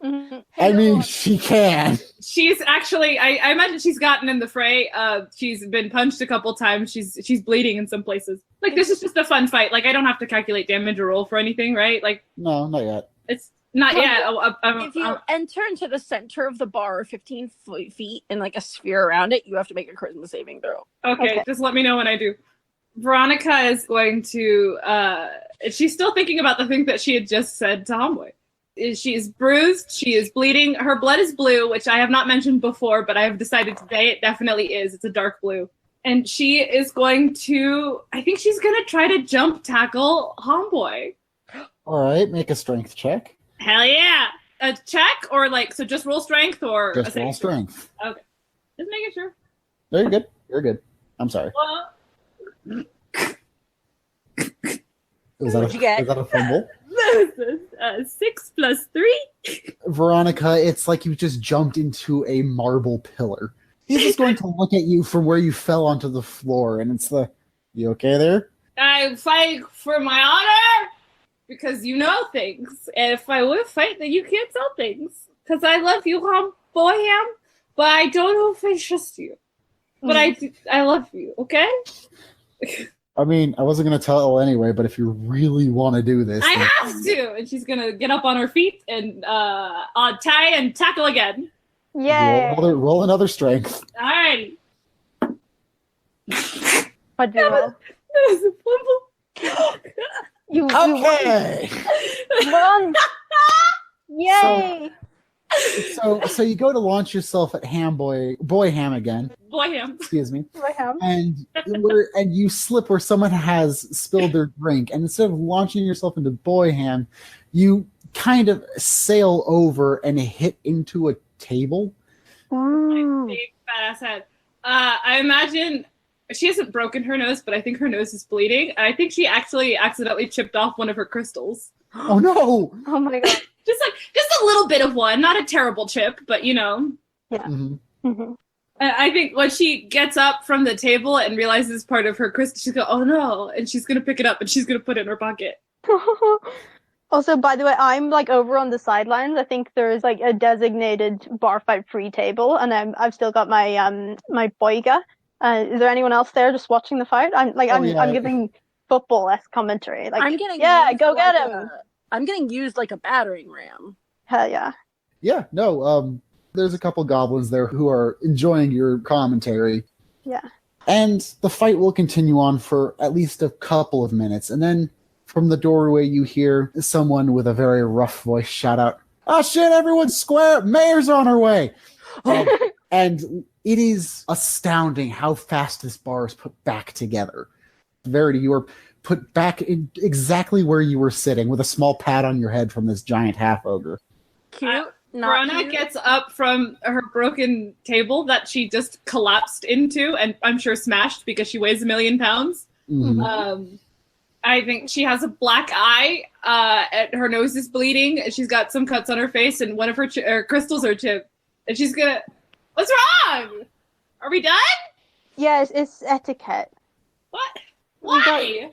Mm-hmm. I mean, she can. She's actually, I imagine she's gotten in the fray. She's been punched a couple times. She's bleeding in some places. This is just a fun fight. I don't have to calculate damage or roll for anything, right? No, not yet. It's not yet. If you enter into the center of the bar 15 feet in a sphere around it, you have to make a charisma saving throw. Okay, just let me know when I do. Veronica is going to, she's still thinking about the thing that she had just said to Homeboy. She is bruised, she is bleeding, her blood is blue, which I have not mentioned before, but I have decided today it definitely is. It's a dark blue. And she is going to, I think she's going to try to jump tackle Homeboy. All right, make a strength check. Hell yeah! A check or so just roll strength or Just roll strength. Okay. Just making sure. No, you're good. You're good. I'm sorry. Well, Is that a fumble? this is 6 plus 3. Veronica, it's like you just jumped into a marble pillar. He's just going to look at you from where you fell onto the floor, and it's you okay there? I fight for my honor because you know things. And if I would fight, then you can't tell things. Because I love you, Boy Ham, but I don't know if I trust you. But I love you, okay? I mean, I wasn't going to tell anyway, but if you really want to do this... I have to! And she's going to get up on her feet and tie and tackle again. Yay! Roll another strength. Alrighty. What do you roll? That was a fumble. You Okay. won. Yay! So you go to launch yourself at Boy Ham again. Boy Ham. Excuse me. I have. And you slip where someone has spilled their drink, and instead of launching yourself into Boy Ham, you kind of sail over and hit into a table. Ooh. Big fat ass head. I imagine she hasn't broken her nose, but I think her nose is bleeding. And I think she actually accidentally chipped off one of her crystals. Oh no! Oh my god. just a little bit of one, not a terrible chip, but you know. Yeah. Mm-hmm. Mm-hmm. I think when she gets up from the table and realizes part of her crystal, she's going, oh no, and she's gonna pick it up and she's gonna put it in her pocket. Also, by the way, I'm like over on the sidelines. I think there's like a designated bar fight free table, and I've still got my my boiga. Is there anyone else there just watching the fight? I'm giving football-esque commentary. Like, I'm getting go get him. I'm getting used like a battering ram. Hell yeah. Yeah, no. There's a couple goblins there who are enjoying your commentary. Yeah. And the fight will continue on for at least a couple of minutes, and then from the doorway you hear someone with a very rough voice shout out, "Oh shit, everyone's square! Mayor's on her way!" And it is astounding how fast this bar is put back together. Verity, you are put back in exactly where you were sitting with a small pat on your head from this giant half-ogre. Cute. Veronica gets up from her broken table that she just collapsed into and I'm sure smashed because she weighs 1 million pounds. Mm-hmm. I think she has a black eye. Her nose is bleeding. She's got some cuts on her face and one of her crystals are chipped. And she's gonna... What's wrong? Are we done? Yeah, it's etiquette. What? Why?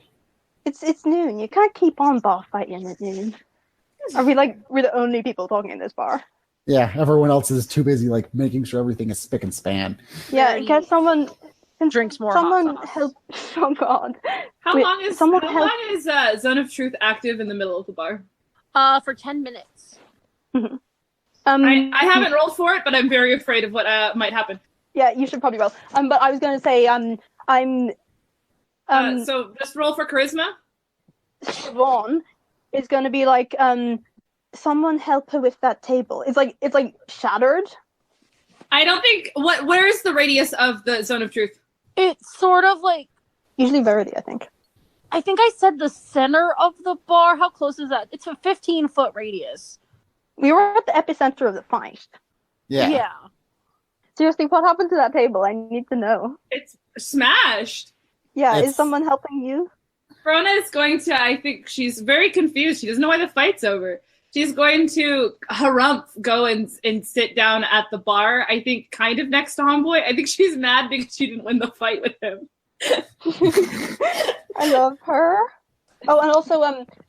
It's noon. You can't keep on bar fighting at noon. Are we like we're the only people talking in this bar? Yeah, everyone else is too busy like making sure everything is spick and span. Yeah, get someone drinks more. Someone hot sauce. help! Oh God! How long is Zone of Truth active in the middle of the bar? For 10 minutes. Mm-hmm. I haven't rolled for it, but I'm very afraid of what might happen. Yeah, you should probably roll. But I was going to say, so just roll for charisma. Siobhan is going to be like, someone help her with that table. It's like shattered. I don't think. Where is the radius of the Zone of Truth? It's sort of like. Usually Verity, I think. I think I said the center of the bar. How close is that? It's a 15-foot radius. We were at the epicenter of the fight. Yeah. Seriously, what happened to that table? I need to know. It's smashed. Yeah, is someone helping you? Verona is going to, I think she's very confused. She doesn't know why the fight's over. She's going to go and sit down at the bar, I think kind of next to Homeboy. I think she's mad because she didn't win the fight with him. I love her. Oh, and also,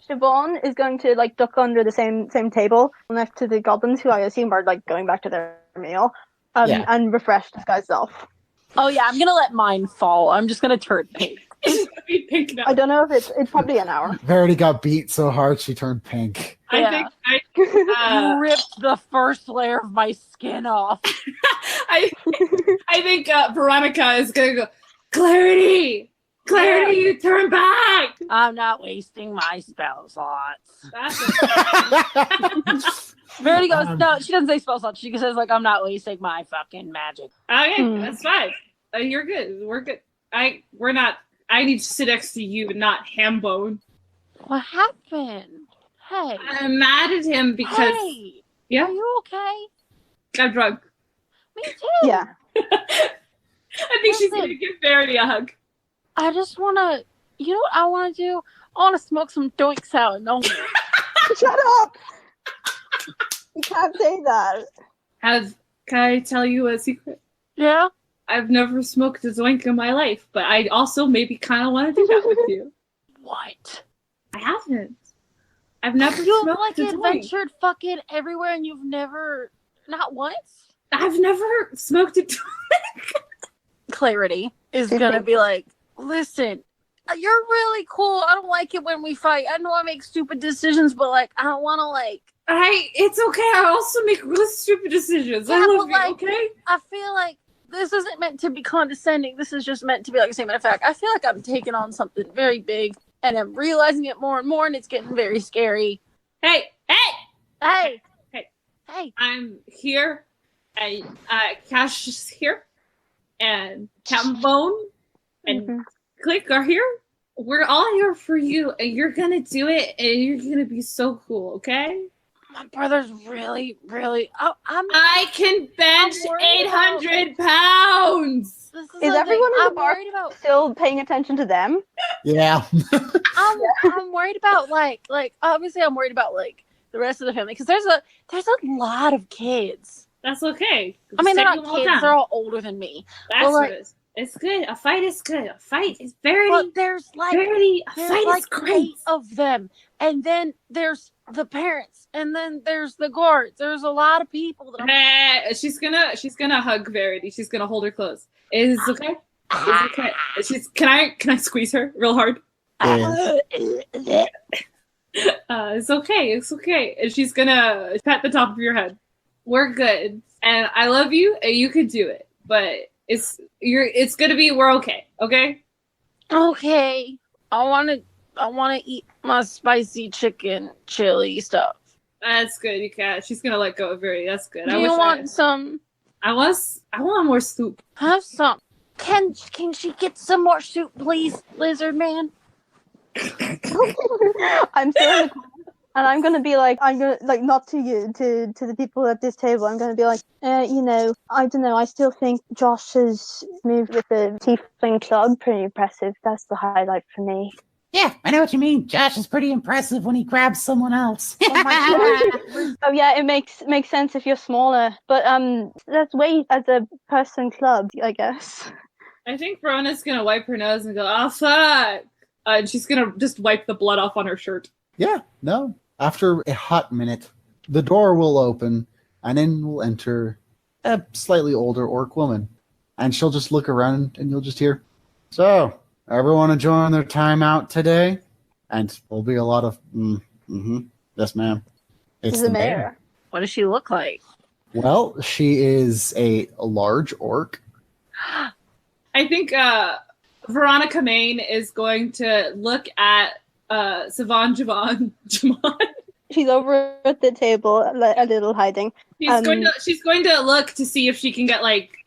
Siobhan is going to like duck under the same table next to the goblins, who I assume are like going back to their meal, and refresh this guy's self. Oh yeah, I'm gonna let mine fall. I'm just gonna turn pink. She's gonna be pink now. I don't know if it's probably an hour. Verity got beat so hard she turned pink. I think ripped the first layer of my skin off. I think Veronica is gonna go, Clarity, you turn back. I'm not wasting my spell slots. That's Verity goes, no, she doesn't say spell slots. She says, like, I'm not wasting my fucking magic. Okay, that's fine. You're good. We're good. We're not. I need to sit next to you, not Hambone. What happened? Hey. I'm mad at him because. Hey. Yeah. Are you okay? I'm drunk. Me too. Yeah. I think she's gonna give Verity a hug. I just wanna. You know what I wanna do? I wanna smoke some doinks out and only. Shut up! You can't say that. Can I tell you a secret? Yeah? I've never smoked a zoink in my life, but I also maybe kind of want to do that with you. What? I haven't. I've never You've smoked like a zoink. adventured fucking everywhere and you've never. Not once? I've never smoked a joint. Clarity is gonna be like, listen, you're really cool. I don't like it when we fight. I know I make stupid decisions, but like, I don't want to like. It's okay. I also make really stupid decisions. Yeah, I love you, like, okay? I feel like this isn't meant to be condescending. This is just meant to be like a statement of fact. I feel like I'm taking on something very big and I'm realizing it more and more, and it's getting very scary. Hey! Hey! Hey. Hey! I'm here, and Cash is here, and Captain Bone and Click are here. We're all here for you, and you're gonna do it, and you're gonna be so cool, okay? My brother's really, really. Oh, I can bench I'm worried 800 pounds! This Is everyone in I'm the bar worried about. still paying attention to them? Yeah. I'm worried about like obviously I'm worried about like the rest of the family because there's a lot of kids. That's okay. I mean, they're Just take not them all kids; down. they're all older than me. That's but, what like- it is. It's good. A fight is good. A fight is very, But there's like very. A there's fight like is great. 8 of them, and then there's the parents, and then there's the guards. There's a lot of people. That She's gonna hug Verity. She's gonna hold her close. Is okay. Is okay. Can I squeeze her real hard? It's okay. It's okay. And she's gonna pat the top of your head. We're good, and I love you, and you can do it. But it's gonna be. We're okay. Okay. Okay, I wanna eat my spicy chicken chili stuff. That's good. You can. She's gonna let go of Verity. That's good. Do you want some? I want more soup. Have some. Can she get some more soup, please, Lizard Man? I'm still in the corner, and I'm gonna be like, not to you, to the people at this table. I'm gonna be like, I don't know. I still think Josh's move with the Tiefling Club pretty impressive. That's the highlight for me. Yeah, I know what you mean. Josh is pretty impressive when he grabs someone else. Oh my God. Oh yeah, it makes sense if you're smaller, but let's wait as a person club, I guess. I think Veronica's gonna wipe her nose and go, "Oh fuck," and she's gonna just wipe the blood off on her shirt. Yeah, no. After a hot minute, the door will open, and in will enter a slightly older orc woman. And she'll just look around, and you'll just hear, "So, everyone enjoying their time out today?" And there'll be a lot of, yes, ma'am. It's She's the mayor. What does she look like? Well, she is a large orc. I think Veronica Main is going to look at Siobhan. She's over at the table, a little hiding. She's going to look to see if she can get like,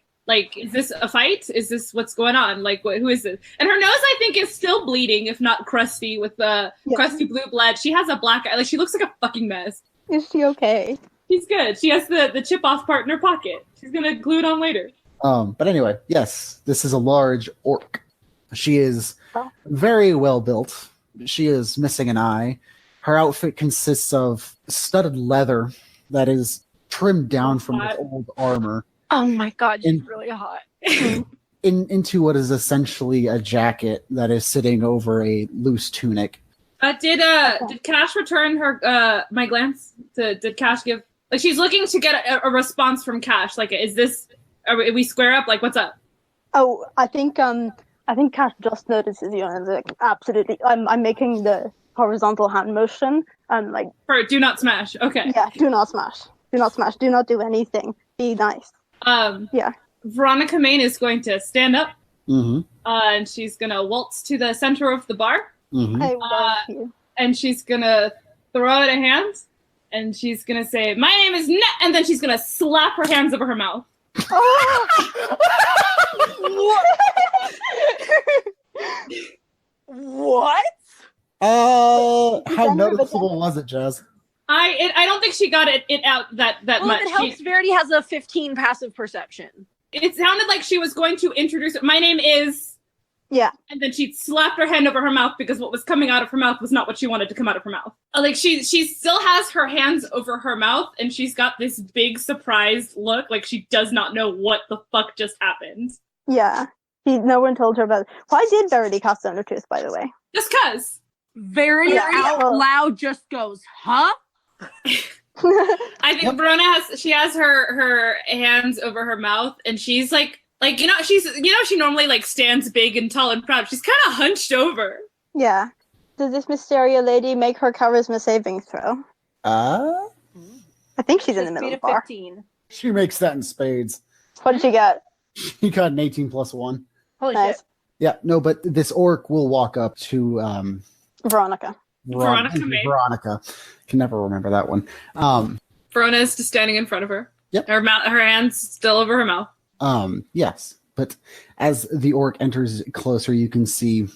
is this a fight? Is this what's going on? Like, who is this? And her nose, I think, is still bleeding, if not crusty, with the crusty blue blood. She has a black eye. Like, she looks like a fucking mess. Is she okay? She's good. She has the chip off part in her pocket. She's gonna glue it on later. But anyway, yes, this is a large orc. She is very well built. She is missing an eye. Her outfit consists of studded leather that is trimmed down from her old armor. Oh my God, she's really hot. into what is essentially a jacket that is sitting over a loose tunic. Did Cash return her my glance? Did Cash give, like, she's looking to get a response from Cash? Like, are we square up? Like, what's up? Oh, I think Cash just notices you and is like, absolutely. I'm making the horizontal hand motion. I'm like, For do not smash. Okay. yeah, do not smash. Do not smash. Do not do anything. Be nice. Yeah. Veronica Main is going to stand up. Mm-hmm. And she's gonna waltz to the center of the bar. Mm-hmm. I love you. And she's gonna throw out a hand. And she's gonna say, "My name is Net," and then she's gonna slap her hands over her mouth. What? How noticeable was it, Jazz? I don't think she got it out that Well, much. if it helps, Verity has a 15 passive perception. It sounded like she was going to introduce, "My name is," Yeah. and then she slapped her hand over her mouth because what was coming out of her mouth was not what she wanted to come out of her mouth. Like, she still has her hands over her mouth, and she's got this big surprised look, like she does not know what the fuck just happened. Yeah. No one told her about it. Why did Verity cast Zone of Truth, by the way? Just cause. Verity out loud just goes, huh? I think Verona has her hands over her mouth, and she's like she normally like stands big and tall and proud. She's kind of hunched over. Yeah. Does this Mysteria lady make her charisma saving throw? I think she's in the middle of the bar. 15. She makes that in spades. What did she get? She got an 18 plus 1. Holy Nice. shit. Yeah, no, but this orc will walk up to Veronica. Veronica May. Veronica. Can never remember that one. Verona's just standing in front of her. Yep. Her hands still over her mouth. Yes. But as the orc enters closer, you can see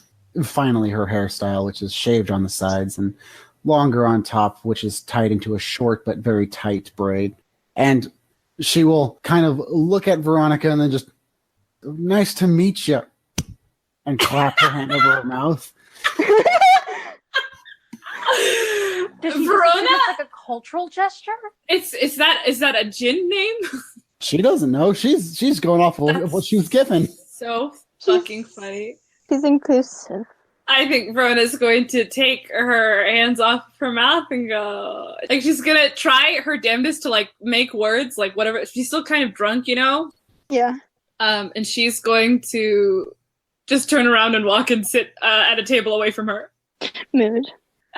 finally her hairstyle, which is shaved on the sides and longer on top, which is tied into a short but very tight braid. And she will kind of look at Veronica and then just, nice to meet you, and clap her hand over her mouth. Does she Verona? do like a cultural gesture? Is that a djinn name? She doesn't know. She's going off of what she was given. So fucking funny. She's inclusive. I think Verona's going to take her hands off her mouth and go, like, she's gonna try her damnedest to like make words, like whatever. She's still kind of drunk, you know. Yeah. And she's going to just turn around and walk and sit at a table away from her. Mood.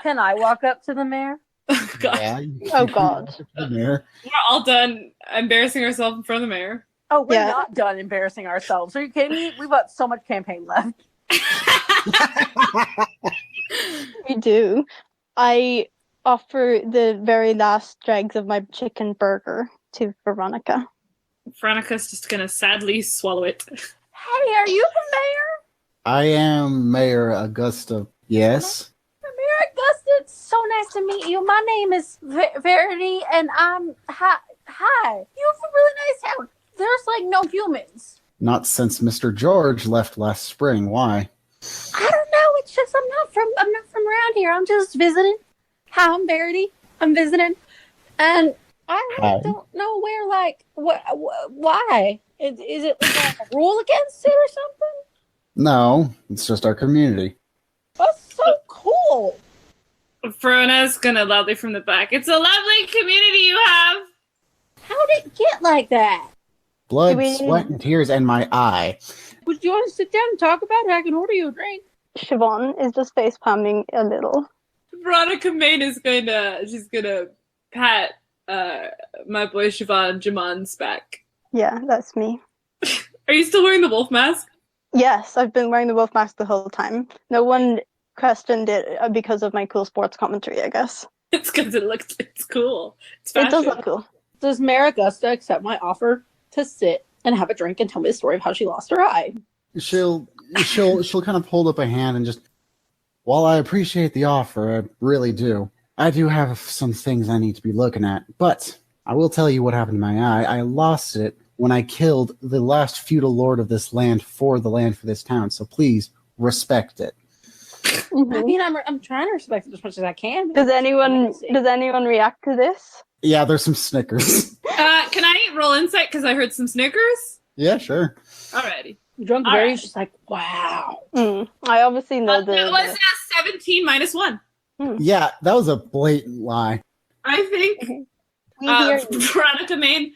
Can I walk up to the mayor? God. Yeah, Oh, God. We're all done embarrassing ourselves in front of the mayor. Oh, we're Yeah. not done embarrassing ourselves. Are you kidding me? We've got so much campaign left. We do. I offer the very last dregs of my chicken burger to Veronica. Veronica's just gonna sadly swallow it. Hey, are you the mayor? I am Mayor Augusta. Yes. Mayor Augusta, it's so nice to meet you. My name is Verity, and I'm... Hi. You have a really nice town. There's, like, no humans. Not since Mr. George left last spring. Why? I don't know. It's just I'm not from around here. I'm just visiting. Hi, I'm Verity. I'm visiting, and I really Hi. don't know where. Like, why? Is it like a rule against it or something? No, it's just our community. That's so cool. Verona's gonna loudly from the back. It's a lovely community you have. How did it get like that? Blood, We- sweat, and tears, and my eye. Would you want to sit down and talk about it? I can order you a drink. Siobhan is just face palming a little. Veronica Main is she's gonna pat my boy Siobhan Jamon's back. Yeah, that's me. Are you still wearing the wolf mask? Yes, I've been wearing the wolf mask the whole time. No one questioned it because of my cool sports commentary, I guess. It's because it's cool. It's It fashion. does look cool. Does Mayor Augusta accept my offer to sit and have a drink and tell me the story of how she lost her eye? She'll kind of hold up a hand and just, while I appreciate the offer, I really do. I do have some things I need to be looking at, but I will tell you what happened to my eye. I lost it when I killed the last feudal lord of this land for the land for this town, so please respect it. Mhm. I mean, I'm trying to respect it as much as I can. Does anyone react to this? Yeah, there's some Snickers. Can I roll insight because I heard some Snickers? Yeah, sure. Alrighty. Drunk All Barry's right. just like, wow. I obviously know It was a 17 minus 1. Yeah, that was a blatant lie. I think We hear you. Veronica Main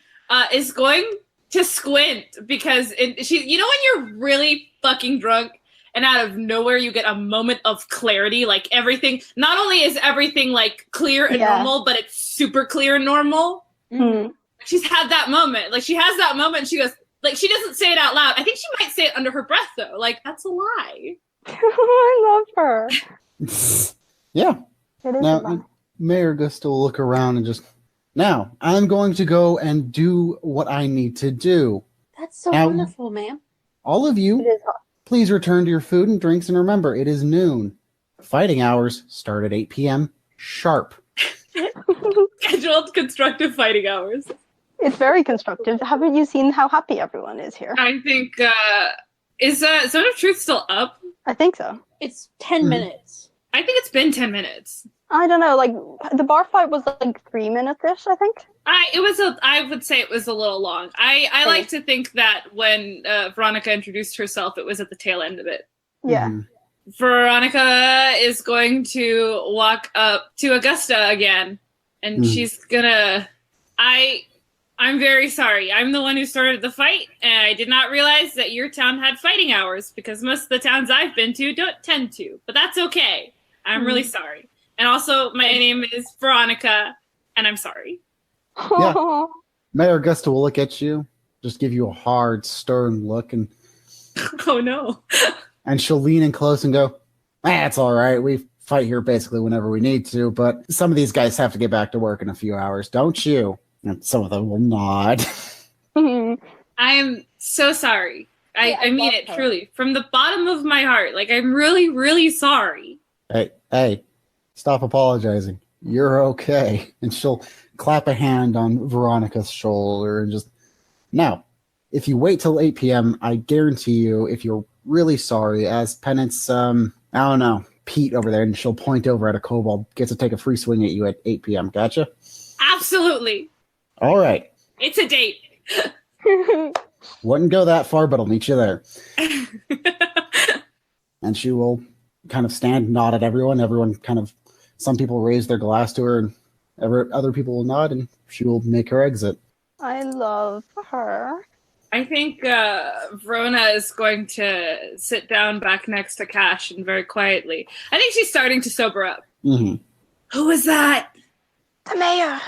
is going to squint because you know when you're really fucking drunk and out of nowhere you get a moment of clarity, like everything, not only is everything like clear and Yeah. normal, but it's super clear and normal. Hmm. She's had that moment. Like she has that moment and she goes, like she doesn't say it out loud. I think she might say it under her breath though. Like that's a lie. I love her. Yeah. It is a Now, lie. Mayor Augusta will look around and just, now, I'm going to go and do what I need to do. That's so Now- wonderful, ma'am. All of It you, is hot. please return to your food and drinks, and remember, it is noon. Fighting hours start at 8 p.m. sharp. Scheduled constructive fighting hours. It's very constructive. Haven't you seen how happy everyone is here? I think is Zone of Truth still up? I think so. It's 10 Hmm. minutes. I think it's been 10 minutes. I don't know. Like the bar fight was like 3 minutes-ish, I think. I would say it was a little long. I like to think that when Veronica introduced herself, it was at the tail end of it. Yeah. Mhm. Veronica is going to walk up to Augusta again, and Mhm. she's gonna. I'm very sorry. I'm the one who started the fight, and I did not realize that your town had fighting hours because most of the towns I've been to don't tend to. But that's okay. I'm really sorry. And also, my name is Veronica, and I'm sorry. Yeah. Mayor Augusta will look at you, just give you a hard, stern look, and Oh no. she'll lean in close and go, "That's all right. We've fight here basically whenever we need to, but some of these guys have to get back to work in a few hours, don't you? And some of them will nod. I am so sorry. Yeah, I mean love it her. truly. From the bottom of my heart. Like, I'm really, really sorry. Hey, stop apologizing. You're okay. And she'll clap a hand on Veronica's shoulder and just, now, if you wait till 8 p.m., I guarantee you, if you're really sorry, as penance, I don't know, Pete over there, and she'll point over at a kobold, gets to take a free swing at you at 8 p.m. Gotcha? Absolutely. All right. It's a date. Wouldn't go that far, but I'll meet you there. And she will kind of stand, nod at everyone. Everyone kind of, some people raise their glass to her, and other people will nod, and she will make her exit. I love her. I think Verona is going to sit down back next to Cash and very quietly. I think she's starting to sober up. Mm-hmm. Who was that? The mayor.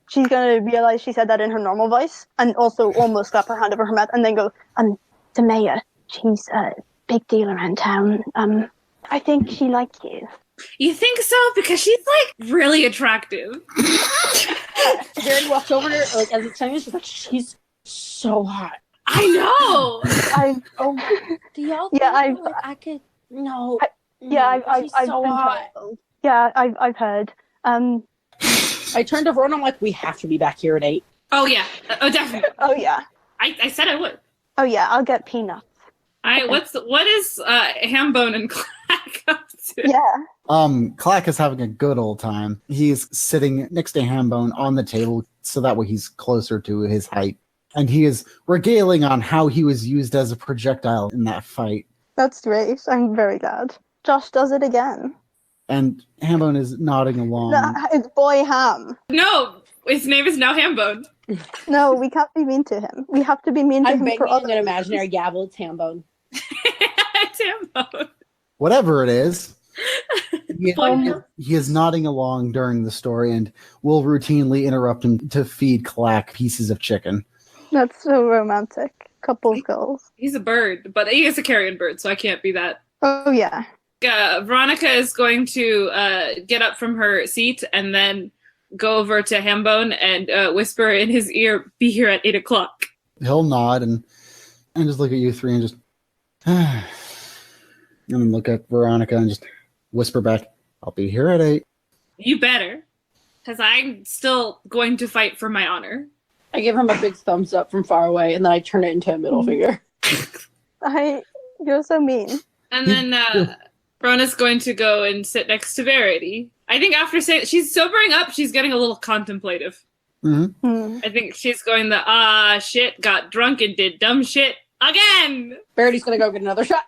She's gonna realize she said that in her normal voice, and also almost slap her hand over her mouth, and then go, the mayor. She's a big deal around town. I think she likes you. You think so? Because she's like really attractive. Verity walks over to her, like, as it's saying, she's like, she's so hot. I know. Do y'all Yeah, think like, I could? No. I've she's so been hot. told. Yeah, I've heard. I turned to Verona, I'm like, we have to be back here at 8. Oh yeah. Oh definitely. Oh yeah. I said I would. Oh yeah. I'll get peanuts. What is Hambone and Clack up to? Yeah. Clack is having a good old time. He's sitting next to Hambone on the table, so that way he's closer to his height. And he is regaling on how he was used as a projectile in that fight. That's great. I'm very glad. Josh does it again. And Hambone is nodding along. No, it's Boy Ham. No, his name is now Hambone. No, we can't be mean to him. We have to be mean to I'm him for making other an imaginary gavel. It's Hambone. It's Hambone. Whatever it is, he is nodding along during the story and will routinely interrupt him to feed Clack pieces of chicken. That's so romantic. Couple of goals. He's a bird, but he is a carrion bird, so I can't be that. Oh yeah. Veronica is going to get up from her seat and then go over to Hambone and whisper in his ear, "Be here at 8 o'clock." He'll nod and just look at you three and just and then look at Veronica and just whisper back, "I'll be here at 8." You better, because I'm still going to fight for my honor. I give him a big thumbs up from far away, and then I turn it into a middle finger. You're so mean. And then Verona's going to go and sit next to Verity. I think after saying she's sobering up, she's getting a little contemplative. Mm-hmm. I think she's going shit, got drunk and did dumb shit again. Verity's gonna go get another shot.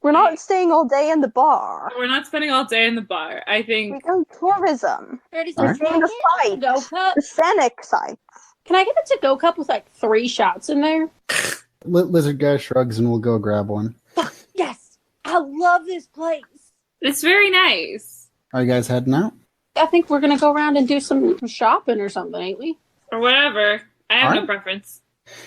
We're not staying all day in the bar. We're not spending all day in the bar. I We think go tourism. Verity's All like, right. Seeing the "Can I sights. get a to-go cup? The scenic sights. Can I get a to-go cup with like 3 shots in there?" Lizard guy shrugs and we'll go grab one. Yes, I love this place. it's very nice. Are you guys heading out? I think we're gonna go around and do some shopping or something, ain't we? Or whatever. I have no Alright. preference.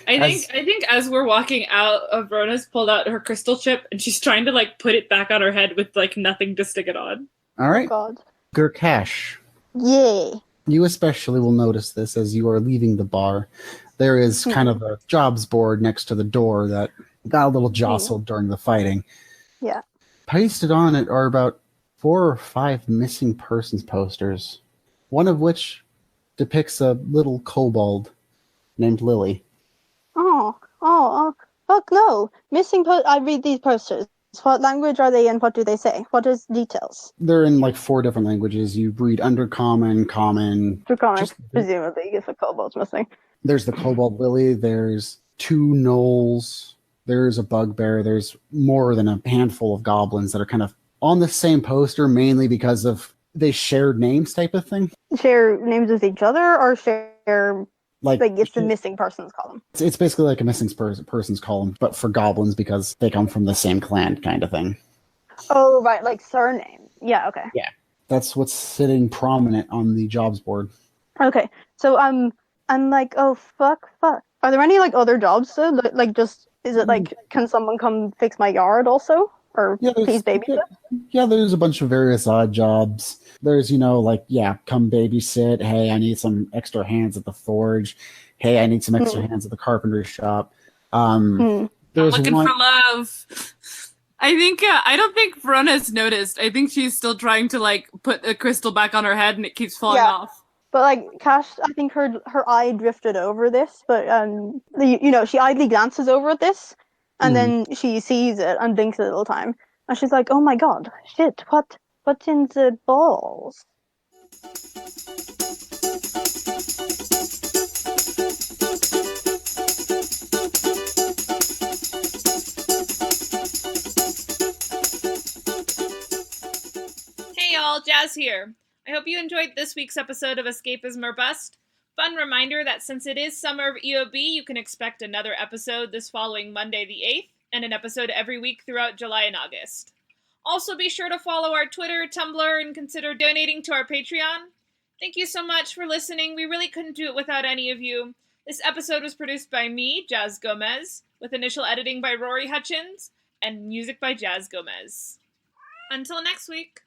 I think as we're walking out, Verona's pulled out her crystal chip and she's trying to like put it back on her head with like nothing to stick it on. All right. God. Gurkash, Yeah. you especially will notice this as you are leaving the bar. There is kind of a jobs board next to the door that got a little jostled during the fighting. Yeah. Pasted on it are about 4 or 5 missing persons posters, one of which depicts a little kobold named Lily. Oh, fuck no. I read these posters. What language are they in? What do they say? What is details? They're in like 4 different languages. You read Undercommon, Common. Draconic, Just- presumably, if a kobold's missing. There's the kobold Lily. There's 2 gnolls. There's a bugbear. There's more than a handful of goblins that are kind of on the same poster, mainly because of they share names type of thing. Share names with each other, or share, Like it's the missing persons column? it's basically like a missing person's column, but for goblins because they come from the same clan kind of thing. Oh, right, like surname. Yeah, okay. That's what's sitting prominent on the jobs board. Okay, so I'm like, oh, fuck. Are there any, like, other jobs, though? Like, just, is it like, can someone come fix my yard also? Or Yeah, please babysit? there's a bunch of various odd jobs. There's, come babysit. Hey, I need some extra hands at the forge. Hey, I need some extra hands at the carpentry shop. I'm There's looking one. for love. I don't think Verona's noticed. I think she's still trying to like put a crystal back on her head and it keeps falling off. But like Cash, I think her eye drifted over this, but she idly glances over at this, and then she sees it and blinks a little time, and she's like, "Oh my god, shit! What's in the balls?" Hey y'all, Jazz here. I hope you enjoyed this week's episode of Escapism or Bust. Fun reminder that since it is Summer of EOB, you can expect another episode this following Monday the 8th, and an episode every week throughout July and August. Also be sure to follow our Twitter, Tumblr, and consider donating to our Patreon. Thank you so much for listening. We really couldn't do it without any of you. This episode was produced by me, Jazz Gomez, with initial editing by Rory Hutchins, and music by Jazz Gomez. Until next week.